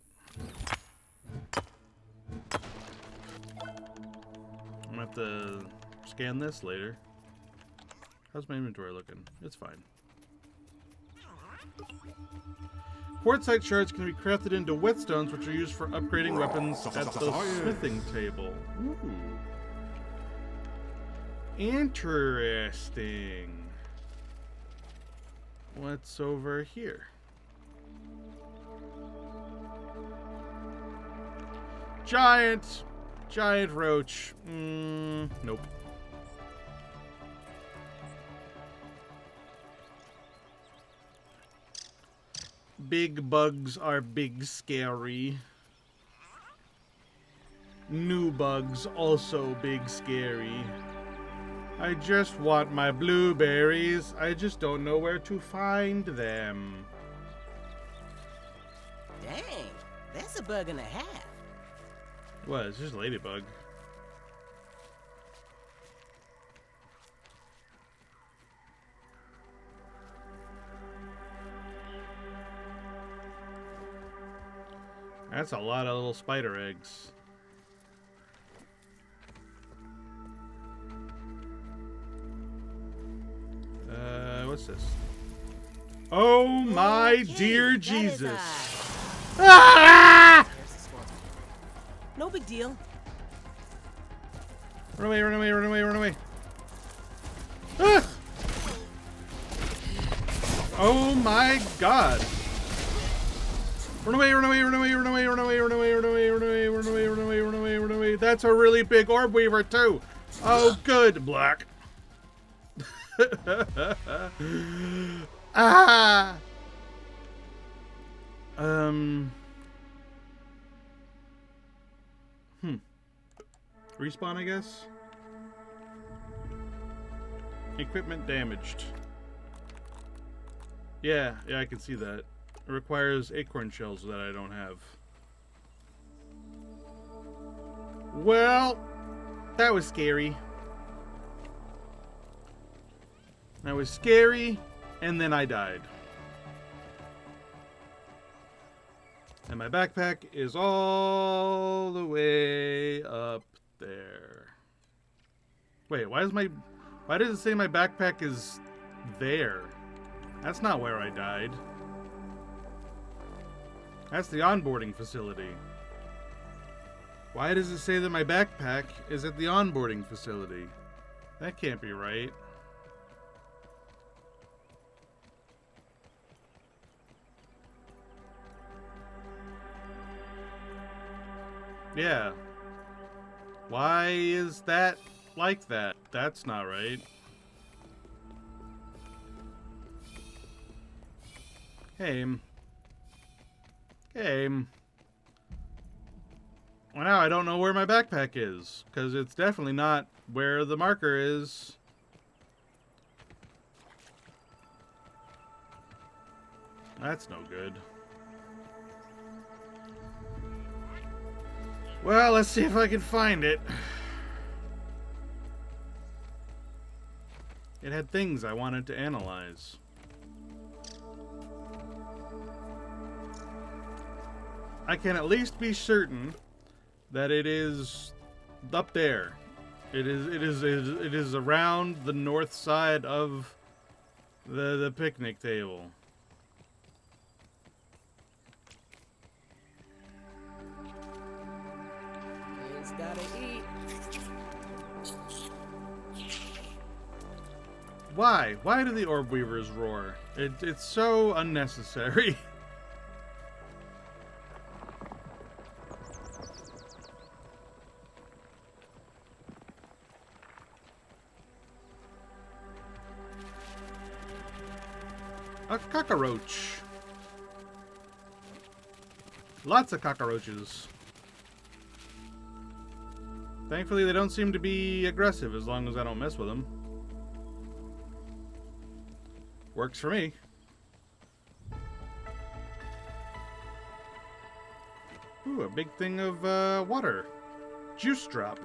I'm gonna have to scan this later. How's my inventory looking? It's fine. Quartzite shards can be crafted into whetstones, which are used for upgrading weapons at the smithing table. Ooh. Interesting. What's over here? Giant roach. Nope. Big bugs are big scary. New bugs also big scary. I just want my blueberries. I just don't know where to find them. Dang, that's a bug and a half. What? It's just a ladybug. That's a lot of little spider eggs. What's this? Oh my dear Jesus! Ah! No big deal. Run away, run away, run away, run away. Ah! Oh my God. Run away, run away, run away, run away, run away, run away, run away, run away, run away, run away, run away, run away. That's a really big orb weaver too. Oh good, Black. Ah. Respawn, I guess. Equipment damaged. Yeah, I can see that. It requires acorn shells that I don't have. Well, that was scary. That was scary, and then I died. And my backpack is all the way up there. Wait, why does it say my backpack is there? That's not where I died. That's the onboarding facility. Why does it say that my backpack is at the onboarding facility? That can't be right. Yeah. Why is that like that? That's not right. Game. Game. Well, now I don't know where my backpack is, because it's definitely not where the marker is. That's no good. Well, let's see if I can find it. It had things I wanted to analyze. I can at least be certain that it is up there. It is around the north side of the picnic table. Kids gotta eat. Why? Why do the orb weavers roar? It's so unnecessary. A cockroach. Lots of cockroaches. Thankfully, they don't seem to be aggressive as long as I don't mess with them. Works for me. Ooh, a big thing of water. Juice drop.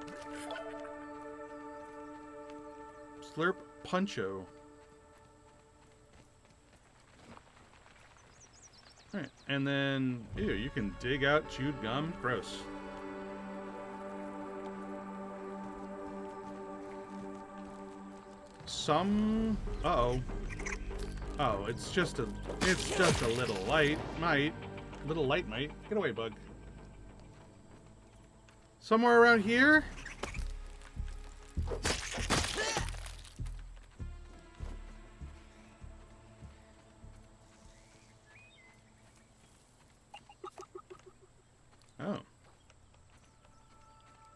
Slurp Puncho. Alright, and then, ew, you can dig out chewed gum. Gross. Some... Uh-oh. Oh, it's just a little light mite. Little light mite. Get away, bug. Somewhere around here? Oh.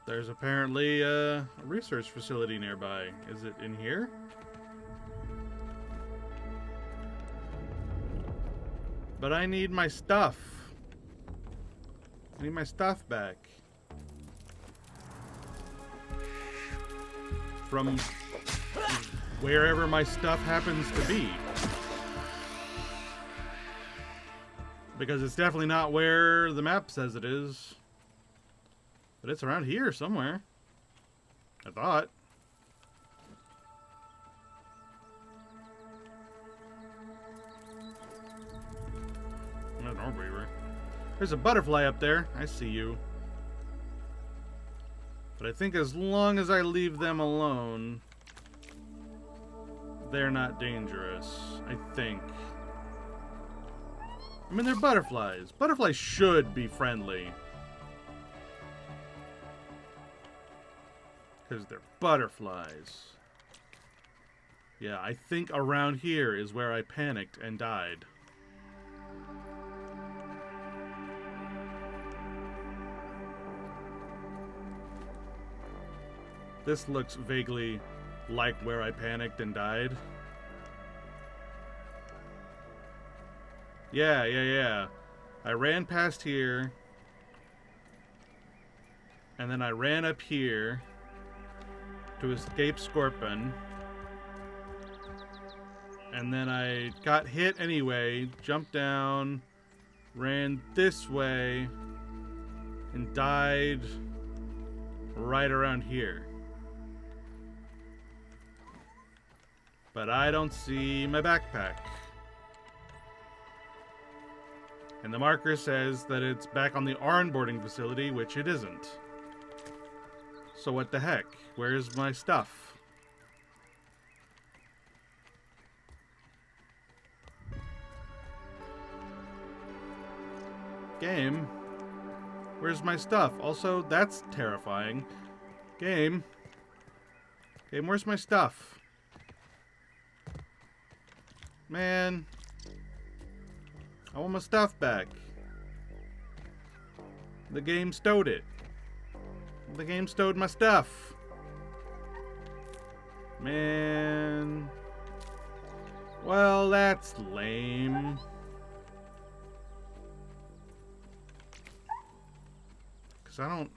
There's apparently a research facility nearby. Is it in here? But I need my stuff. I need my stuff back. From wherever my stuff happens to be. Because it's definitely not where the map says it is. But it's around here somewhere. I thought. There's a butterfly up there. I see you. But I think as long as I leave them alone, they're not dangerous. I think. I mean, they're butterflies. Butterflies should be friendly. Because they're butterflies. Yeah, I think around here is where I panicked and died. This looks vaguely like where I panicked and died. Yeah. I ran past here. And then I ran up here to escape Scorpion. And then I got hit anyway, jumped down, ran this way, and died right around here. But I don't see my backpack. And the marker says that it's back on the Arn boarding facility, which it isn't. So what the heck? Where's my stuff? Game? Where's my stuff? Also, that's terrifying. Game? Game, where's my stuff? Man. I want my stuff back. The game stowed it. The game stowed my stuff. Man. Well, that's lame. Because I don't...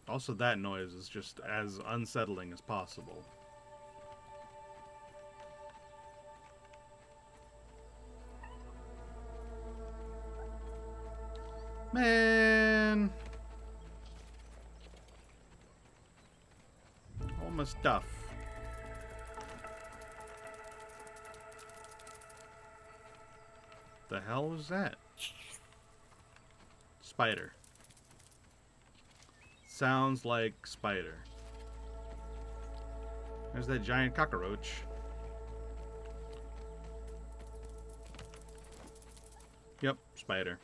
Also, that noise is just as unsettling as possible. Man. All my stuff. The hell was that? Spider. Sounds like spider. There's that giant cockroach. Yep, spider.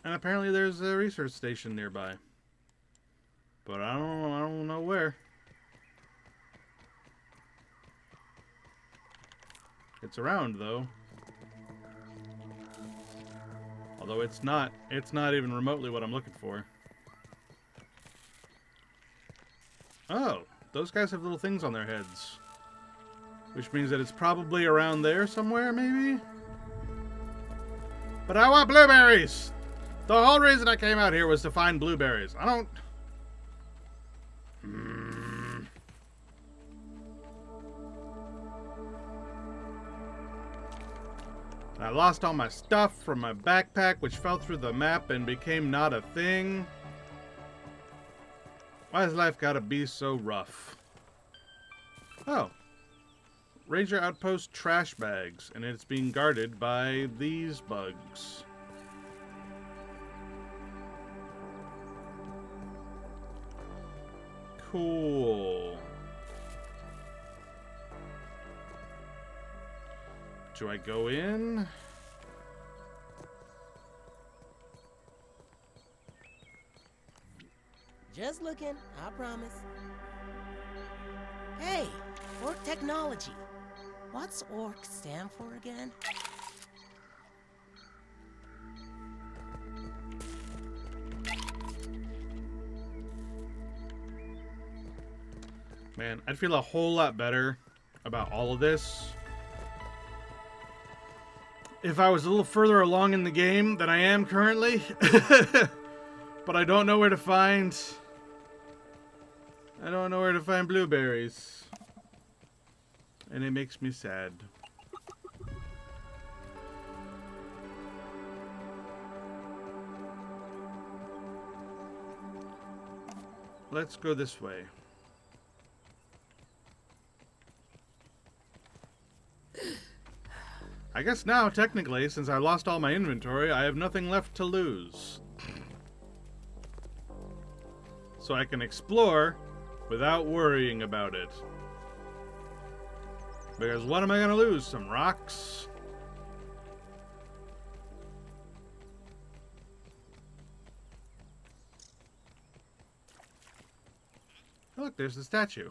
And apparently there's a research station nearby. But I don't know where. It's around though. Although it's not even remotely what I'm looking for. Oh, those guys have little things on their heads. Which means that it's probably around there somewhere, maybe? But I want blueberries! The whole reason I came out here was to find blueberries. I don't... I lost all my stuff from my backpack, which fell through the map and became not a thing. Why has life gotta be so rough? Oh. Ranger Outpost trash bags, and it's being guarded by these bugs. Cool. Do I go in? Just looking, I promise. Hey, Orc Technology. What's Orc stand for again? Man, I'd feel a whole lot better about all of this if I was a little further along in the game than I am currently. But I don't know where to find... I don't know where to find blueberries. And it makes me sad. Let's go this way. I guess now, technically, since I lost all my inventory, I have nothing left to lose. So I can explore without worrying about it. Because what am I going to lose? Some rocks? Oh, look, there's the statue.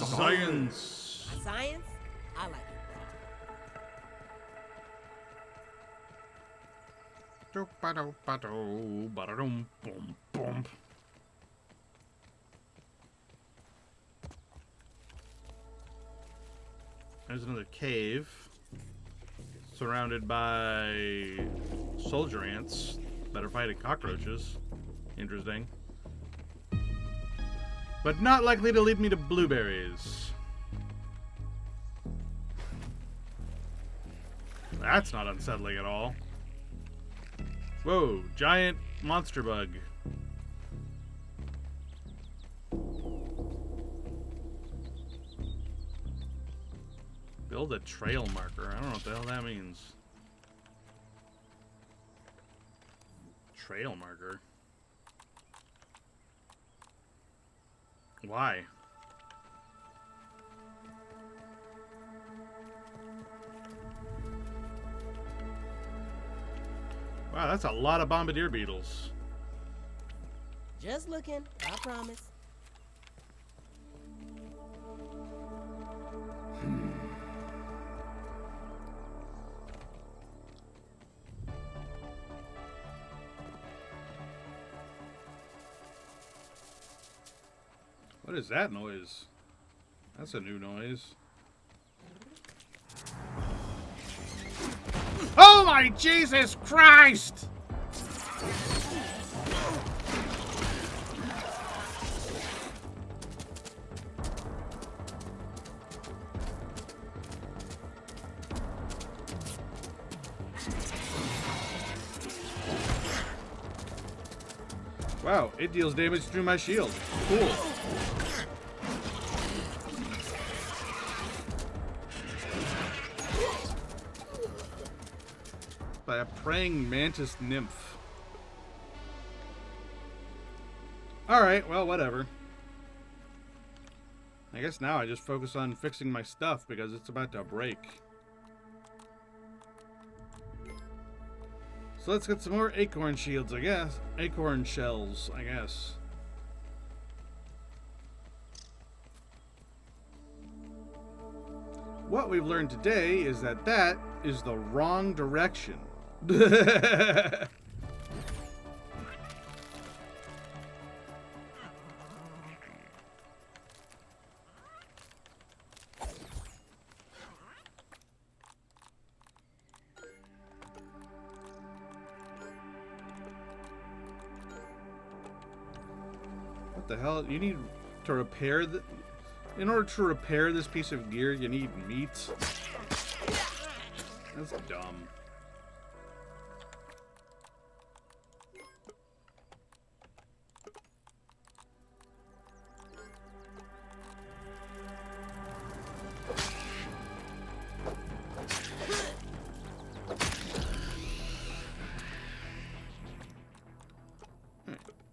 Science. Science? I like it. There's another cave. Surrounded by soldier ants that are fighting cockroaches. Interesting. But not likely to lead me to blueberries. That's not unsettling at all. Whoa, giant monster bug. Build a trail marker. I don't know what the hell that means. Trail marker? Why? Wow, that's a lot of bombardier beetles. Just looking, I promise. What is that noise? That's a new noise. Oh my Jesus Christ! Wow, it deals damage through my shield. Cool. By a praying mantis nymph. Alright, well, whatever. I guess now I just focus on fixing my stuff because it's about to break. So let's get some more acorn shields, I guess. Acorn shells, I guess. What we've learned today is that that is the wrong direction. What the hell? You need to repair the... In order to repair this piece of gear, you need meat. That's dumb.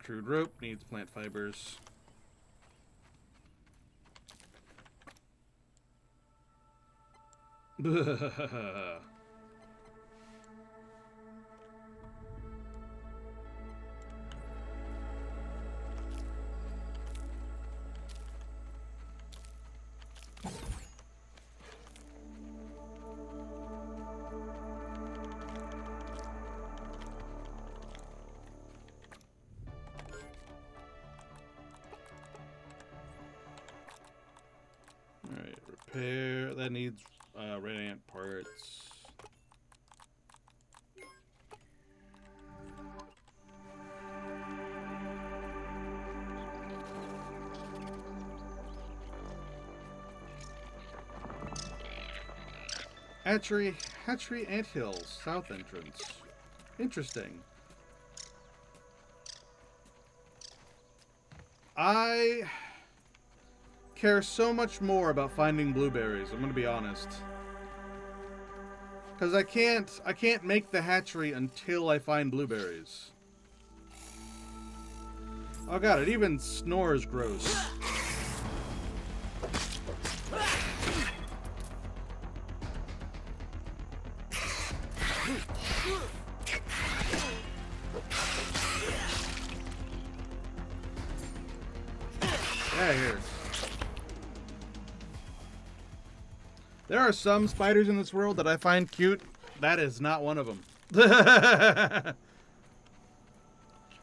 Crude rope needs plant fibers. Alright, repair. That needs red ant parts. Hatchery Anthills, south entrance. Interesting. I care so much more about finding blueberries, I'm gonna be honest. Because I can't make the hatchery until I find blueberries. Oh god, it even snores gross. Yeah, here. There are some spiders in this world that I find cute. That is not one of them.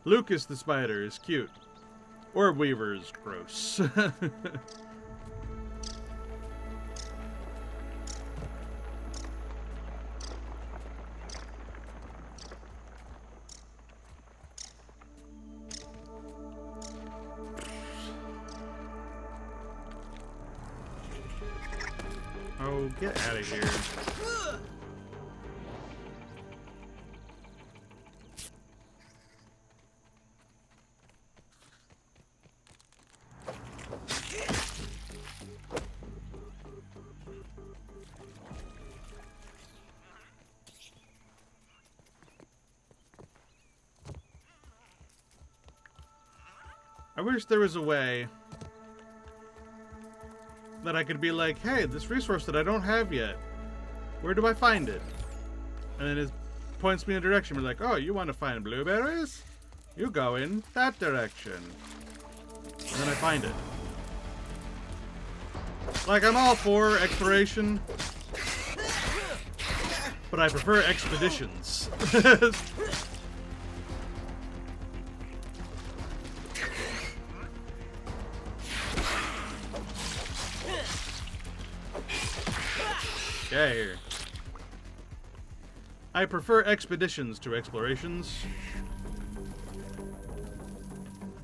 Lucas the spider is cute. Orb Weaver is gross. Oh, get out of here. I wish there was a way that I could be like, hey, this resource that I don't have yet, where do I find it? And then it points me in a direction. We're like, oh, you want to find blueberries? You go in that direction. And then I find it. Like, I'm all for exploration, but I prefer expeditions. Yeah, here. I prefer expeditions to explorations.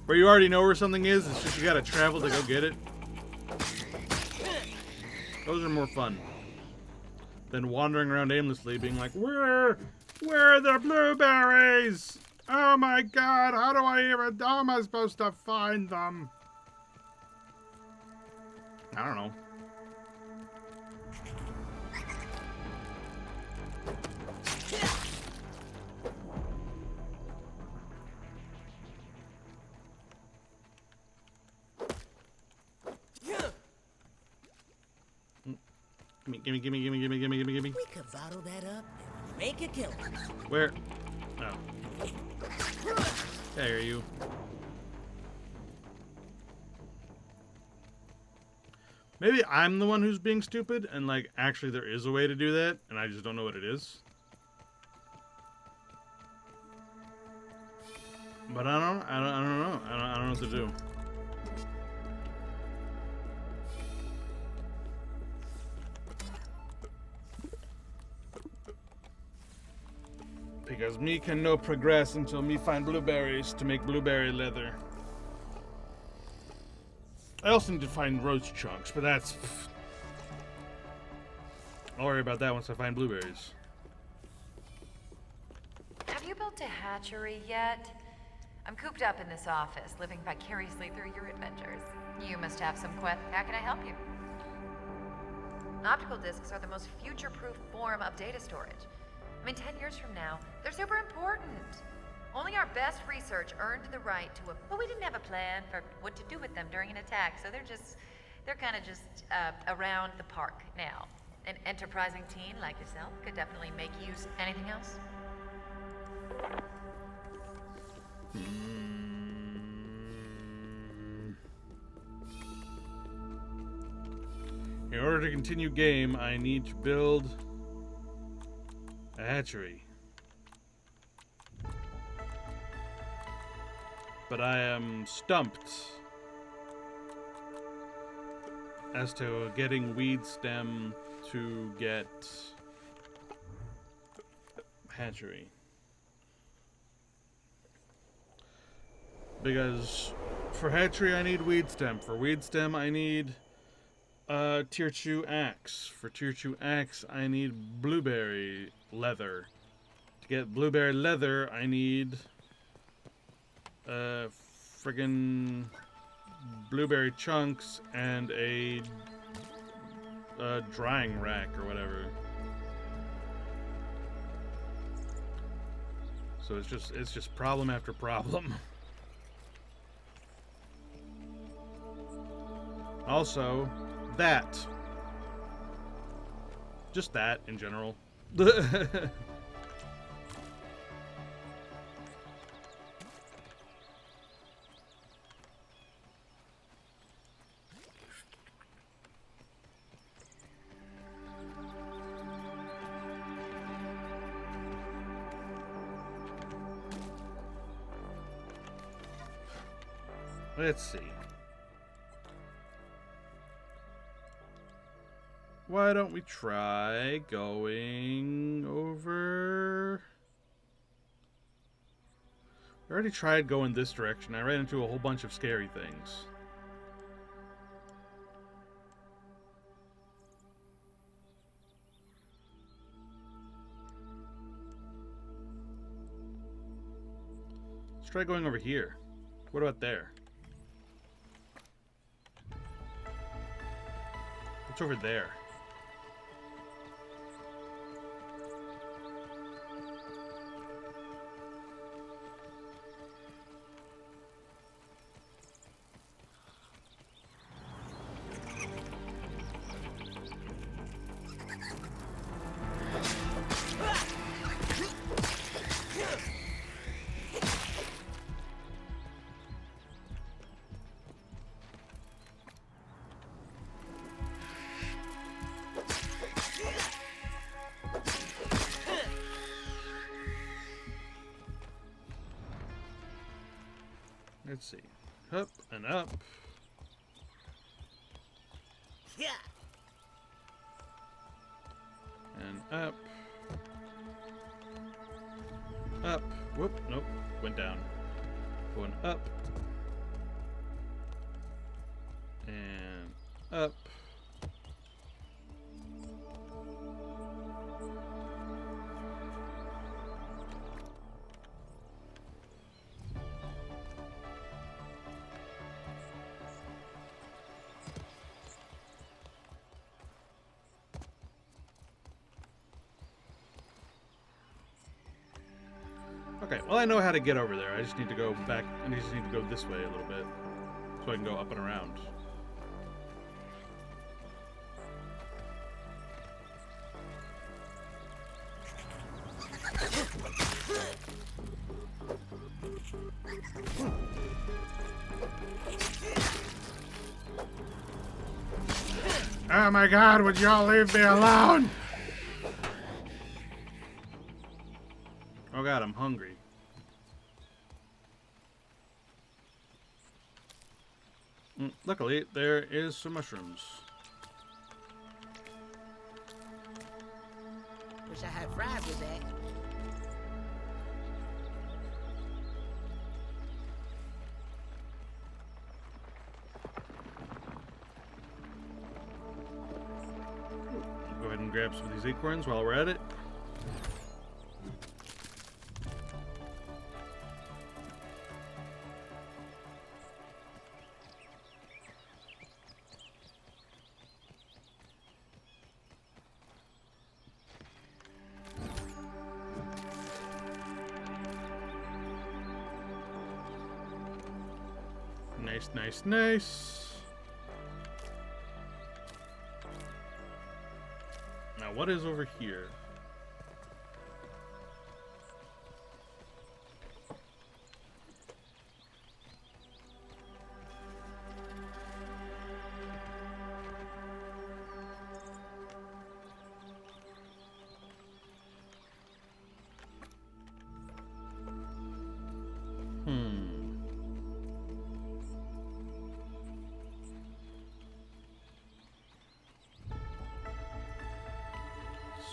Where you already know where something is, it's just you gotta travel to go get it. Those are more fun than wandering around aimlessly being like, where are the blueberries? Oh my god, how am I supposed to find them? I don't know. Gimme. We could bottle that up and make a killer. Where? Oh. There you. Maybe I'm the one who's being stupid, and like actually there is a way to do that, and I just don't know what it is. But I don't know. I don't know what to do. Because me can no progress until me find blueberries to make blueberry leather. I also need to find roast chunks, but that's... I'll worry about that once I find blueberries. Have you built a hatchery yet? I'm cooped up in this office, living vicariously through your adventures. You must have some How can I help you? Optical discs are the most future-proof form of data storage. I mean, 10 years from now, they're super important. Only our best research earned the right to but we didn't have a plan for what to do with them during an attack, so they're kind of just around the park now. An enterprising teen like yourself could definitely make use. Anything else? In order to continue game, I need to build a hatchery. But I am stumped as to getting weed stem to get hatchery. Because for hatchery I need weed stem. For weed stem I need tier 2 axe. For tier 2 axe I need blueberry leather. To get blueberry leather I need friggin' blueberry chunks and a drying rack or whatever. So it's just problem after problem. Also, that. Just that in general. Let's see. Why don't we try going over... I already tried going this direction. I ran into a whole bunch of scary things. try going over here. What about there? What's over there? Let's see. Up and up. Yeah. And up. Up. Whoop. Nope. Went down. Going up. And up. Okay, well I know how to get over there. I just need to go back, I just need to go this way a little bit. So I can go up and around. Oh my god, would y'all leave me alone? Oh god, I'm hungry. Luckily, there is some mushrooms. Wish I had fries with that. Go ahead and grab some of these acorns while we're at it. Nice, nice, nice. Now, what is over here?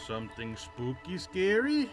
Something spooky, scary?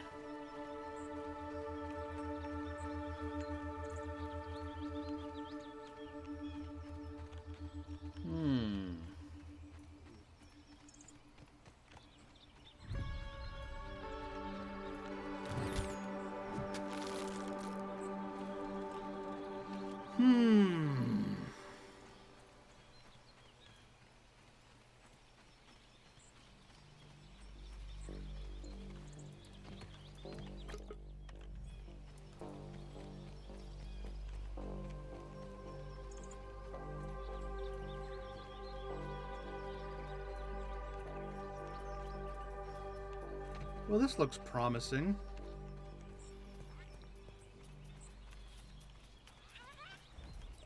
Well, this looks promising.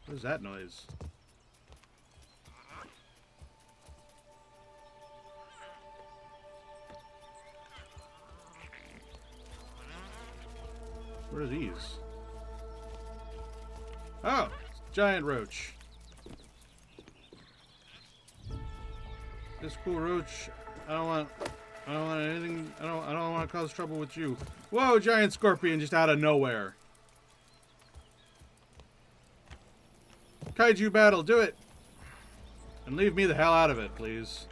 What is that noise? What are these? Oh, giant roach. This cool roach. I don't want anything. I don't want to cause trouble with you. Whoa, giant scorpion just out of nowhere. Kaiju battle, do it. And leave me the hell out of it, please.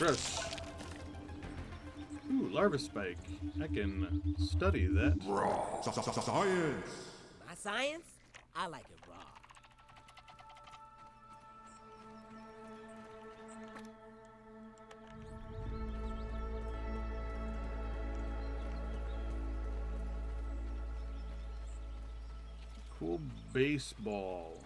stress. Ooh, larva spike. I can study that. Science. My science? I like it raw. Cool baseball.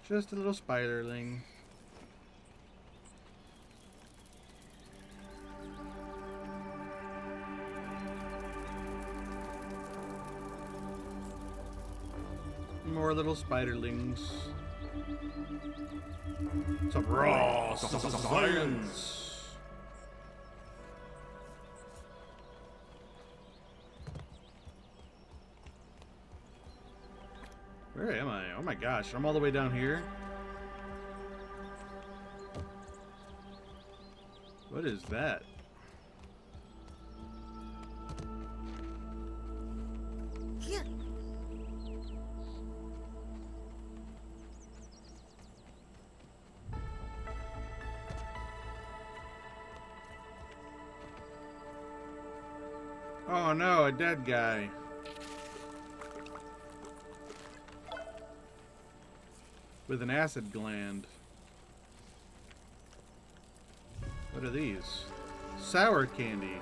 Just a little spiderling. More little spiderlings. Some raw science. Where am I? Oh my gosh, I'm all the way down here. What is that? Oh no, a dead guy. With an acid gland. What are these? Sour candy.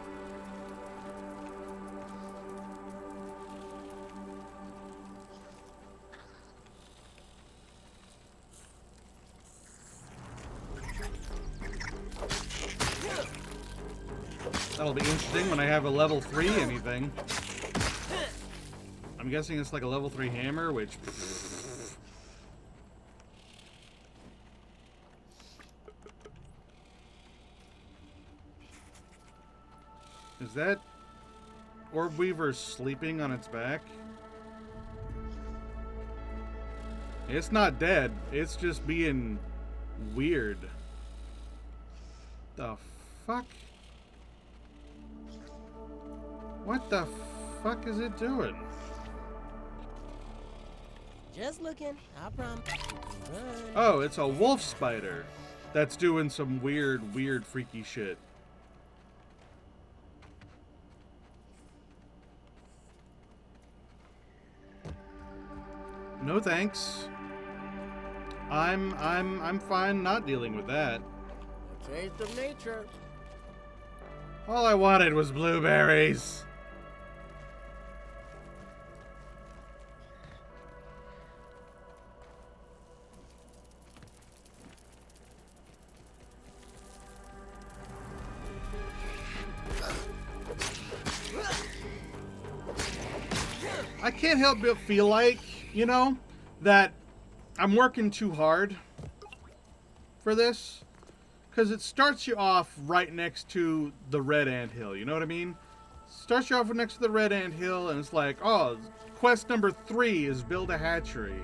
That'll be interesting when I have a level 3 anything. I'm guessing it's like a level 3 hammer, which... Is that Orb Weaver sleeping on its back? It's not dead. It's just being weird. The fuck? What the fuck is it doing? Just looking, I promise. Oh, it's a wolf spider that's doing some weird, freaky shit. No thanks. I'm fine not dealing with that. A taste of nature. All I wanted was blueberries. I can't help but feel like, you know, that I'm working too hard for this. Because it starts you off right next to the red anthill, you know what I mean? Starts you off next to the red anthill, and it's like, oh, quest number 3 is build a hatchery.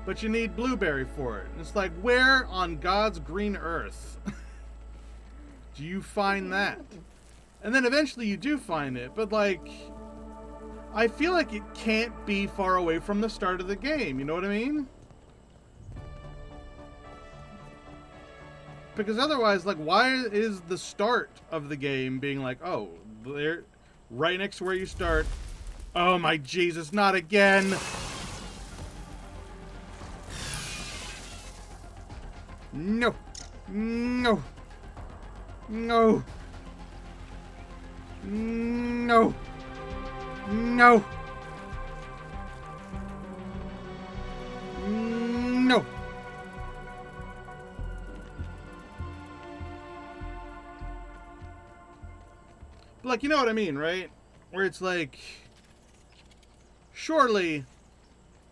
But you need blueberry for it. And it's like, where on God's green earth do you find that? And then eventually you do find it, but like... I feel like it can't be far away from the start of the game, you know what I mean? Because otherwise, like, why is the start of the game being like, oh, there, right next to where you start? Oh my Jesus, not again! No! No! No! No! No! No! But like, you know what I mean, right? Where it's like, surely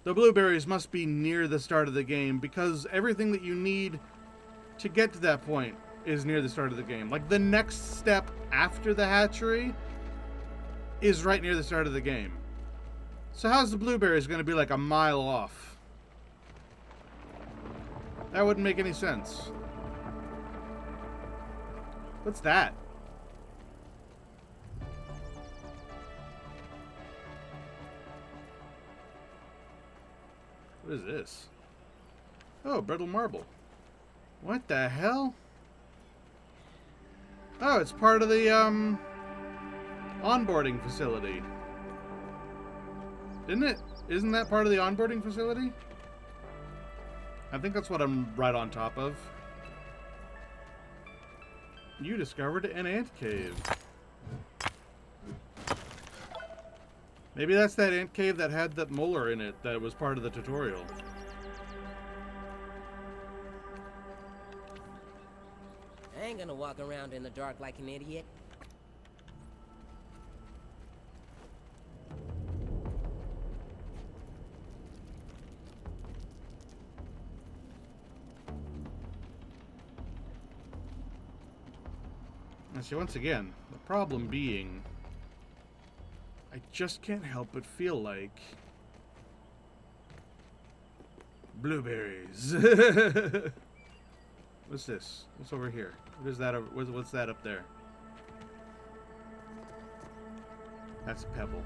the blueberries must be near the start of the game because everything that you need to get to that point is near the start of the game. Like, the next step after the hatchery is right near the start of the game. So how's the blueberries going to be like a mile off? That wouldn't make any sense. What's that? What is this? Oh, brittle marble. What the hell? Oh, it's part of the, onboarding facility. Isn't it? Isn't that part of the onboarding facility? I think that's what I'm right on top of. You discovered an ant cave. Maybe that's that ant cave that had that molar in it that was part of the tutorial. I ain't gonna walk around in the dark like an idiot. And see, once again, the problem being, I just can't help but feel like blueberries. What's this? What's over here? What is that? What's that up there? That's a pebble.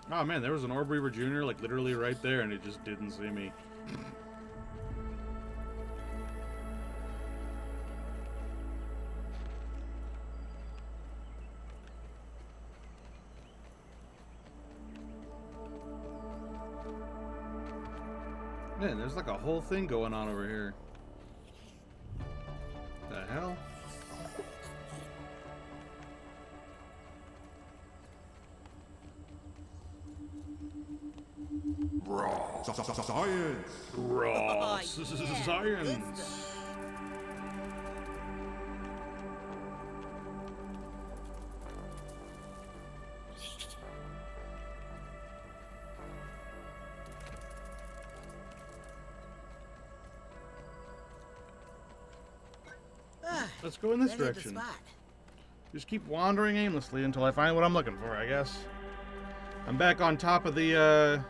Oh man, there was an Orb Reaver Jr. like literally right there, and it just didn't see me. Man, there's like a whole thing going on over here. The hell? Raw science. Raw yeah, science. Let's go in this That ain't the direction. spot. Just keep wandering aimlessly until I find what I'm looking for, I guess. I'm back on top of the,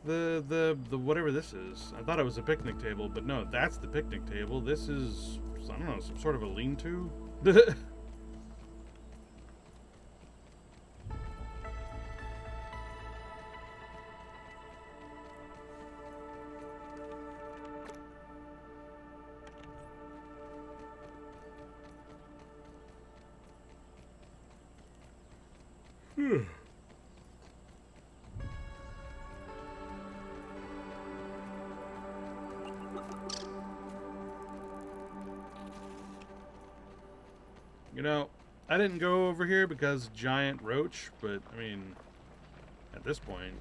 the whatever this is. I thought it was a picnic table, but no, that's the picnic table. This is, I don't know, some sort of a lean-to? You know, I didn't go over here because giant roach, but I mean, at this point.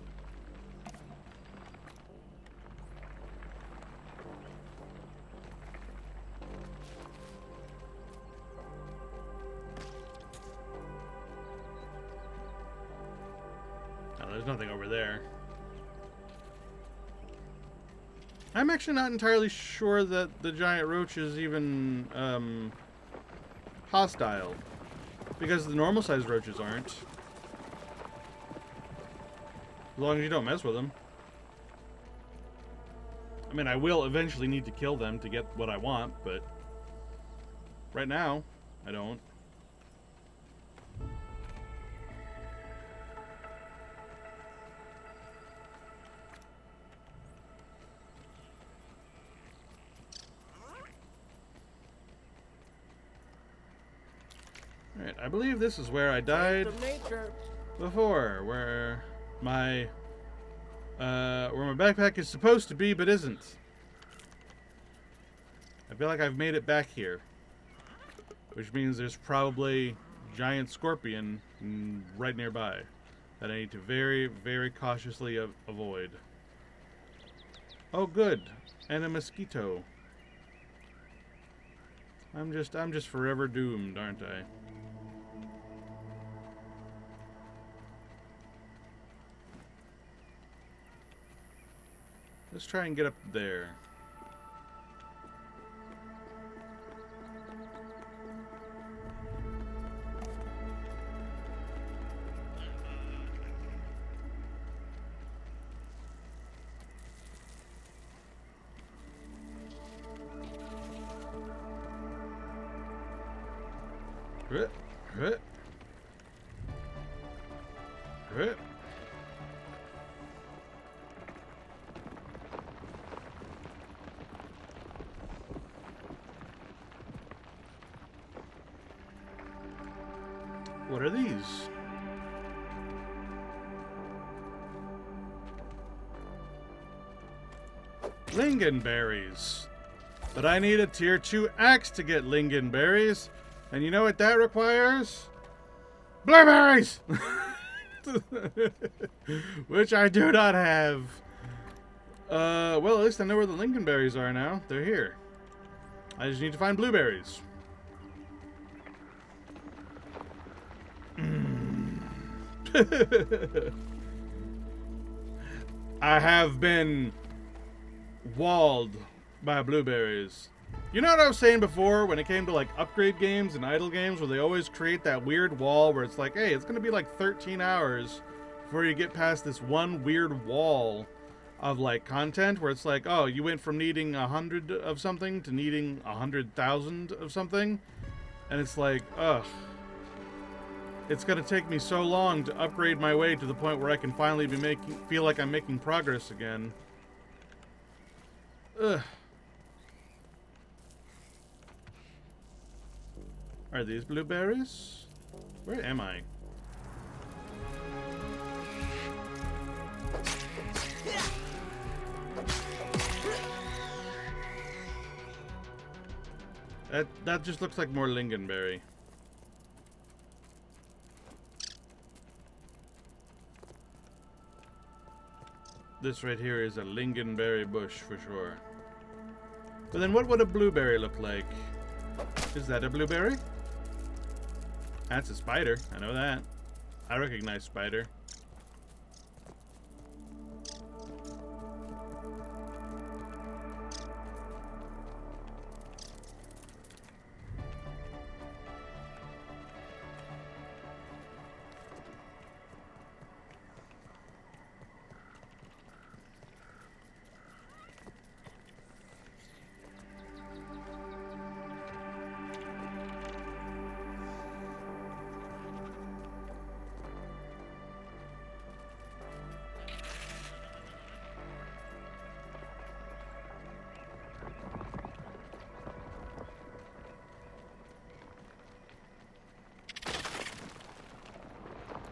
Oh, there's nothing over there. I'm actually not entirely sure that the giant roach is even, hostile, because the normal sized roaches aren't, as long as you don't mess with them. I mean, I will eventually need to kill them to get what I want, but right now I don't. Alright, I believe this is where I died before, where my backpack is supposed to be, but isn't. I feel like I've made it back here, which means there's probably giant scorpion right nearby that I need to very, very cautiously avoid. Oh, good, and a mosquito. I'm just forever doomed, aren't I? Let's try and get up there. What are these? Lingonberries. But I need a tier 2 axe to get lingonberries. And you know what that requires? Blueberries! Which I do not have. Well, at least I know where the lingonberries are now. They're here. I just need to find blueberries. I have been walled by blueberries. You know what I was saying before when it came to like upgrade games and idle games where they always create that weird wall where it's like, hey, it's gonna be like 13 hours before you get past this one weird wall of like content where it's like, oh, you went from needing 100 of something to needing 100,000 of something, and it's like, ugh. It's gonna take me so long to upgrade my way to the point where I can finally be feel like I'm making progress again. Ugh. Are these blueberries? Where am I? That just looks like more lingonberry. This right here is a lingonberry bush for sure. But then what would a blueberry look like? Is that a blueberry? That's a spider. I know that. I recognize spider.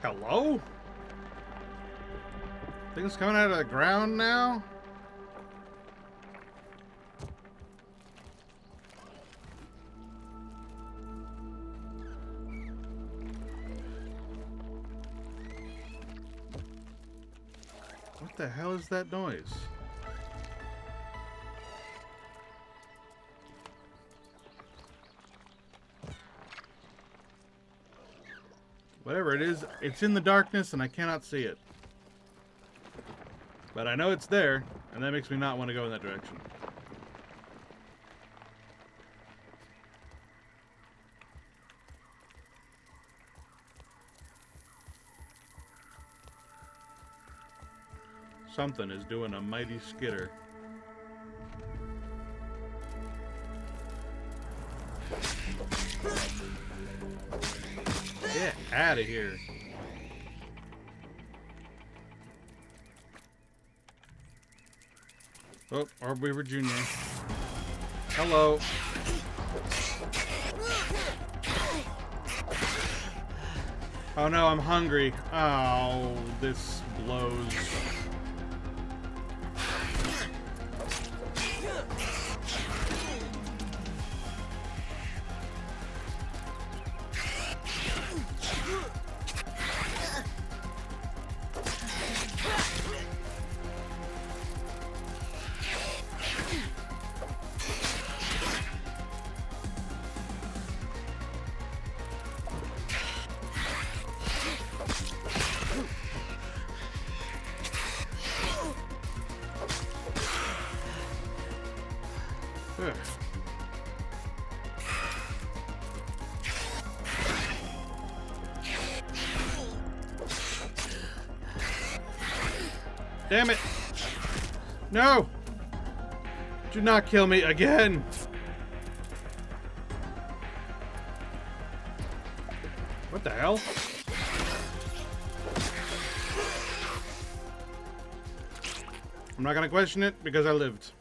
Hello? Things coming out of the ground now? What the hell is that noise? Whatever it is, it's in the darkness and I cannot see it. But I know it's there, and that makes me not want to go in that direction. Something is doing a mighty skitter. Get out of here. Oh, Orb Weaver Jr. Hello. Oh no, I'm hungry. Oh, this blows. Ugh. Damn it! No! Do not kill me again! What the hell? I'm not gonna question it because I lived.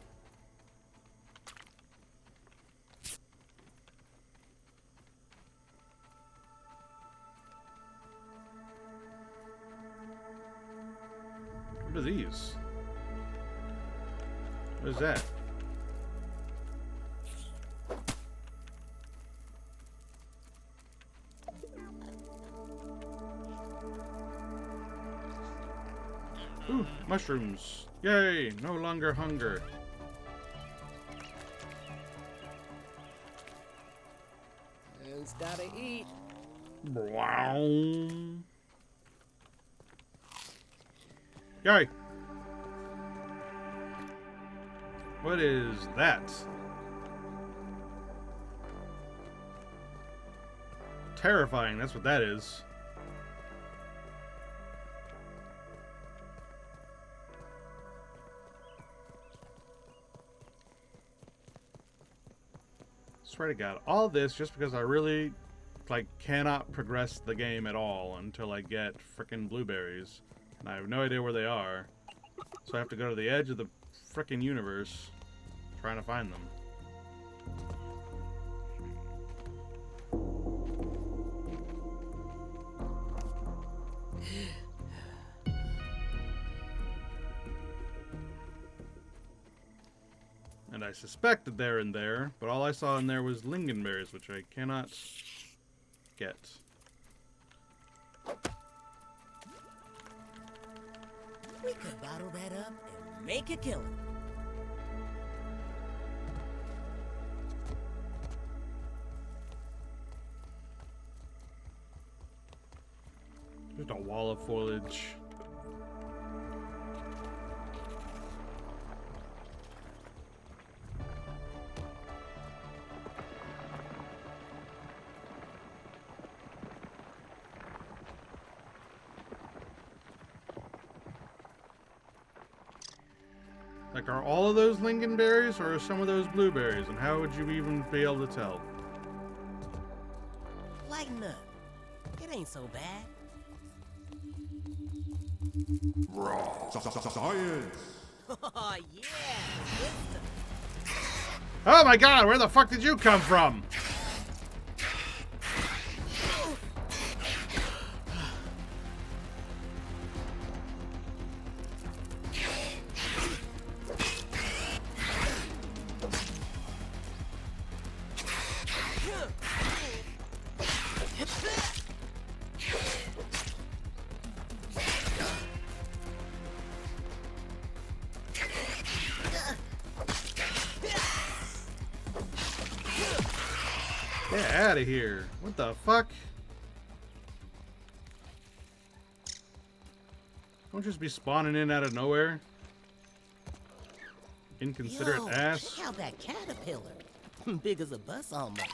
What are these? What is that? Ooh, mushrooms. Yay, no longer hunger. Man's gotta eat. Wow. Yay. What is that? Terrifying, that's what that is. Swear to God, all this just because I really, like, cannot progress the game at all until I get frickin' blueberries. And I have no idea where they are. So I have to go to the edge of the frickin' universe trying to find them. And I suspected they're in there, but all I saw in there was lingonberries, which I cannot get. We could bottle that up and make a killing. Just a wall of foliage. Like, are all of those lingonberries, or are some of those blueberries? And how would you even be able to tell? Lighten up. It ain't so bad. Raw science. Oh, yeah. Oh my God, where the fuck did you come from? Get out of here. What the fuck? Don't just be spawning in out of nowhere. Inconsiderate Yo, ass. check out that caterpillar. Big as a bus almost.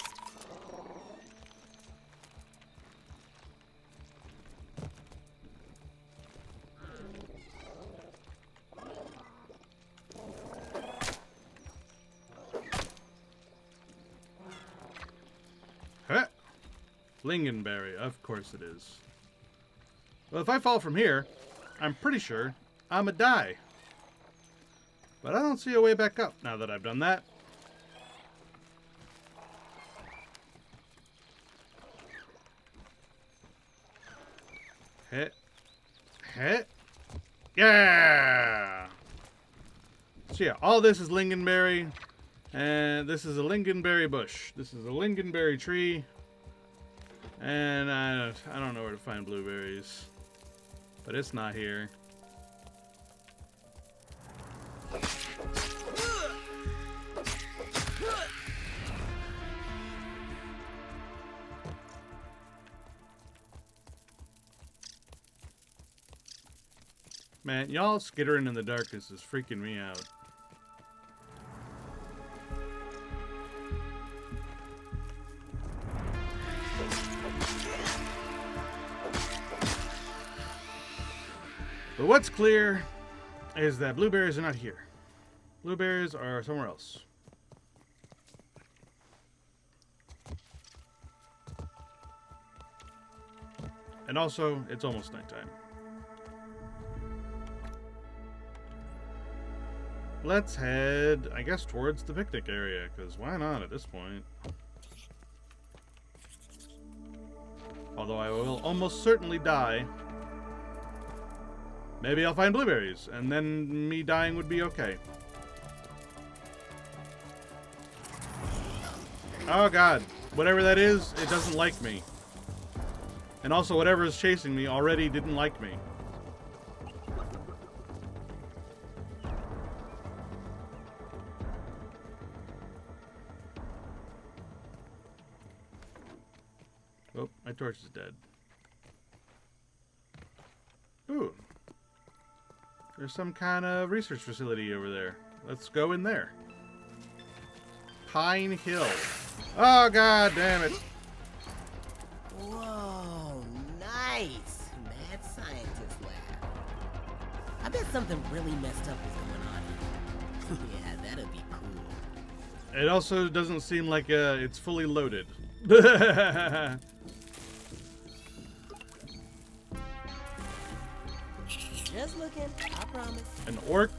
Huh? Lingonberry, of course it is. Well, if I fall from here, I'm pretty sure I'ma die. But I don't see a way back up now that I've done that. Hit. Hit. Yeah! So yeah, all this is lingonberry. And this is a lingonberry bush. This is a lingonberry tree. And I don't know where to find blueberries. But it's not here. Man, y'all skittering in the darkness is freaking me out. But what's clear is that blueberries are not here. Blueberries are somewhere else. And also, it's almost nighttime. Let's head, I guess, towards the picnic area, because why not at this point? Although I will almost certainly die. Maybe I'll find blueberries, and then me dying would be okay. Oh god, whatever that is, it doesn't like me. And also whatever is chasing me already didn't like me. Oh, my torch is dead. Ooh. There's some kind of research facility over there. Let's go in there. Pine Hill. Oh, god damn it. Whoa, nice. Mad scientist lab. I bet something really messed up is going on here. Yeah, that'd be cool. It also doesn't seem like it's fully loaded. Just looking, I promise. An Orc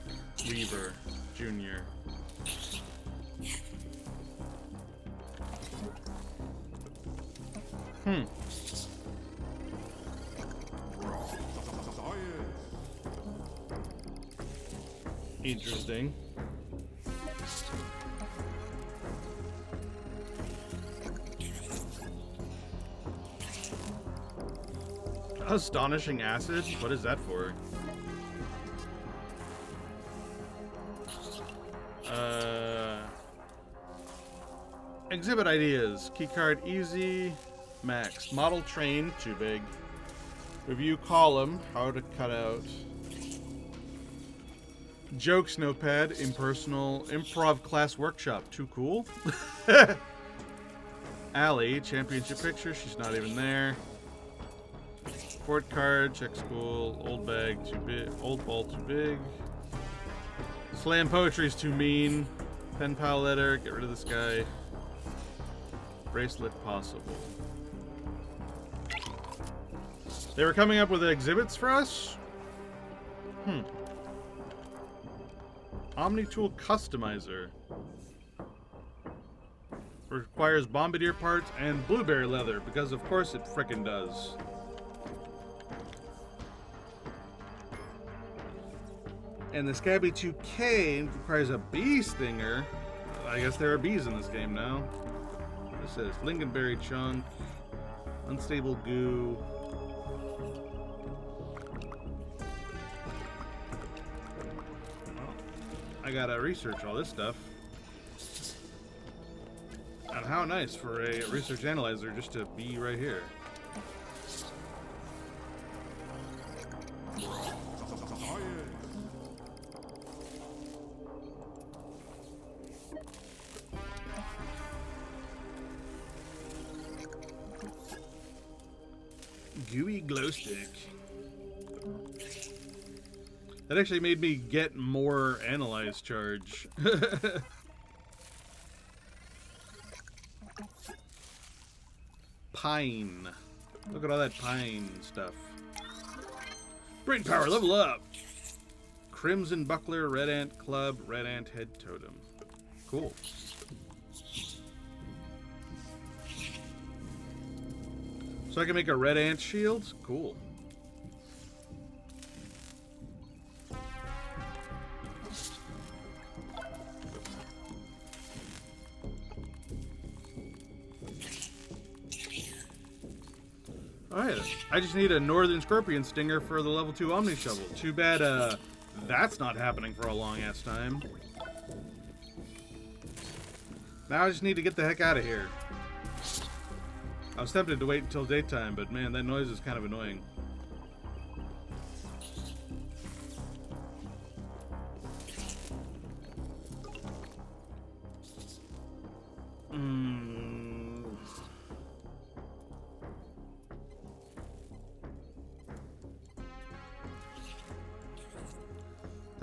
Weaver Jr. Interesting. Astonishing acid? What is that for? Exhibit ideas. Keycard easy. Max. Model train. Too big. Review column. How to cut out. Jokes notepad. Impersonal. Improv class workshop. Too cool. Allie. Championship picture. She's not even there. Fort card. Check school. Old bag. Too big. Old ball. Too big. Slam poetry's too mean. Pen pal letter. Get rid of this guy. Bracelet possible. They were coming up with exhibits for us? Omni-tool customizer. Requires bombardier parts and blueberry leather, because of course it frickin' does. And the Scabby 2K requires a bee stinger. I guess there are bees in this game now. This is lingonberry chunk, unstable goo. Well, I gotta research all this stuff. And how nice for a research analyzer just to be right here. Gooey glow stick. That actually made me get more analyze charge. Pine. Look at all that pine stuff. Brain power, level up. Crimson Buckler, Red Ant Club, Red Ant Head Totem. Cool. So I can make a red ant shield? Cool. Alright, I just need a Northern Scorpion Stinger for the level 2 Omni Shovel. Too bad that's not happening for a long ass time. Now I just need to get the heck out of here. I was tempted to wait until daytime, but man, that noise is kind of annoying.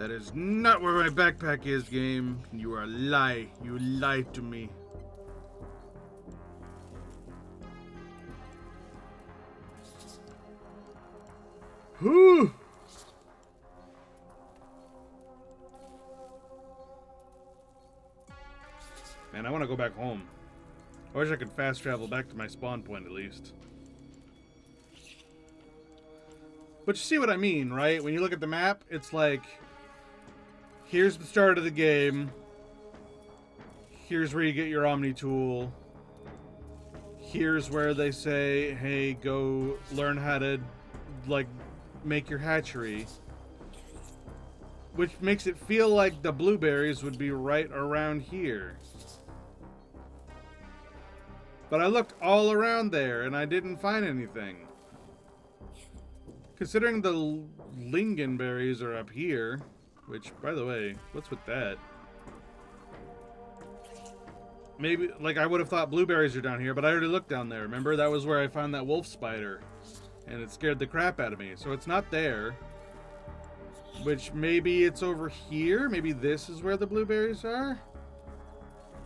That is not where my backpack is, game. You are a lie. You lied to me. Whew. Man, I want to go back home. I wish I could fast travel back to my spawn point at least. But you see what I mean, right? When you look at the map, it's like, here's the start of the game. Here's where you get your Omni tool. Here's where they say, hey, go learn how to, like, make your hatchery. Which makes it feel like the blueberries would be right around here. But I looked all around there and I didn't find anything. Considering the lingonberries are up here, which, by the way, what's with that? Maybe, like, I would have thought blueberries are down here, but I already looked down there. Remember? That was where I found that wolf spider. And it scared the crap out of me. So it's not there. Which, maybe it's over here? Maybe this is where the blueberries are?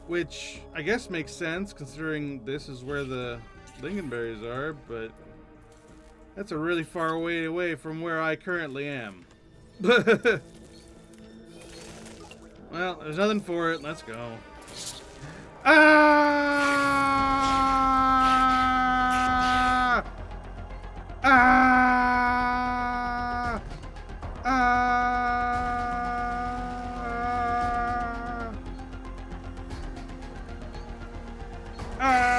Which, I guess makes sense, considering this is where the lingonberries are, but that's a really far way away from where I currently am. Well, there's nothing for it. Let's go. Ah! Ah! Ah! Ah!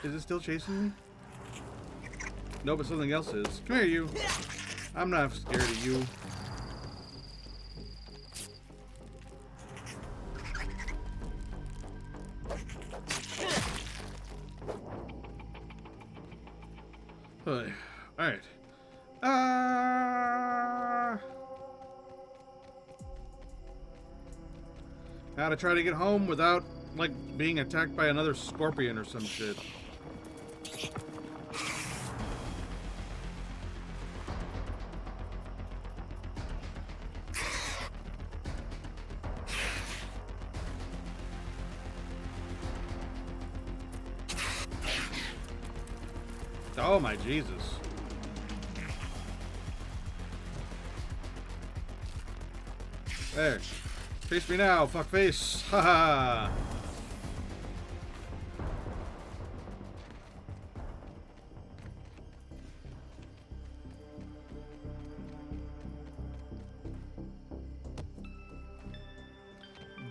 Is it still chasing me? No, but something else is. Come here, you. I'm not scared of you. Alright. Now to try to get home without, like, being attacked by another scorpion or some shit. Oh my Jesus. There. Face me now, fuckface. Haha.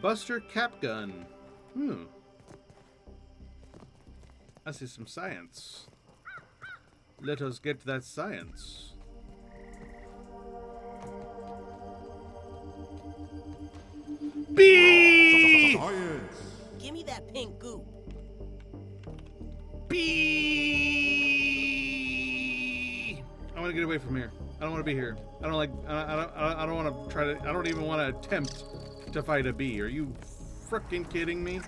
Buster Cap Gun. I see some science. Let us get that science. Bee! Science! Give me that pink goop. Bee! I want to get away from here. I don't want to be here. I don't like. I don't want to try to. I don't even want to attempt to fight a bee. Are you frickin' kidding me?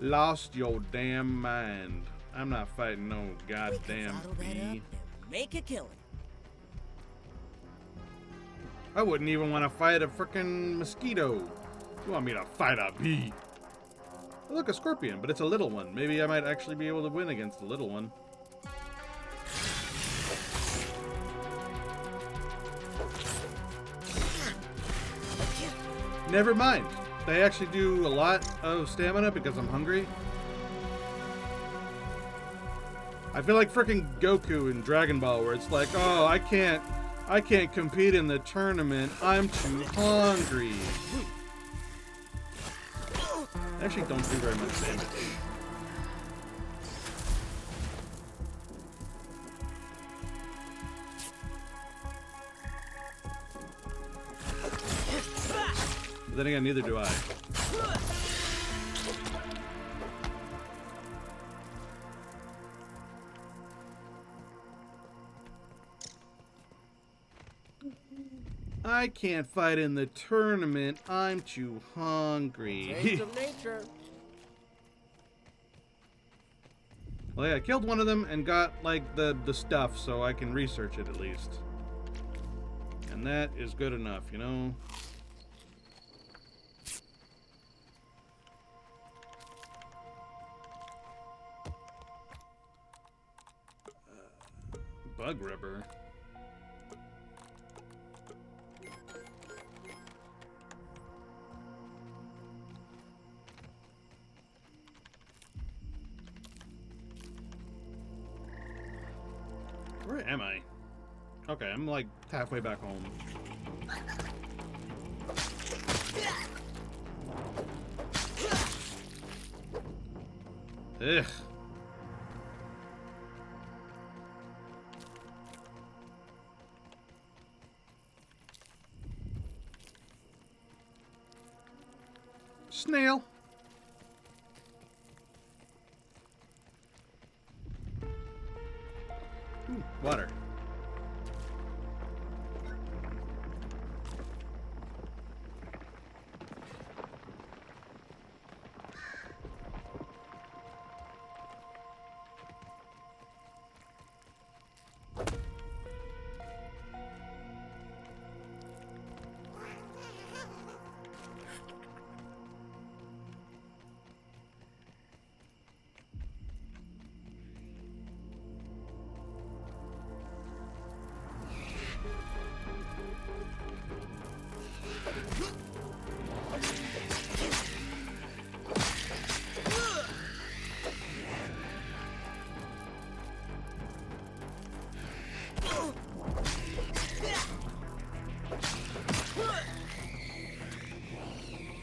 Lost your damn mind. I'm not fighting no goddamn bee. Make a killing. I wouldn't even want to fight a frickin' mosquito. You want me to fight a bee? Oh, look, a scorpion, but it's a little one. Maybe I might actually be able to win against the little one. Never mind. They actually do a lot of stamina because I'm hungry. I feel like frickin' Goku in Dragon Ball, where it's like, oh, I can't compete in the tournament. I'm too hungry. I actually don't do very much damage. But then again, neither do I. I can't fight in the tournament. I'm too hungry. Change of nature. Well, yeah, I killed one of them and got, like, the stuff so I can research it at least. And that is good enough, you know? Bug rubber. Where am I? Okay, I'm like halfway back home. Ugh. Snail. Ooh, water.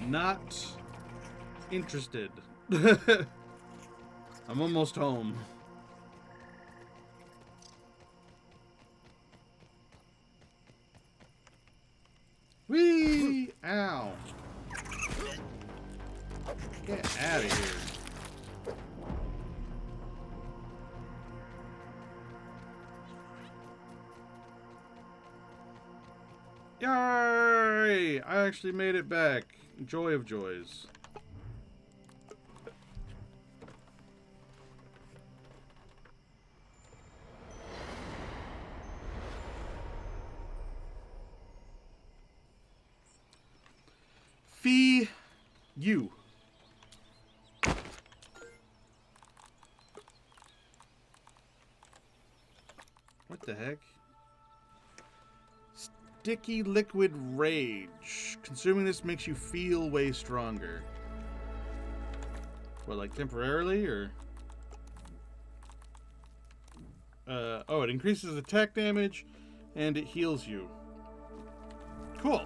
Not interested. I'm almost home. Whee! Ow. Get out of here. Yay! I actually made it back. Joy of joys. Fee you. What the heck? Sticky liquid rage. Consuming this makes you feel way stronger. What, like temporarily, or? Oh, it increases attack damage, and it heals you. Cool.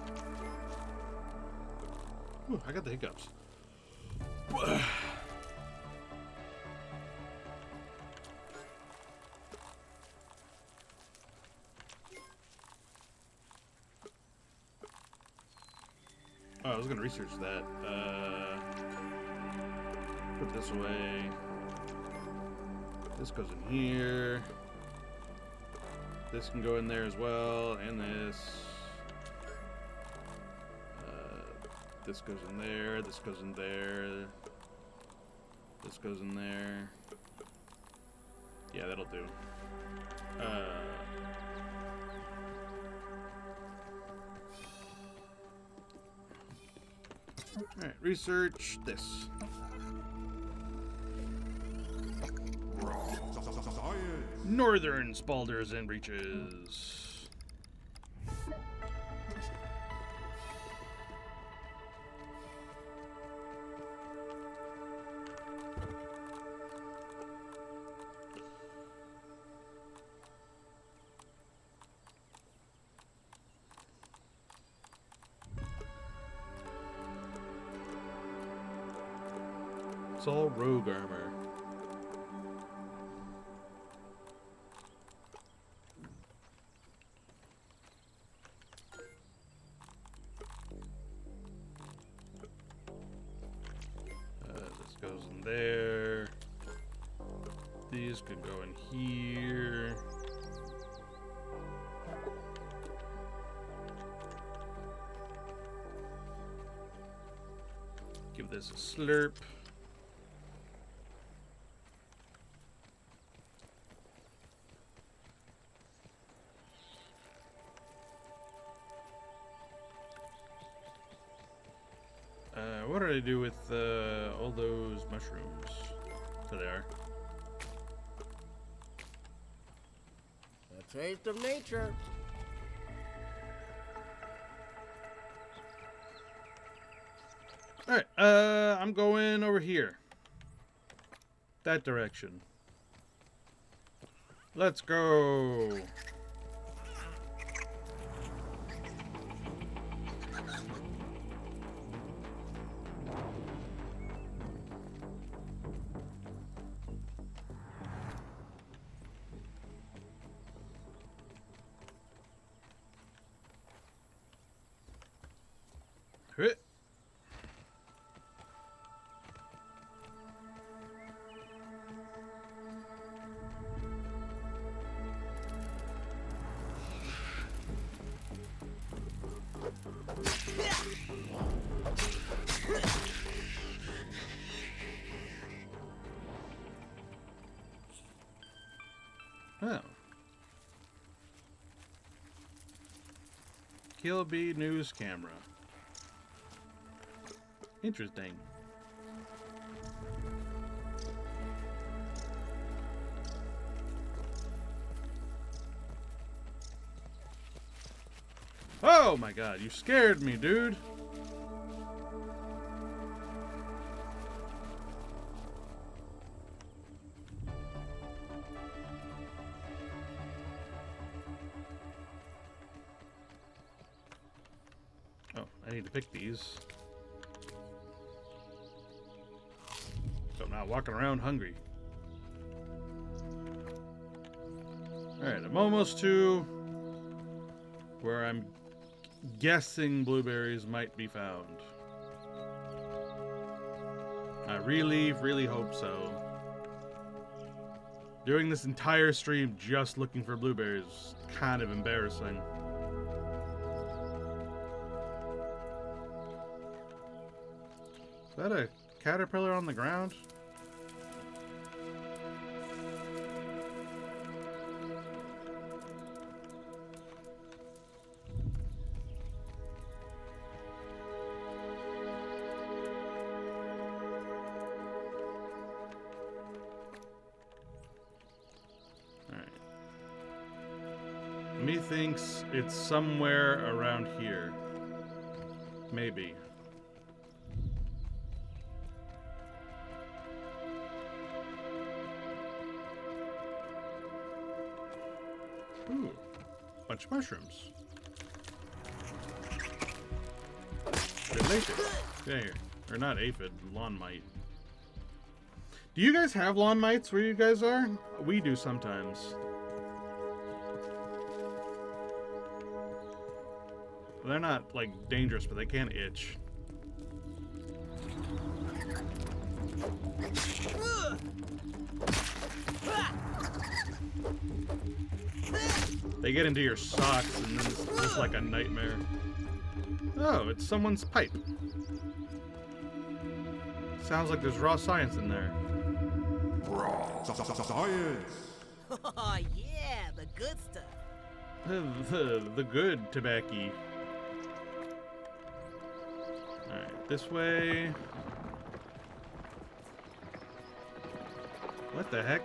Ooh, I got the hiccups. Oh, I was gonna research that. Put this away. This goes in here. This can go in there as well, and this. This goes in there. This goes in there. This goes in there. Yeah, that'll do. Alright, research this. Northern Spalders and Breaches. It's all rogue armor. This goes in there. These could go in here. Give this a slurp. What did I do with all those mushrooms? So there. A taste of nature. Alright, I'm going over here. That direction. Let's go. Hit. Oh. Kilby news camera. Interesting. Oh my god, you scared me, dude. Oh, I need to pick these. So I'm not walking around hungry. Alright, I'm almost to where I'm guessing blueberries might be found. I really, really hope so. Doing this entire stream just looking for blueberries is kind of embarrassing. Is that a caterpillar on the ground? Methinks it's somewhere around here. Maybe. Ooh, bunch of mushrooms. Good aphid. Yeah, here. Or not aphid, lawn mite. Do you guys have lawn mites where you guys are? We do sometimes. They're not, like, dangerous, but they can itch. They get into your socks, and then it's just like a nightmare. Oh, it's someone's pipe. Sounds like there's raw science in there. Raw science. Oh, yeah, the good stuff. The good tobacco. Alright, this way. What the heck?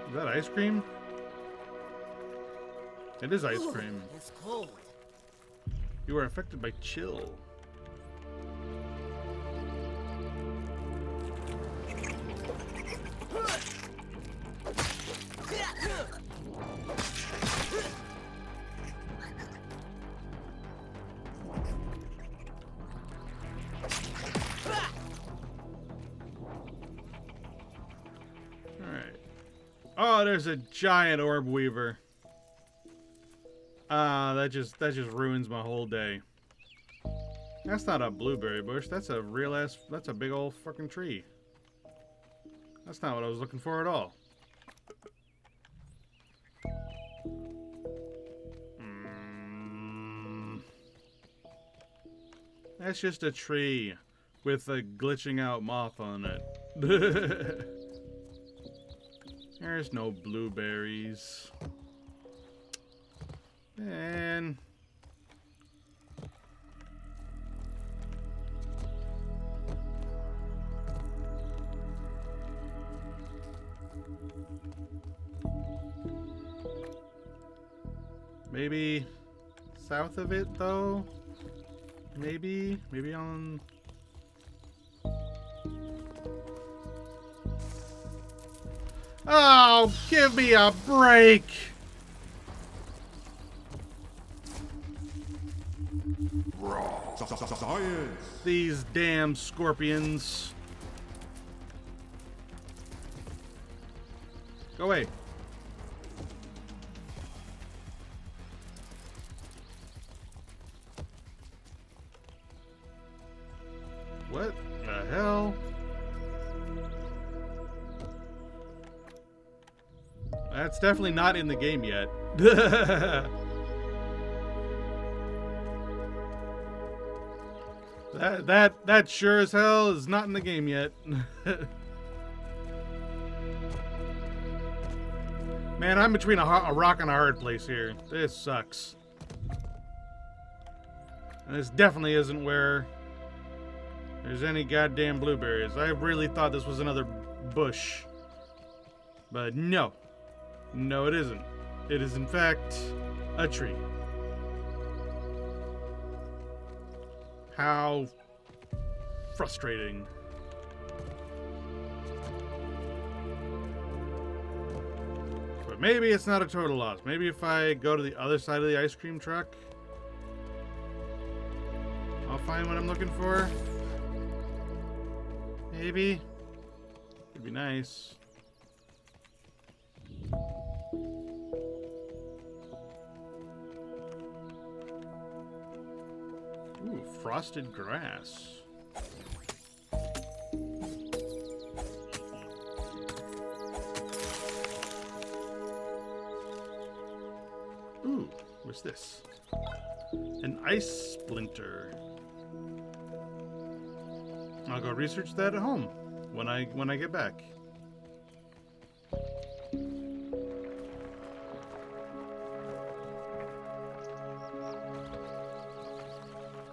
Is that ice cream? It is ice cream. It's cold. You are affected by chill. Oh, there's a giant orb weaver. Ah, that just ruins my whole day. That's not a blueberry bush. That's a real ass. That's a big old fucking tree. That's not what I was looking for at all. That's just a tree with a glitching out moth on it. There's no blueberries. Man. Maybe south of it, though? Maybe on... Oh, give me a break! Science! These damn scorpions. Go away. What the hell? That's definitely not in the game yet. That sure as hell is not in the game yet. Man, I'm between a rock and a hard place here. This sucks. And this definitely isn't where there's any goddamn blueberries. I really thought this was another bush. But no. No, it isn't. It is, in fact, a tree. How frustrating. But maybe it's not a total loss. Maybe if I go to the other side of the ice cream truck, I'll find what I'm looking for. Maybe. It'd be nice. Ooh, frosted grass. Ooh, what's this? An ice splinter. I'll go research that at home when I get back.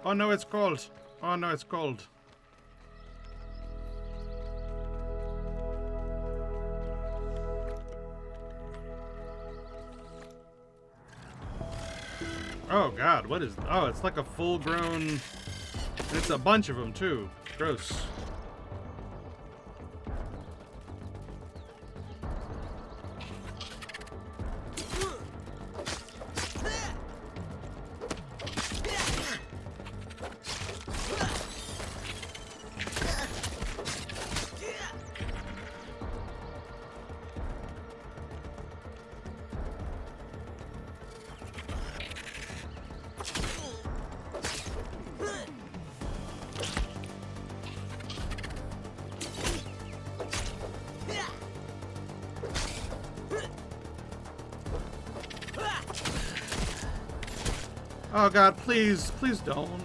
Oh no, it's cold. Oh no, it's cold. Oh god, what is... Oh, it's like a full-grown... It's a bunch of them, too. Gross. Oh god, please, please don't. Do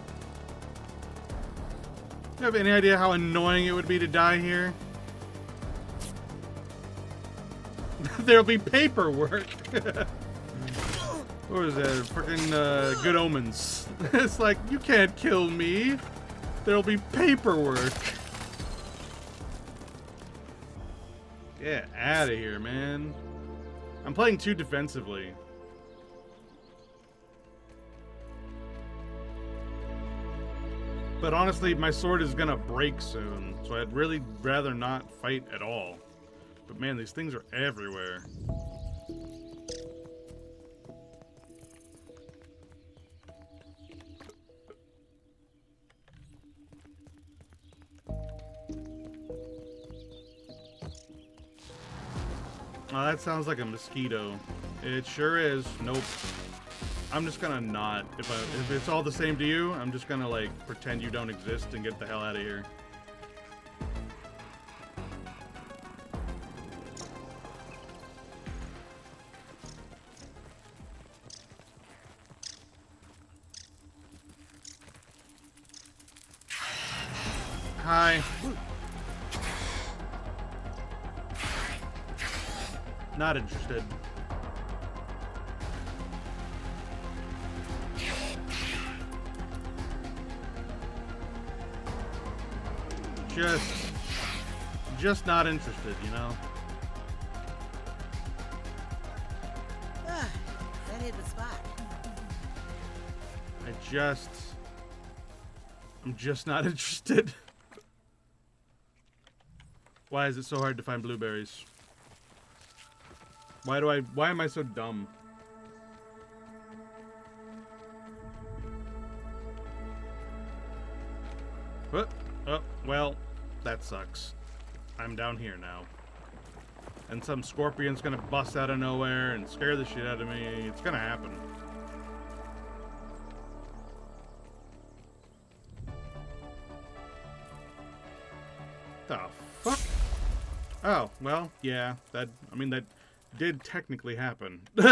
you have any idea how annoying it would be to die here? There'll be paperwork. What was that? Freaking Good Omens. It's like, you can't kill me. There'll be paperwork. Get out of here, man. I'm playing too defensively. But honestly, my sword is gonna break soon, so I'd really rather not fight at all. But man, these things are everywhere. Oh, that sounds like a mosquito. It sure is. Nope. I'm just gonna not. If it's all the same to you, I'm just gonna like pretend you don't exist and get the hell out of here. Hi. Not interested. Just not interested, you know? That hit the spot. I'm just not interested. Why is it so hard to find blueberries? Why am I so dumb? What? Oh, well, that sucks. I'm down here now. And some scorpion's gonna bust out of nowhere and scare the shit out of me. It's gonna happen. The fuck? Oh, well, yeah, that did technically happen. What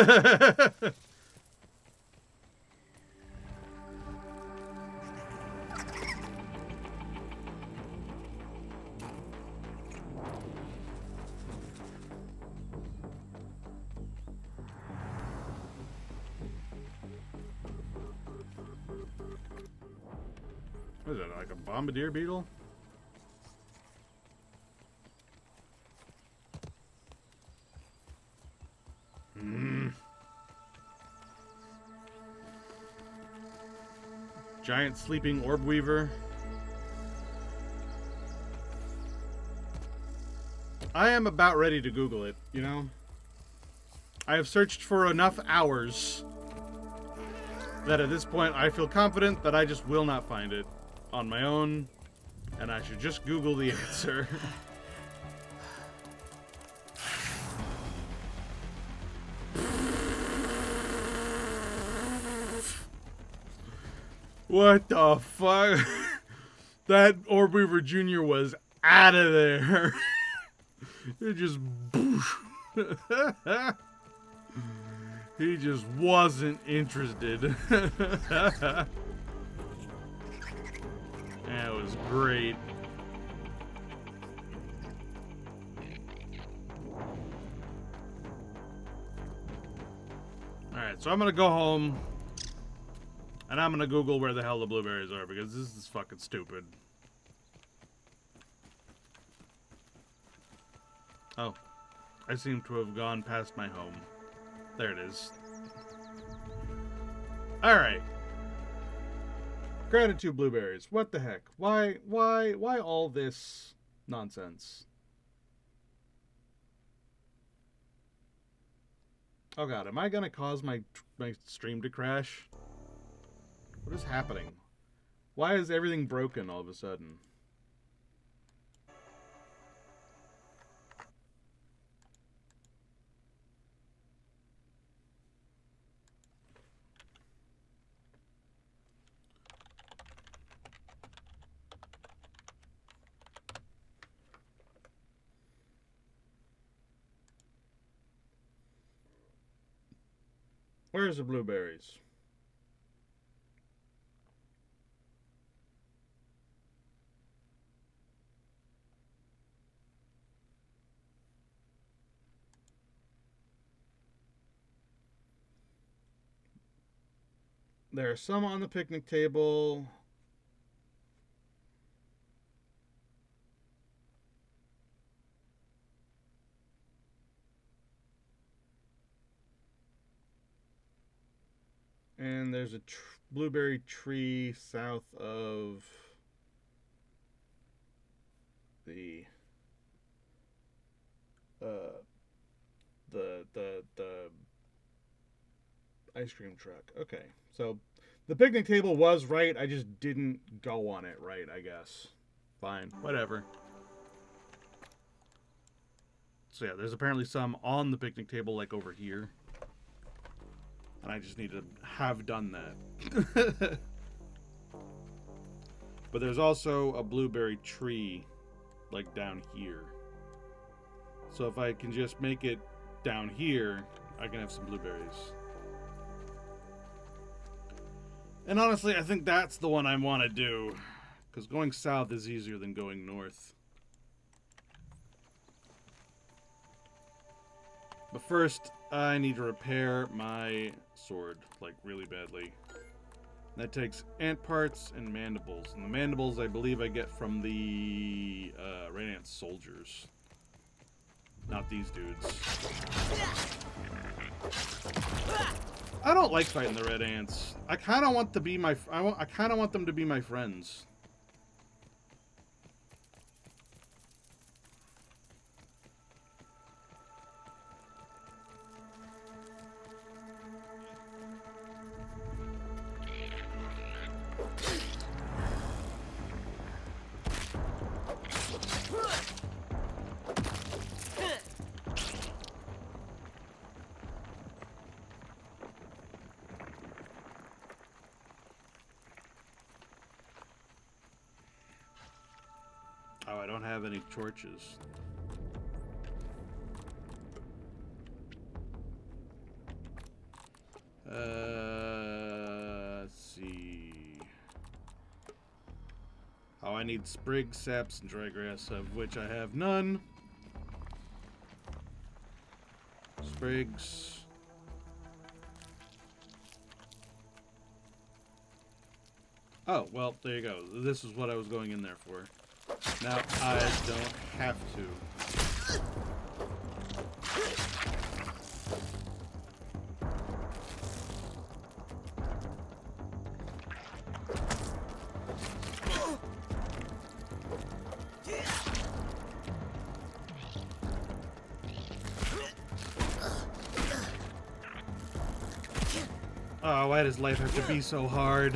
is that, like a bombardier beetle? Giant sleeping orb weaver. I am about ready to Google it, you know? I have searched for enough hours that at this point I feel confident that I just will not find it on my own, and I should just Google the answer. What the fuck? That Orb Weaver Jr. was out of there. It just... He just wasn't interested. That was great. Alright, so I'm gonna go home. And I'm gonna Google where the hell the blueberries are, because this is fucking stupid. Oh. I seem to have gone past my home. There it is. Alright. Gratitude blueberries. What the heck? Why all this nonsense? Oh god, am I gonna cause my stream to crash? What is happening? Why is everything broken all of a sudden? Where's the blueberries? There are some on the picnic table. And there's a blueberry tree south of the ice cream truck. Okay, so the picnic table was right. I just didn't go on it right, I guess. Fine, whatever. So yeah, there's apparently some on the picnic table, like over here. And I just need to have done that. But there's also a blueberry tree, like down here. So if I can just make it down here, I can have some blueberries. And honestly, I think that's the one I want to do. Because going south is easier than going north. But first, I need to repair my sword, like, really badly. That takes ant parts and mandibles. And the mandibles, I believe, I get from the Radiant soldiers. Not these dudes. I don't like fighting the red ants. I kind of want to be my. I kind of want them to be my friends. Oh, I don't have any torches. Let's see. Oh, I need sprigs, saps, and dry grass, of which I have none. Sprigs. Oh, well, there you go. This is what I was going in there for. Now I don't have to. Oh, why does life have to be so hard?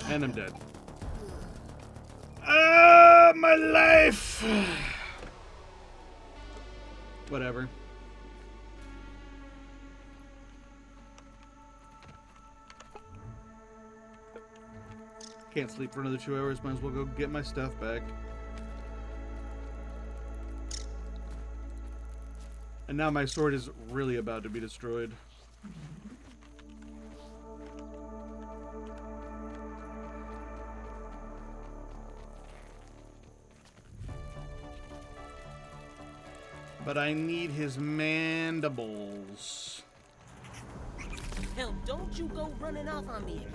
And I'm dead. My life! Whatever. Can't sleep for another 2 hours, might as well go get my stuff back. And now my sword is really about to be destroyed. But I need his mandibles. Hell, don't you go running off on me again.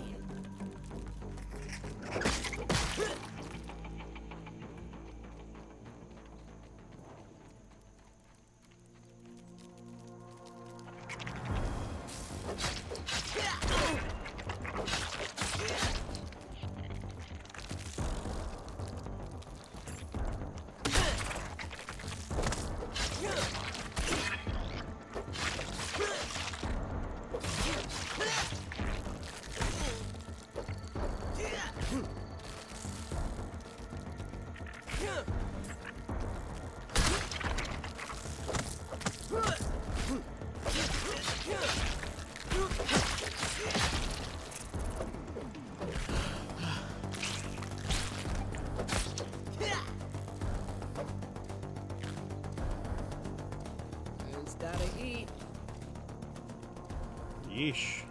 Yeesh.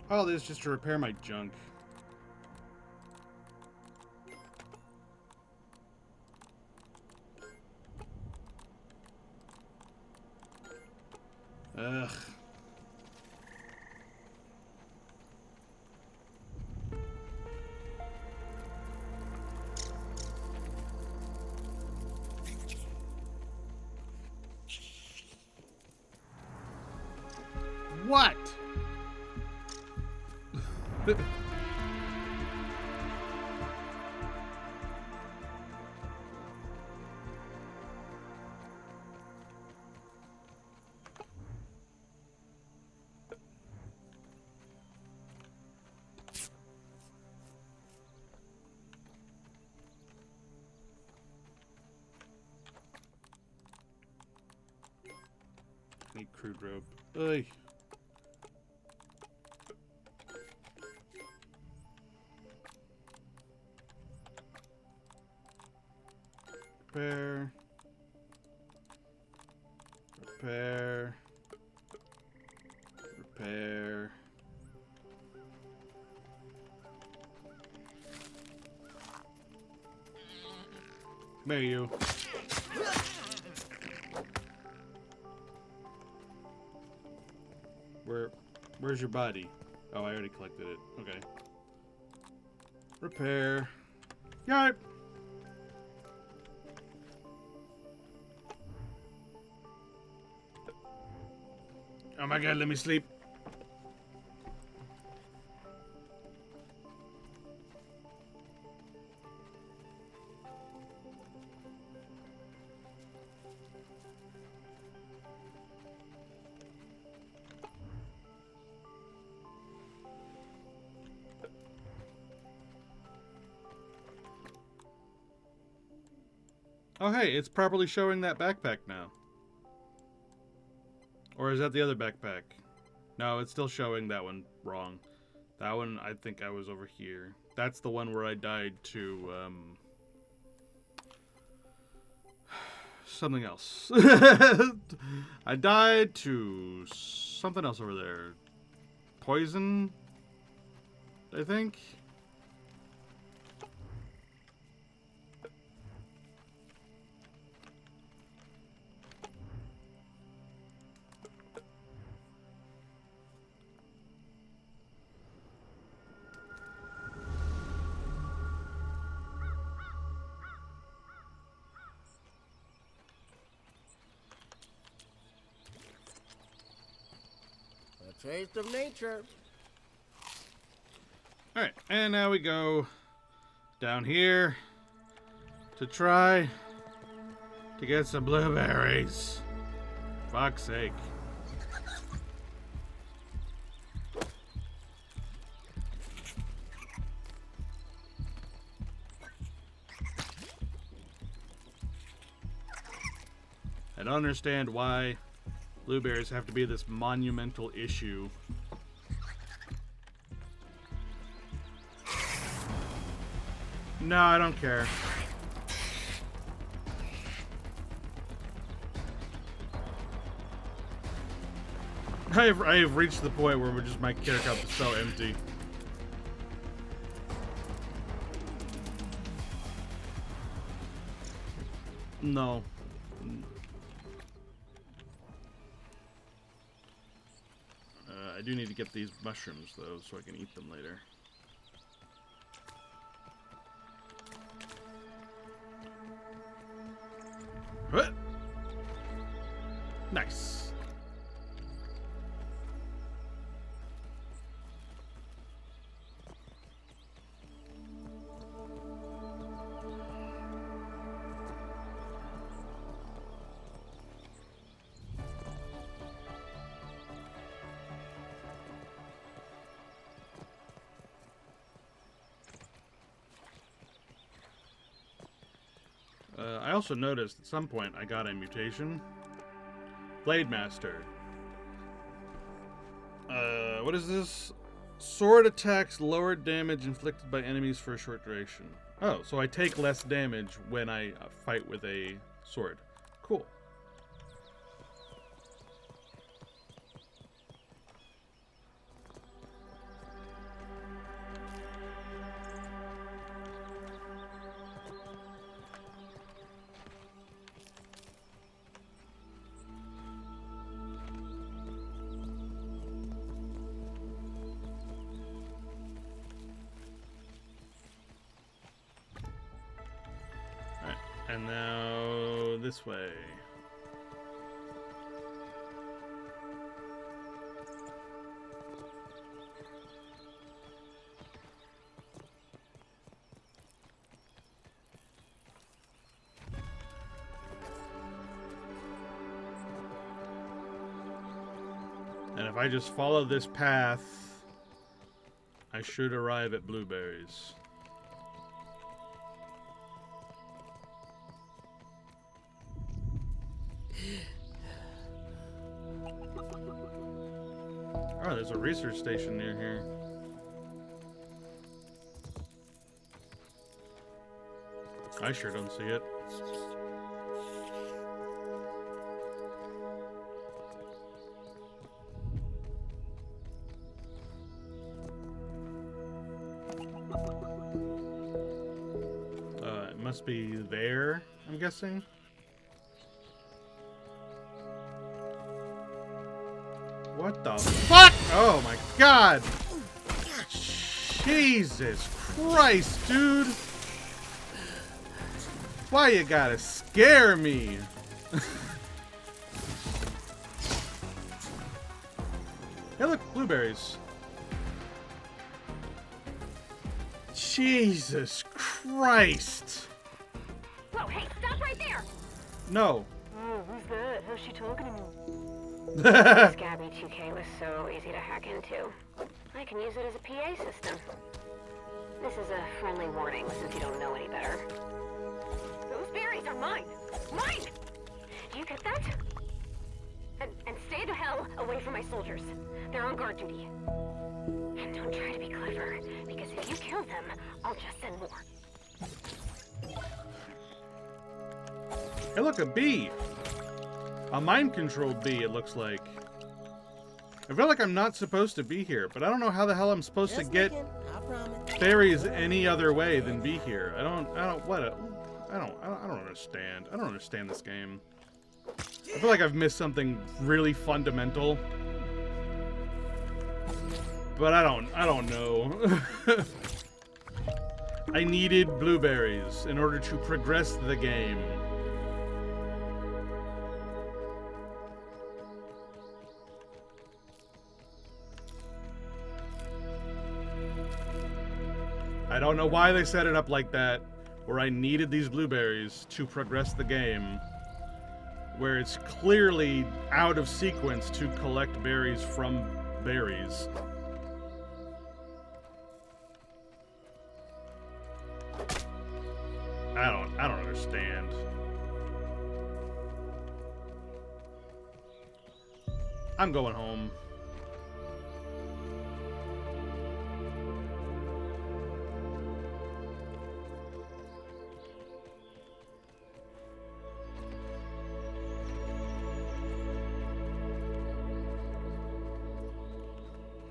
All this just to repair my junk. Ugh. What? Need crude rope. Oy. Repair. Repair. Repair. There you. Where's your body? Oh, I already collected it. Okay. Repair. Yarp. Oh my god, let me sleep. Oh hey, it's properly showing that backpack now. Or is that the other backpack? No, it's still showing that one wrong. That one, I think I was over here. That's the one where I died to, something else. I died to something else over there. Poison, I think? Taste of nature. Alright, and now we go down here to try to get some blueberries. Fuck's sake. I don't understand why blueberries have to be this monumental issue. No, I don't care. I have reached the point where my character cup is so empty. No. I do need to get these mushrooms, though, so I can eat them later. What? Nice. I also noticed at some point I got a mutation. Blade Master. What is this? Sword attacks lower damage inflicted by enemies for a short duration. Oh, so I take less damage when I fight with a sword. Cool. And now this way. And if I just follow this path, I should arrive at blueberries. Oh, there's a research station near here. I sure don't see it. It must be there, I'm guessing. What the fuck? Oh my god! Jesus Christ, dude! Why you gotta scare me? Hey, look, blueberries. Jesus Christ! Whoa, hey, stop right there! No. Oh, who's that? How's she talking to me? That's Gabby 2K was so easy to hack into. I can use it as a PA system. This is a friendly warning since you don't know any better. Those berries are mine! Mine! Do you get that? And stay the hell away from my soldiers. They're on guard duty. And don't try to be clever, because if you kill them, I'll just send more. Hey, look, a bee. A mind-controlled bee, it looks like. I feel like I'm not supposed to be here, but I don't know how the hell I'm supposed to get berries any other way than be here. I don't understand. I don't understand this game. I feel like I've missed something really fundamental. But I don't know. I needed blueberries in order to progress the game. I don't know why they set it up like that, where I needed these blueberries to progress the game, where it's clearly out of sequence to collect berries from berries. I don't understand. I'm going home.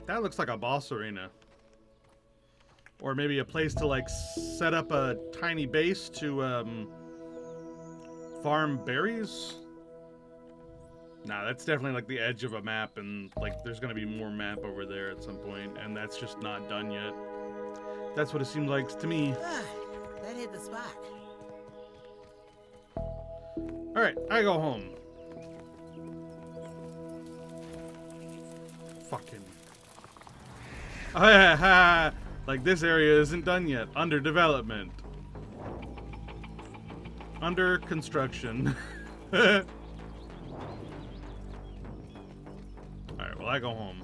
That looks like a boss arena. Or maybe a place to, like, set up a tiny base to, farm berries? Nah, that's definitely, like, the edge of a map, and, like, there's gonna be more map over there at some point, and that's just not done yet. That's what it seemed like to me. That hit the spot. Alright, I go home. Fucking... Oh, yeah, ha! Like, this area isn't done yet. Under development. Under construction. Alright, well, I go home.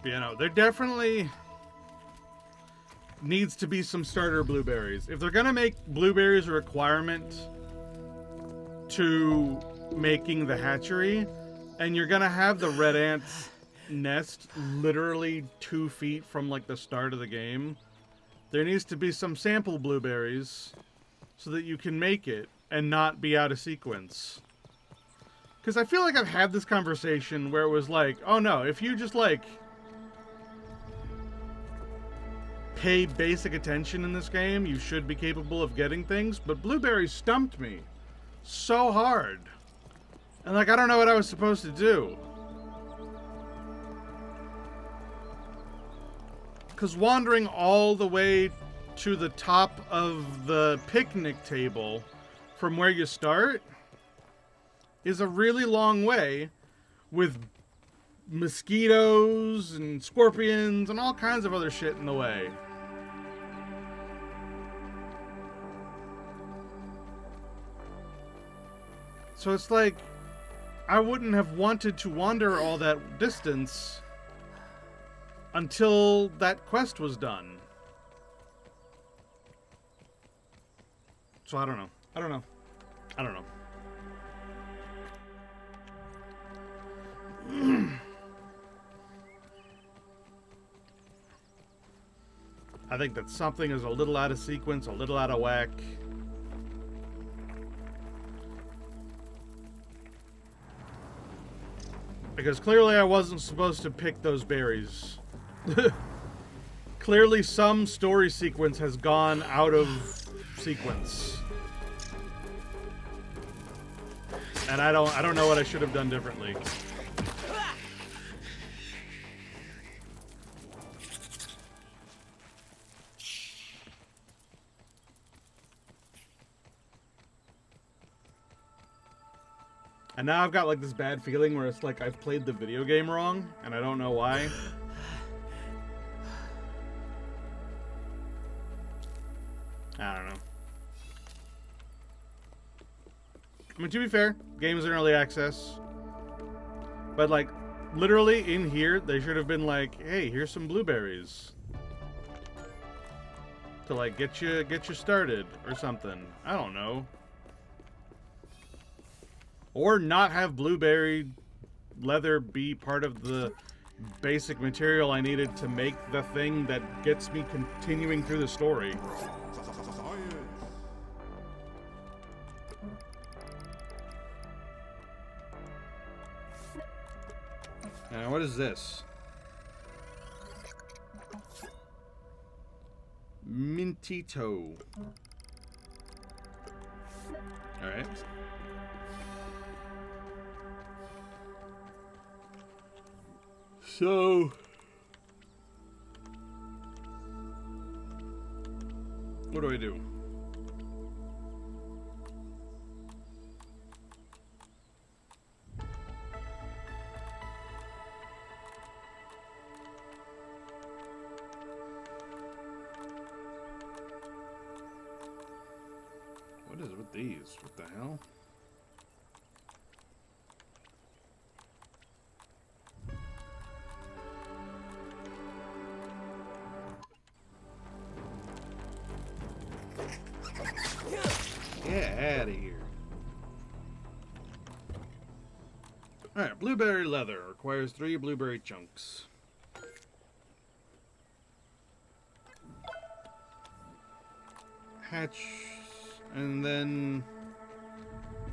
You know, there definitely needs to be some starter blueberries. If they're gonna make blueberries a requirement to making the hatchery, and you're gonna have the red ant's nest literally 2 feet from, like, the start of the game, there needs to be some sample blueberries so that you can make it and not be out of sequence. Because I feel like I've had this conversation where it was like, oh no, if you just, like, pay basic attention in this game, you should be capable of getting things, but blueberries stumped me so hard. And, like, I don't know what I was supposed to do. Because wandering all the way to the top of the picnic table from where you start is a really long way with mosquitoes and scorpions and all kinds of other shit in the way. So it's like, I wouldn't have wanted to wander all that distance until that quest was done. So I don't know. I think that something is a little out of sequence, a little out of whack. Because clearly I wasn't supposed to pick those berries. Clearly some story sequence has gone out of sequence. And I don't know what I should have done differently. And now I've got like this bad feeling where it's like I've played the video game wrong, and I don't know why. I don't know. I mean, to be fair, game is in early access. But like, literally in here, they should have been like, hey, here's some blueberries. To like get you started or something. I don't know. Or not have blueberry leather be part of the basic material I needed to make the thing that gets me continuing through the story. Now, what is this? Mintito. Alright. So, what do I do? What is with these? What the hell? Get out of here. Alright, blueberry leather requires 3 blueberry chunks. Hatch, and then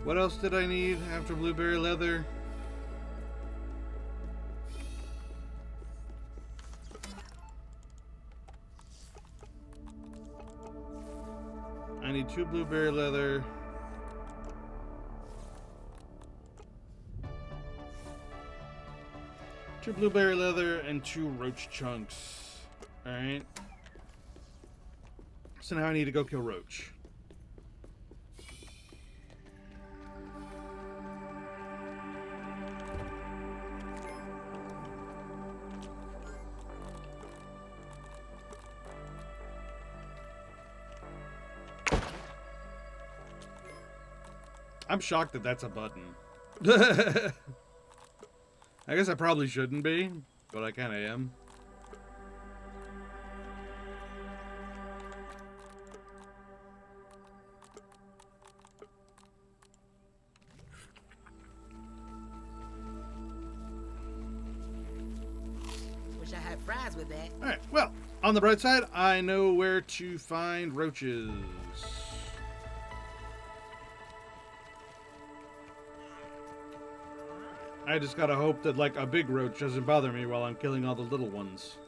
what else did I need after blueberry leather? I need 2 blueberry leather. Two blueberry leather and 2 roach chunks. Alright. So now I need to go kill Roach. I'm shocked that that's a button. I guess I probably shouldn't be, but I kind of am. Wish I had fries with that. Alright, well, on the bright side, I know where to find roaches. I just gotta hope that, like, a big roach doesn't bother me while I'm killing all the little ones.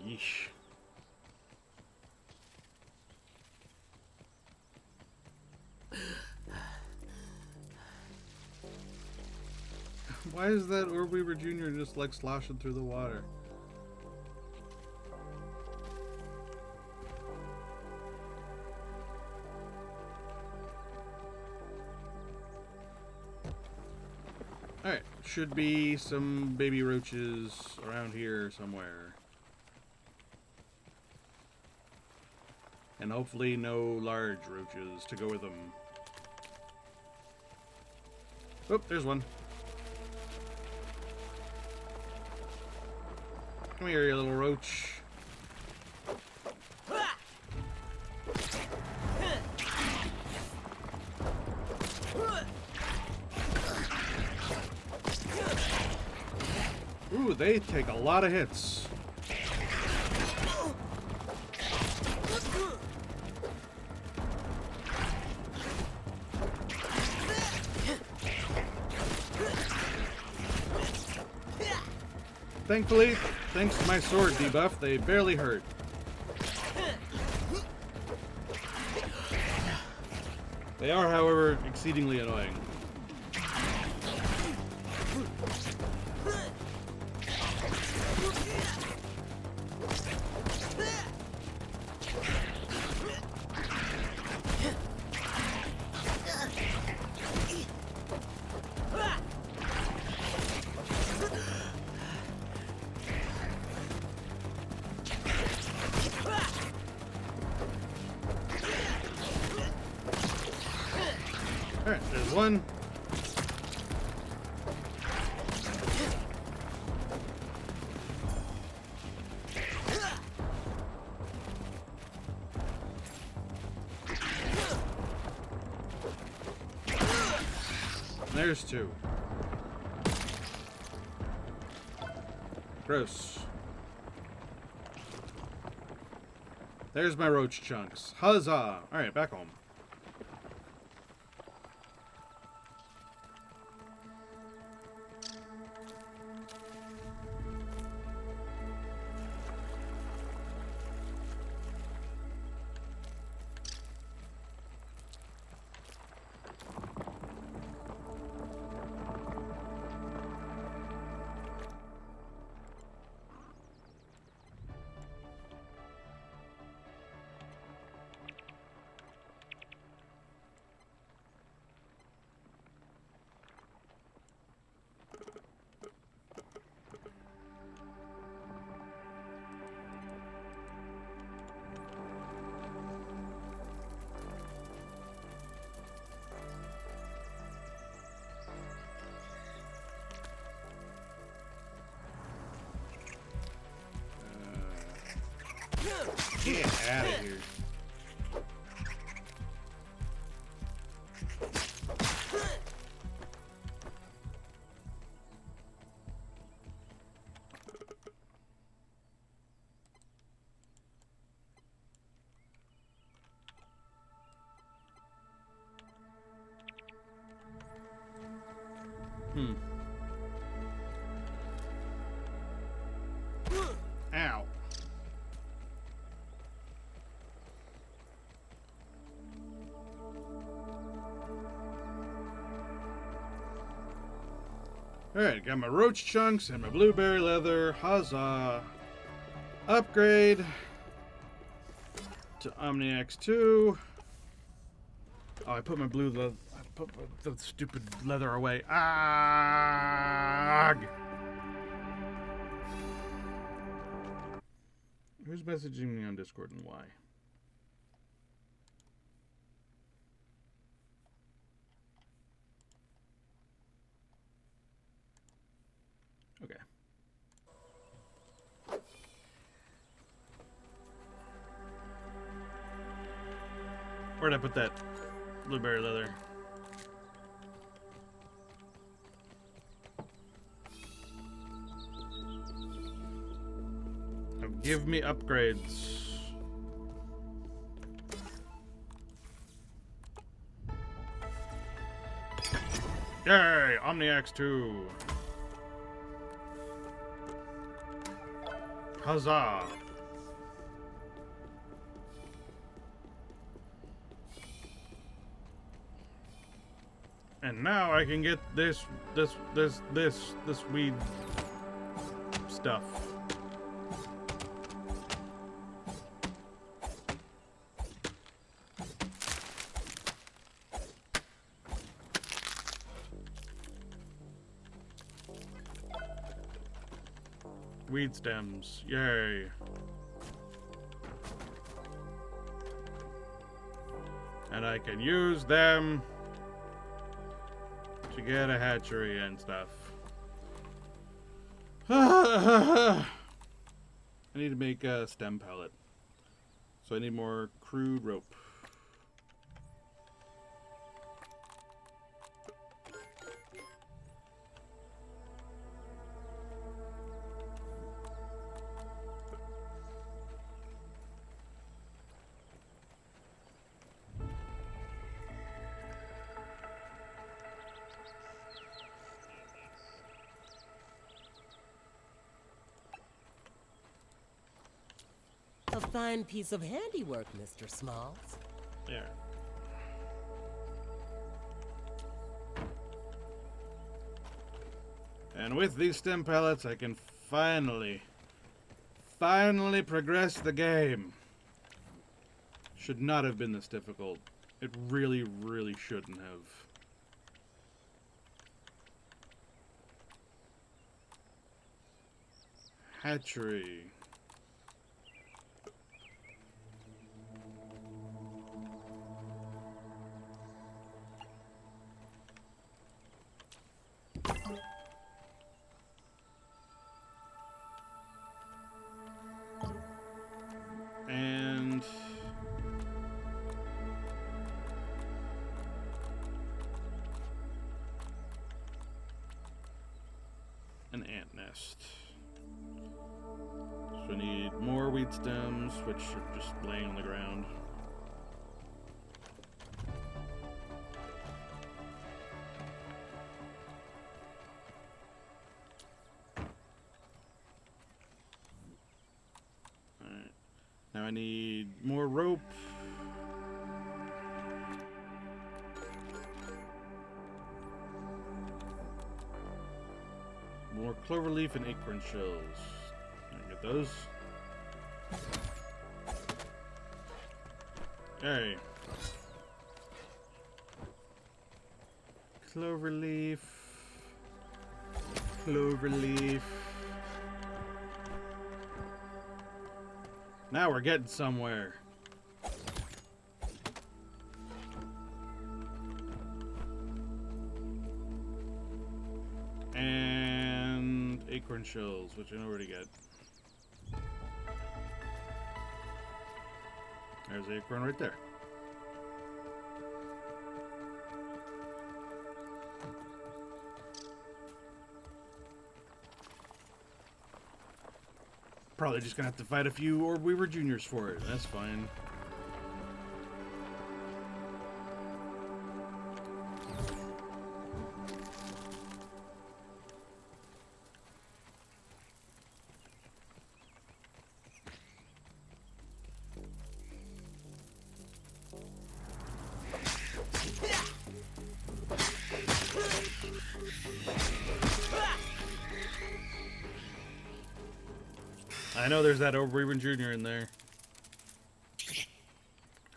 Yeesh. Why is that Orb Weaver Jr. just like sloshing through the water? Alright, should be some baby roaches around here somewhere. And hopefully no large roaches to go with them. Oh, there's one. Come here, you little roach. Ooh, they take a lot of hits. Thankfully, thanks to my sword debuff, they barely hurt. They are, however, exceedingly annoying. Alright, there's one. There's two. Gross. There's my roach chunks. Huzzah! Alright, back home. Get out of here. Ow. Alright, got my roach chunks and my blueberry leather. Huzzah. Upgrade to Omniax 2. Oh, I put my blue leather. I put the stupid leather away. Ah! Who's messaging me on Discord and why? Okay. Where'd I put that blueberry leather? Now give me upgrades. Yay! Omniax 2. Huzzah! And now I can get this weed stuff. Weed stems, yay. And I can use them to get a hatchery and stuff. I need to make a stem pellet. So I need more crude rope. A fine piece of handiwork, Mr. Smalls. There. And with these stem pellets, I can finally progress the game. Should not have been this difficult. It really, really shouldn't have. Hatchery. And an ant nest. So we need more wheat stems, which are just laying on the ground. Alright. Now I need more rope. More cloverleaf and acorn shells. Get those. Okay. Cloverleaf. Cloverleaf. Now we're getting somewhere. And acorn shells, which I know where to get. There's the acorn right there. Probably just gonna have to fight a few Orb Weaver Juniors for it. That's fine. I know there's that Orb Weaver Jr. in there.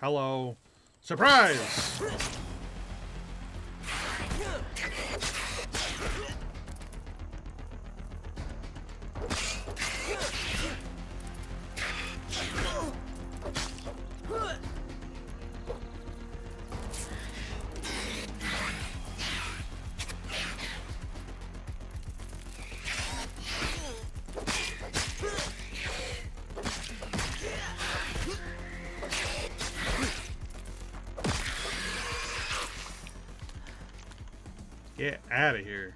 Hello. Surprise! Get out of here.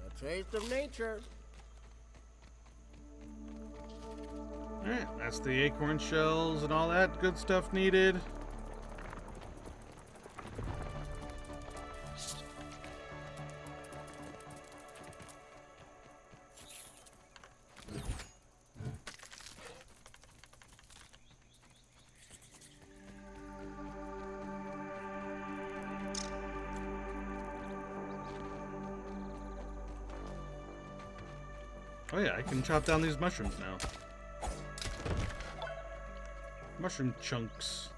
A taste of nature. Alright, that's the acorn shells and all that good stuff needed. Oh yeah, I can chop down these mushrooms now. Mushroom chunks.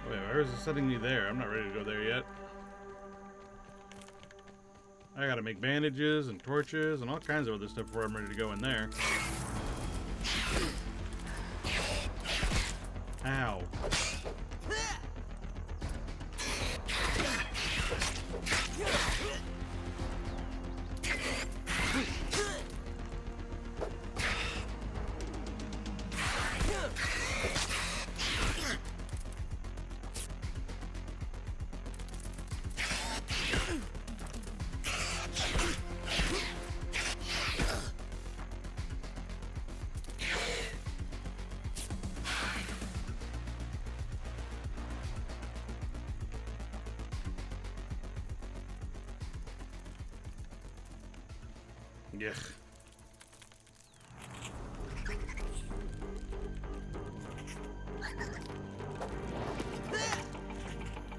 Wait, where is it setting me there? I'm not ready to go there yet. I gotta make bandages and torches and all kinds of other stuff before I'm ready to go in there. Ow. Yeah.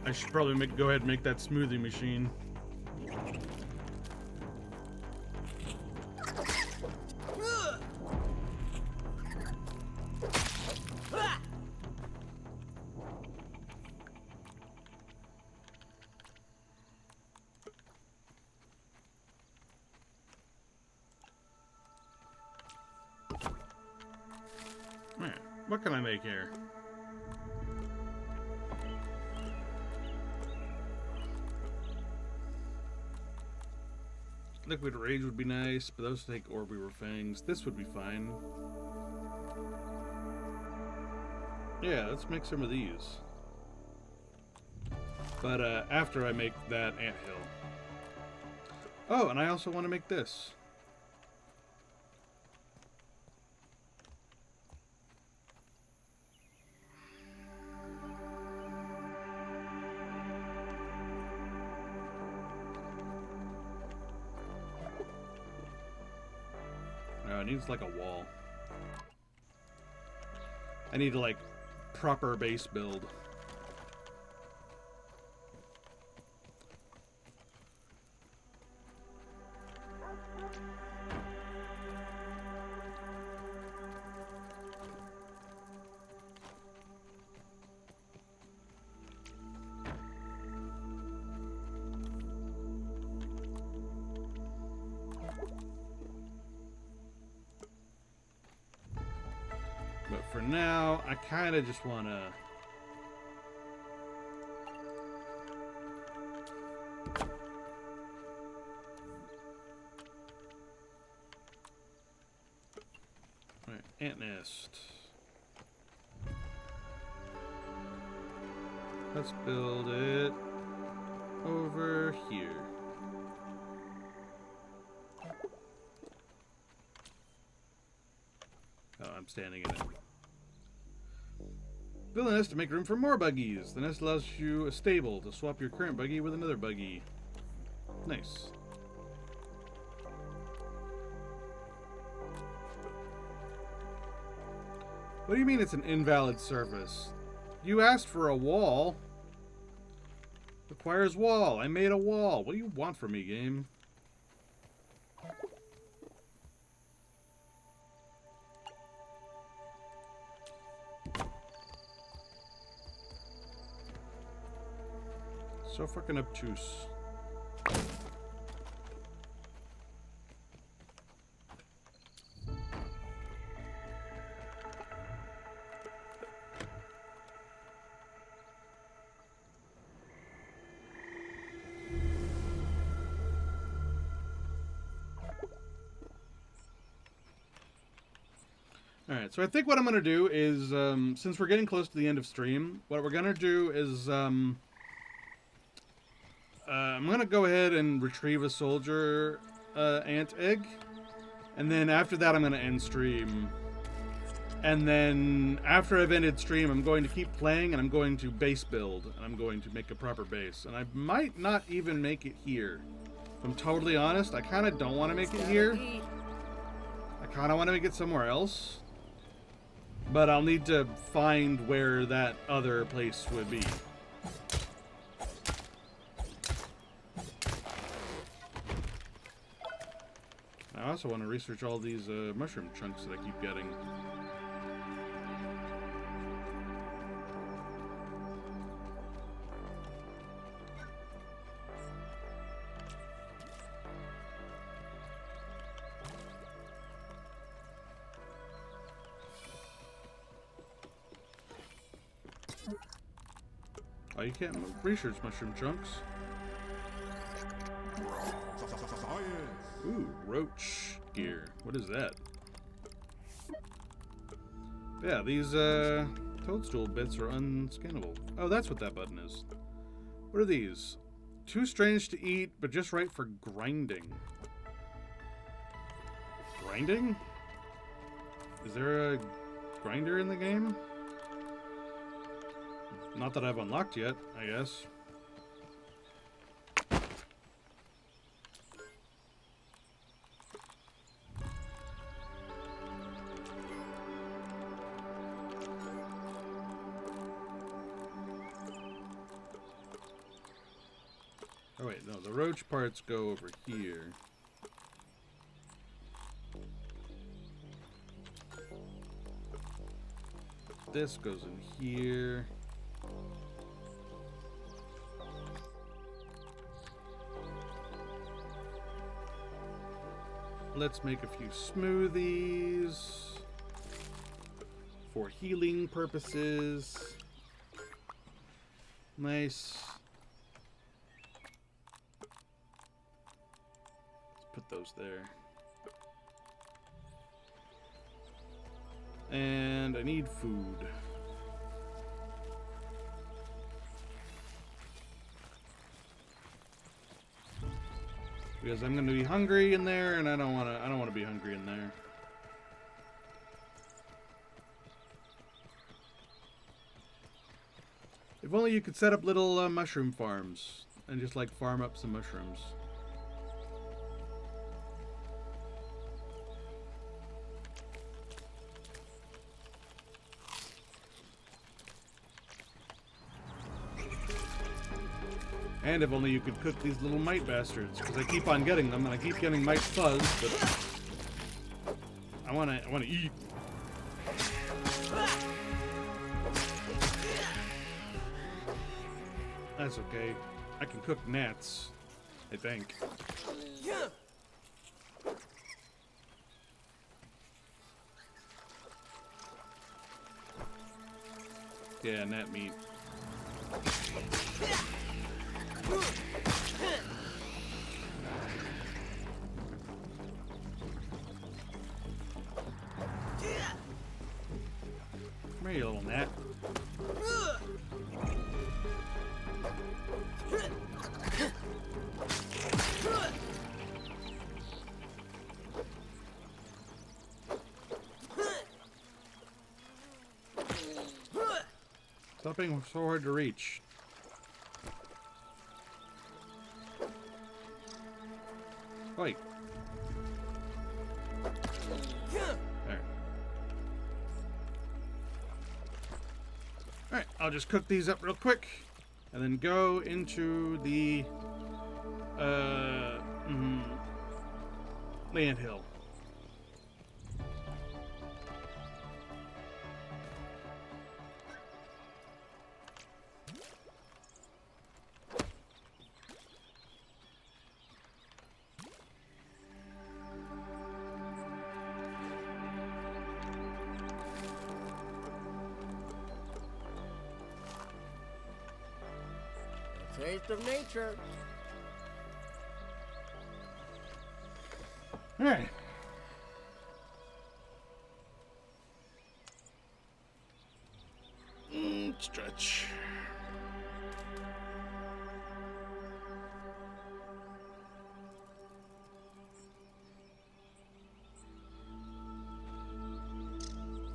I should probably go ahead and make that smoothie machine. Alright, what can I make here? Liquid Rage would be nice, but those take Orbeaver Fangs. This would be fine. Yeah, let's make some of these. But after I make that anthill. Oh, and I also want to make this. It needs like a wall. I need to like proper base build. But for now, I kind of just want to... Alright, ant nest. Let's build it over here. Oh, I'm standing in it. Build a nest to make room for more buggies. The nest allows you a stable to swap your current buggy with another buggy. Nice. What do you mean it's an invalid surface? You asked for a wall. Requires wall. I made a wall. What do you want from me, game? So fucking obtuse. Alright, so I think what I'm going to do is, since we're getting close to the end of stream, what we're going to do is, I'm going to go ahead and retrieve a soldier ant egg. And then after that, I'm going to end stream. And then after I've ended stream, I'm going to keep playing and I'm going to base build. And I'm going to make a proper base. And I might not even make it here. If I'm totally honest, I kind of don't want to make it here. I kind of want to make it somewhere else. But I'll need to find where that other place would be. I also want to research all these mushroom chunks that I keep getting. Oh, you can't research mushroom chunks. Ooh, roach gear. What is that? Yeah, these toadstool bits are unscannable. Oh, that's what that button is. What are these? Too strange to eat, but just right for grinding. Grinding? Is there a grinder in the game? Not that I've unlocked yet, I guess. the roach parts go over here. This goes in here. Let's make a few smoothies for healing purposes. Nice. Let's put those there. And I need food. Because I'm going to be hungry in there, and I don't want to be hungry in there. If only you could set up little mushroom farms and just like farm up some mushrooms. And if only you could cook these little mite bastards, because I keep on getting them, and I keep getting mite fuzz, but I wanna eat. That's okay. I can cook gnats, I think. Yeah, gnat meat. Come here, you little gnat. Stop being so hard to reach. Wait. There. Alright, I'll just cook these up real quick and then go into the landhill. Taste of nature. All right. Stretch.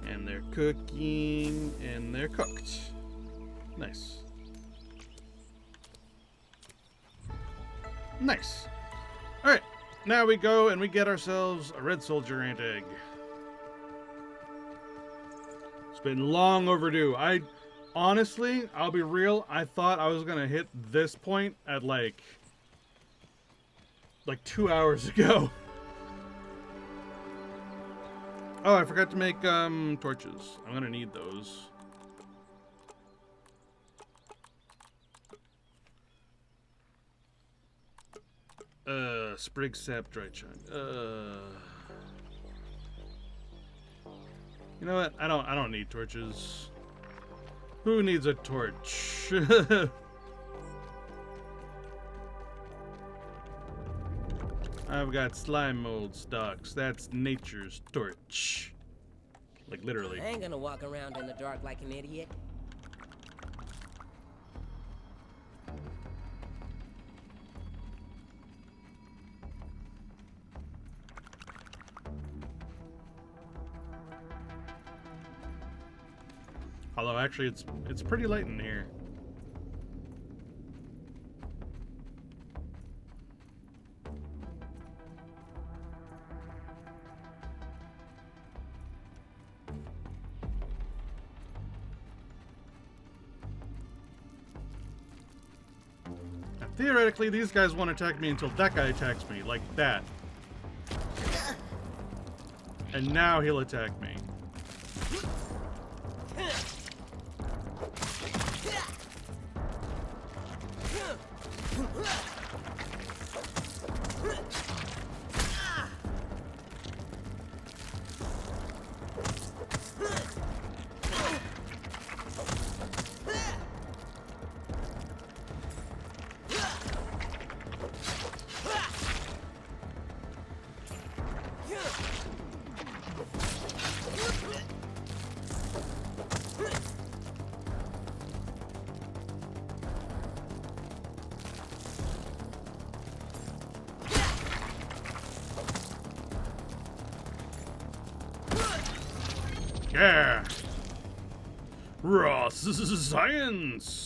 And they're cooking, and they're cooked. Nice. Nice. Alright, now we go and we get ourselves a red soldier ant egg. It's been long overdue. Honestly, I'll be real, I thought I was gonna hit this point at like 2 hours ago. Oh, I forgot to make torches. I'm gonna need those. Sprig sap dry chunk. You know what? I don't need torches. Who needs a torch? I've got slime mold stalks. That's nature's torch. Like literally. I ain't gonna walk around in the dark like an idiot. Although actually it's pretty light in here. theoretically, these guys won't attack me until that guy attacks me, like that. And now he'll attack me. Yeah! Raw science!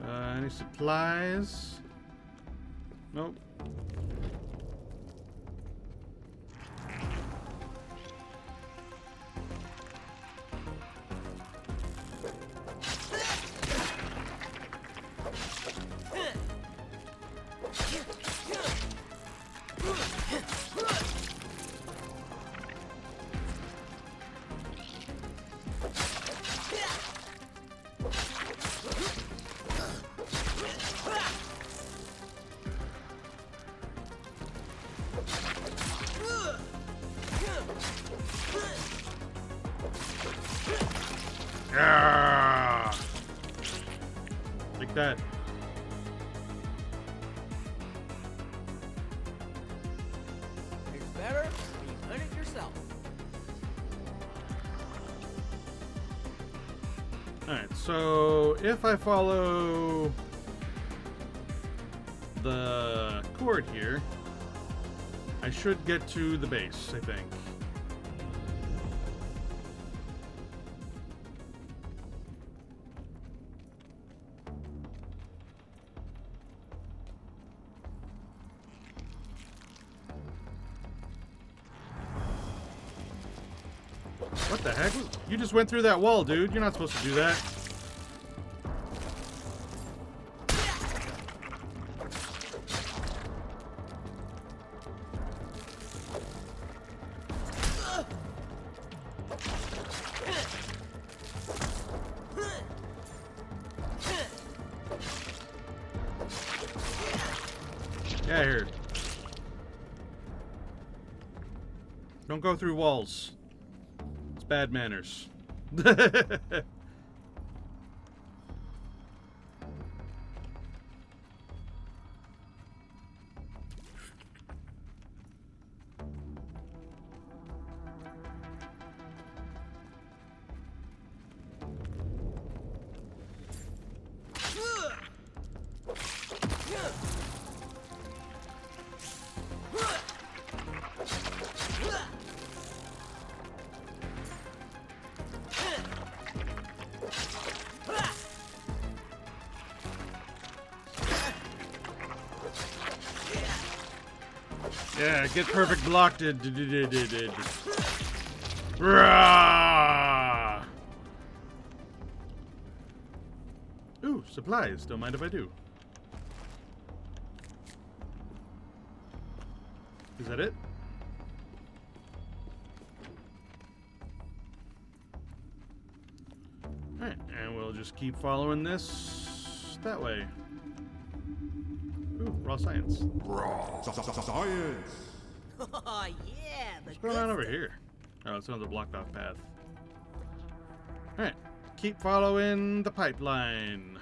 Any supplies? Nope. Yeah! Like that. It's better when you hunt it yourself. Alright, so if I follow the cord here, I should get to the base, I think. What the heck? You just went through that wall, dude. You're not supposed to do that. Get out of here. Don't go through walls. It's bad manners. Yeah, get perfect blocked. Rah! Ooh, supplies. Don't mind if I do. Is that it? Alright, and we'll just keep following this that way. Ooh, raw science. Raw science. Oh, yeah. What's going on over here? Oh, it's another blocked off path. Alright, keep following the pipeline.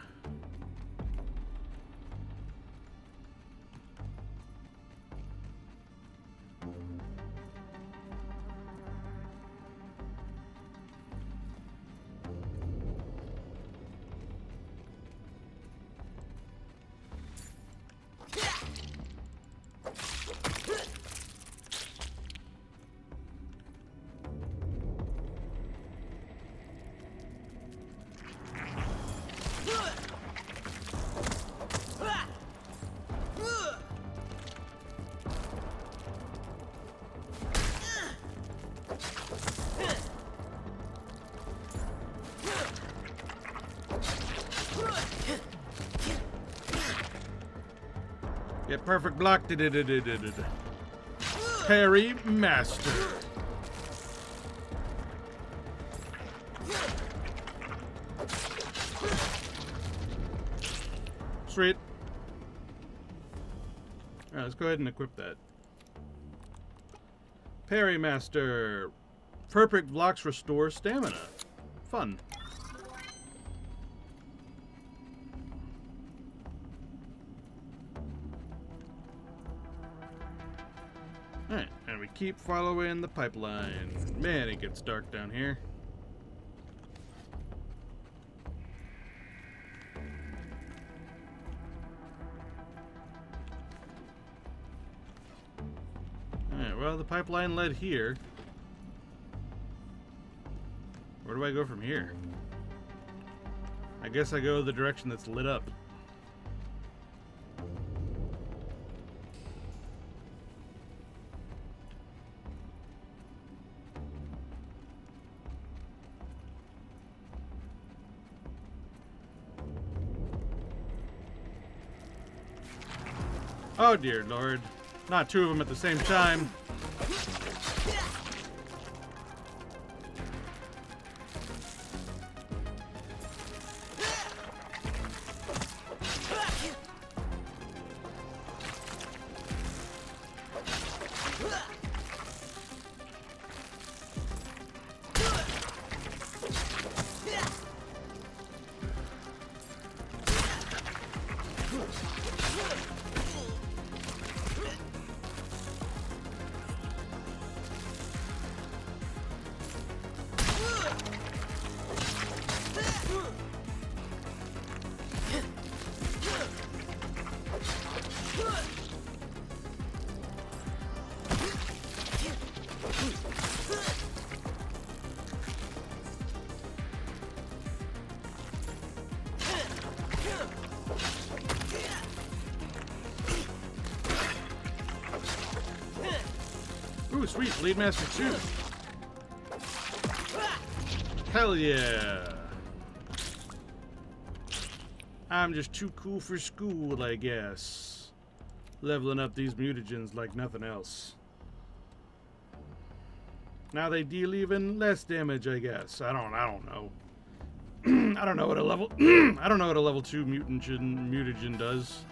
Get perfect block. Parry master. Sweet. Alright, let's go ahead and equip that. Parry master. Perfect blocks restore stamina. Fun. Alright, and we keep following the pipeline. Man, it gets dark down here. Alright, well, the pipeline led here. Where do I go from here? I guess I go the direction that's lit up. Oh dear Lord. Not two of them at the same time. Ooh, sweet. Blade Master 2. Hell yeah. I'm just too cool for school, I guess. Leveling up these mutagens like nothing else. Now they deal even less damage, I guess. I don't know. I don't know what a level I don't know what a level 2 mutagen does.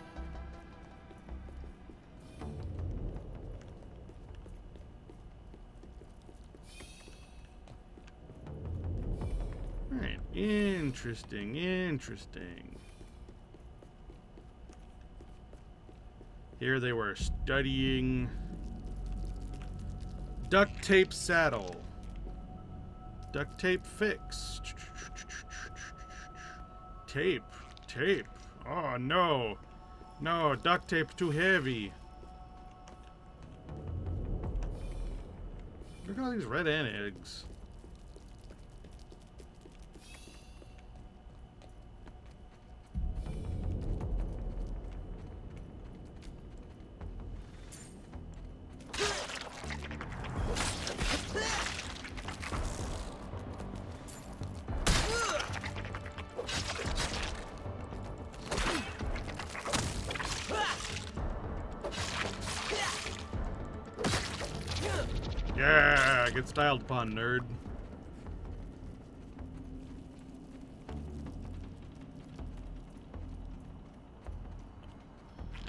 Alright, interesting. Here they were studying duct tape saddle. Duct tape fix. Tape. Oh no. No, duct tape too heavy. Look at all these red ant eggs. Yeah, get styled upon, nerd.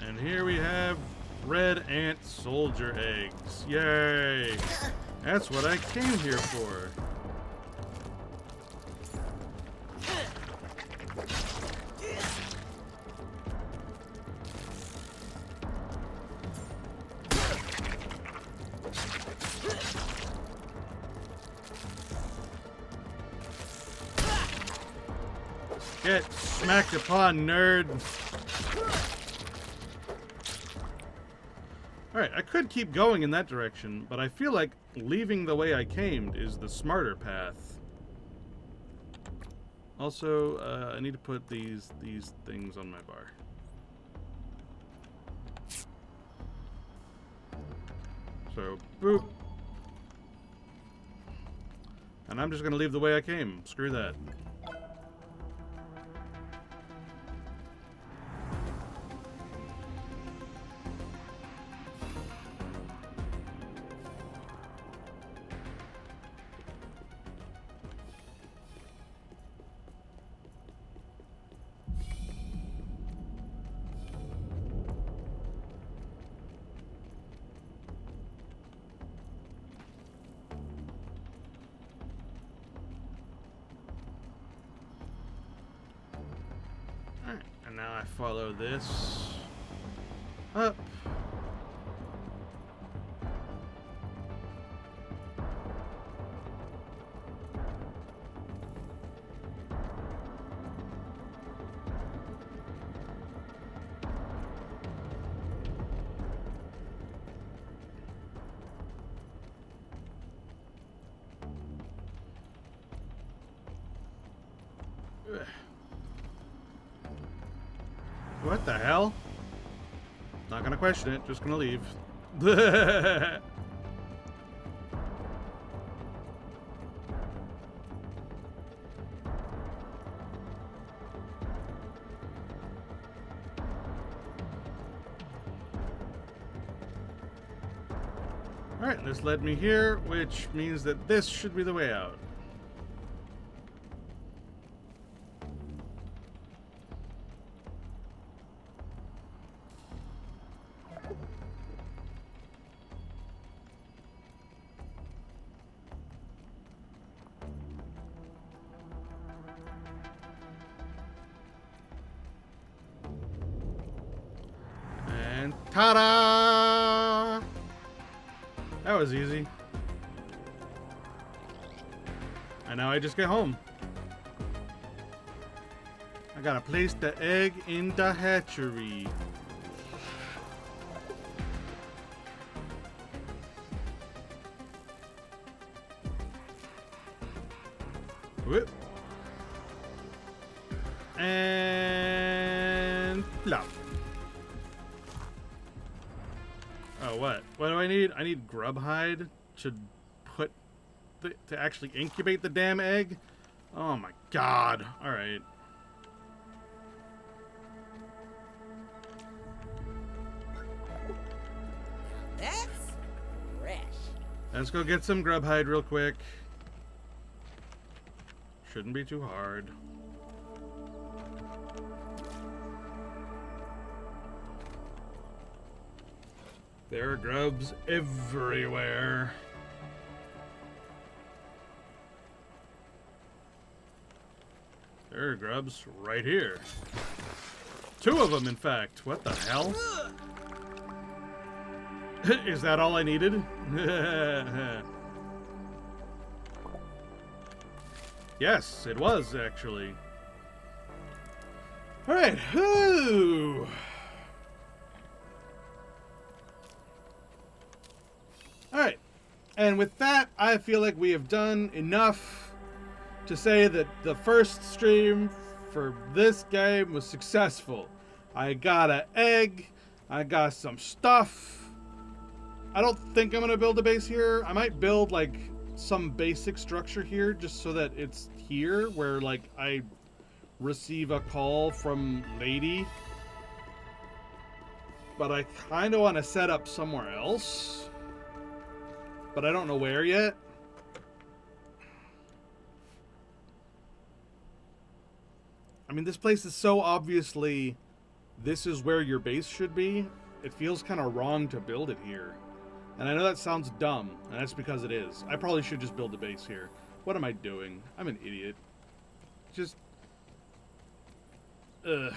And here we have red ant soldier eggs. Yay! That's what I came here for. Get smacked upon, nerd. Alright, I could keep going in that direction, but I feel like leaving the way I came is the smarter path. Also, I need to put these things on my bar. So, boop. And I'm just gonna leave the way I came. Screw that. Alright, and now I follow this up. What the hell? Not gonna question it, just gonna leave. Alright, this led me here, which means that this should be the way out. And ta-da! That was easy. And now I just get home. I gotta place the egg in the hatchery. Whoop. And plop. Oh, what? What do I need? I need grub hide to put to actually incubate the damn egg. Oh my god! All right. That's fresh. Let's go get some grub hide real quick. Shouldn't be too hard. There are grubs everywhere. There are grubs right here. 2 of them, in fact. What the hell? Is that all I needed? Yes, it was, actually. Alright. Alright, and with that, I feel like we have done enough to say that the first stream for this game was successful. I got an egg, I got some stuff. I don't think I'm going to build a base here. I might build, like, some basic structure here just so that it's here where, like, I receive a call from Lady. But I kind of want to set up somewhere else. But I don't know where yet. I mean, this place is so obviously, this is where your base should be. It feels kind of wrong to build it here. And I know that sounds dumb, and that's because it is. I probably should just build a base here. What am I doing? I'm an idiot. Just... Ugh.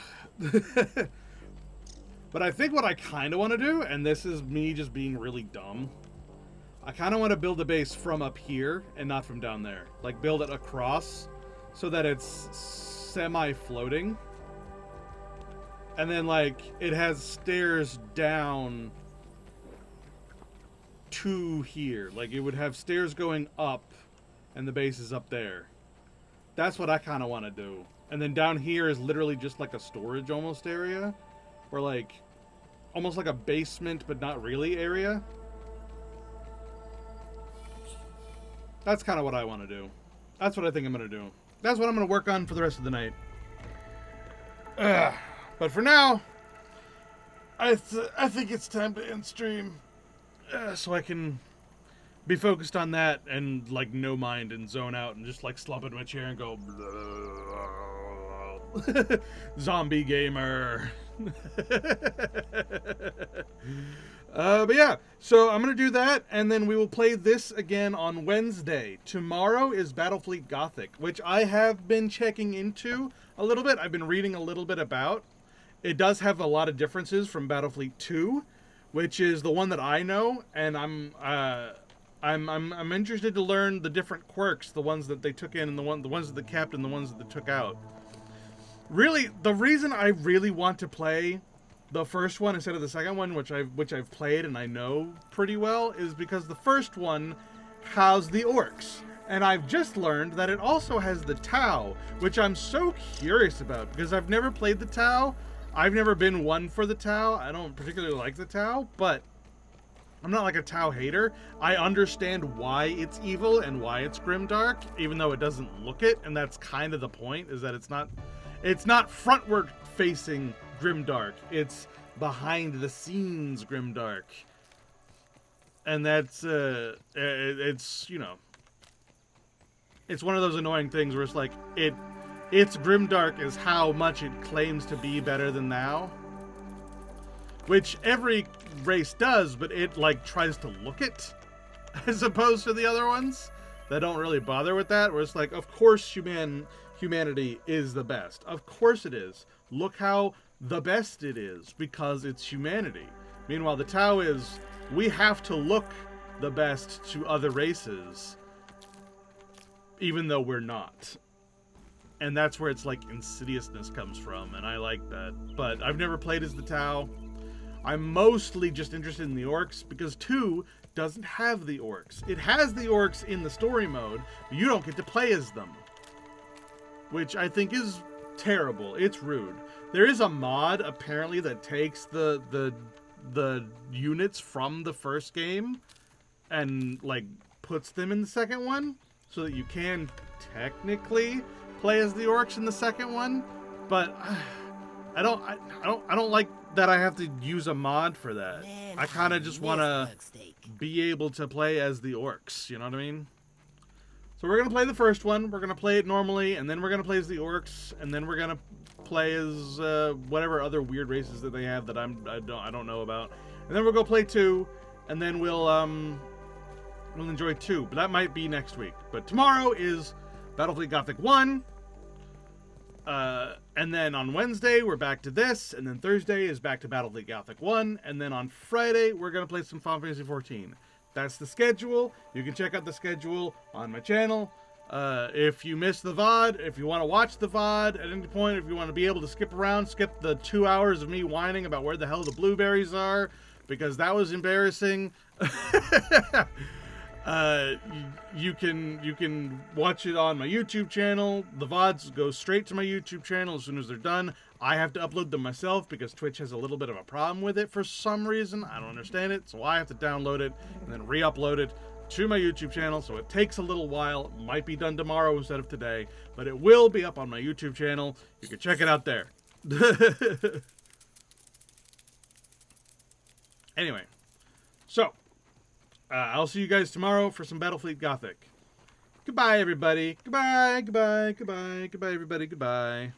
But I think what I kind of want to do, and this is me just being really dumb, I kind of want to build a base from up here and not from down there. Like, build it across so that it's semi-floating. And then, like, it has stairs down to here. Like, it would have stairs going up and the base is up there. That's what I kind of want to do. And then down here is literally just like a storage almost area. Or, like, almost like a basement but not really area. That's kind of what I want to do. That's what I think I'm going to do. That's what I'm going to work on for the rest of the night. But for now, I think it's time to end stream. So I can be focused on that and, like, no mind and zone out and just, like, slump in my chair and go... Zombie gamer. But yeah, so I'm going to do that, and then we will play this again on Wednesday. Tomorrow is Battlefleet Gothic, which I have been checking into a little bit. I've been reading a little bit about. It does have a lot of differences from Battlefleet 2, which is the one that I know, and I'm interested to learn the different quirks, the ones that they took in, and the ones that they kept, and the ones that they took out. Really, the reason I really want to play the first one instead of the second one, which I've played and I know pretty well, is because the first one has the orcs, and I've just learned that it also has the Tau, which I'm so curious about because I've never played the Tau. I've never been one for the Tau. I don't particularly like the Tau, but I'm not like a Tau hater. I understand why it's evil and why it's grimdark, even though it doesn't look it, and that's kind of the point, is that it's not frontward facing grimdark. It's behind the scenes grimdark. And that's it's, you know, it's one of those annoying things where it's like its grimdark is how much it claims to be better than thou, which every race does, but it like tries to look it as opposed to the other ones that don't really bother with that, where it's like, of course humanity is the best. Of course it is. Look how the best it is, because it's humanity. Meanwhile, the Tau is, we have to look the best to other races, even though we're not. And that's where it's like insidiousness comes from, and I like that. But I've never played as the Tau. I'm mostly just interested in the orcs, because 2 doesn't have the orcs. It has the orcs in the story mode, but you don't get to play as them, which I think is terrible. It's rude. There is a mod apparently that takes the units from the first game and like puts them in the second one, so that you can technically play as the orcs in the second one. But I don't like that I have to use a mod for that. I kind of just want to be able to play as the orcs. You know what I mean? So we're gonna play the first one. We're gonna play it normally, and then we're gonna play as the orcs, and then we're gonna play as whatever other weird races that they have that I don't know about. And then we'll go play 2, and then we'll enjoy 2. But that might be next week. But tomorrow is Battlefleet Gothic 1. And then on Wednesday, we're back to this. And then Thursday is back to Battlefleet Gothic 1. And then on Friday, we're going to play some Final Fantasy 14. That's the schedule. You can check out the schedule on my channel. If you missed the VOD, if you want to watch the VOD at any point, if you want to be able to skip around, skip the 2 hours of me whining about where the hell the blueberries are, because that was embarrassing. You can watch it on my YouTube channel. The VODs go straight to my YouTube channel as soon as they're done. I have to upload them myself because Twitch has a little bit of a problem with it for some reason. I don't understand it, so I have to download it and then re-upload it to my YouTube channel, so it takes a little while. It might be done tomorrow instead of today, but it will be up on my YouTube channel. You can check it out there. Anyway, so I'll see you guys tomorrow for some Battlefleet Gothic. Goodbye, everybody. Goodbye, goodbye, goodbye, goodbye, everybody. Goodbye.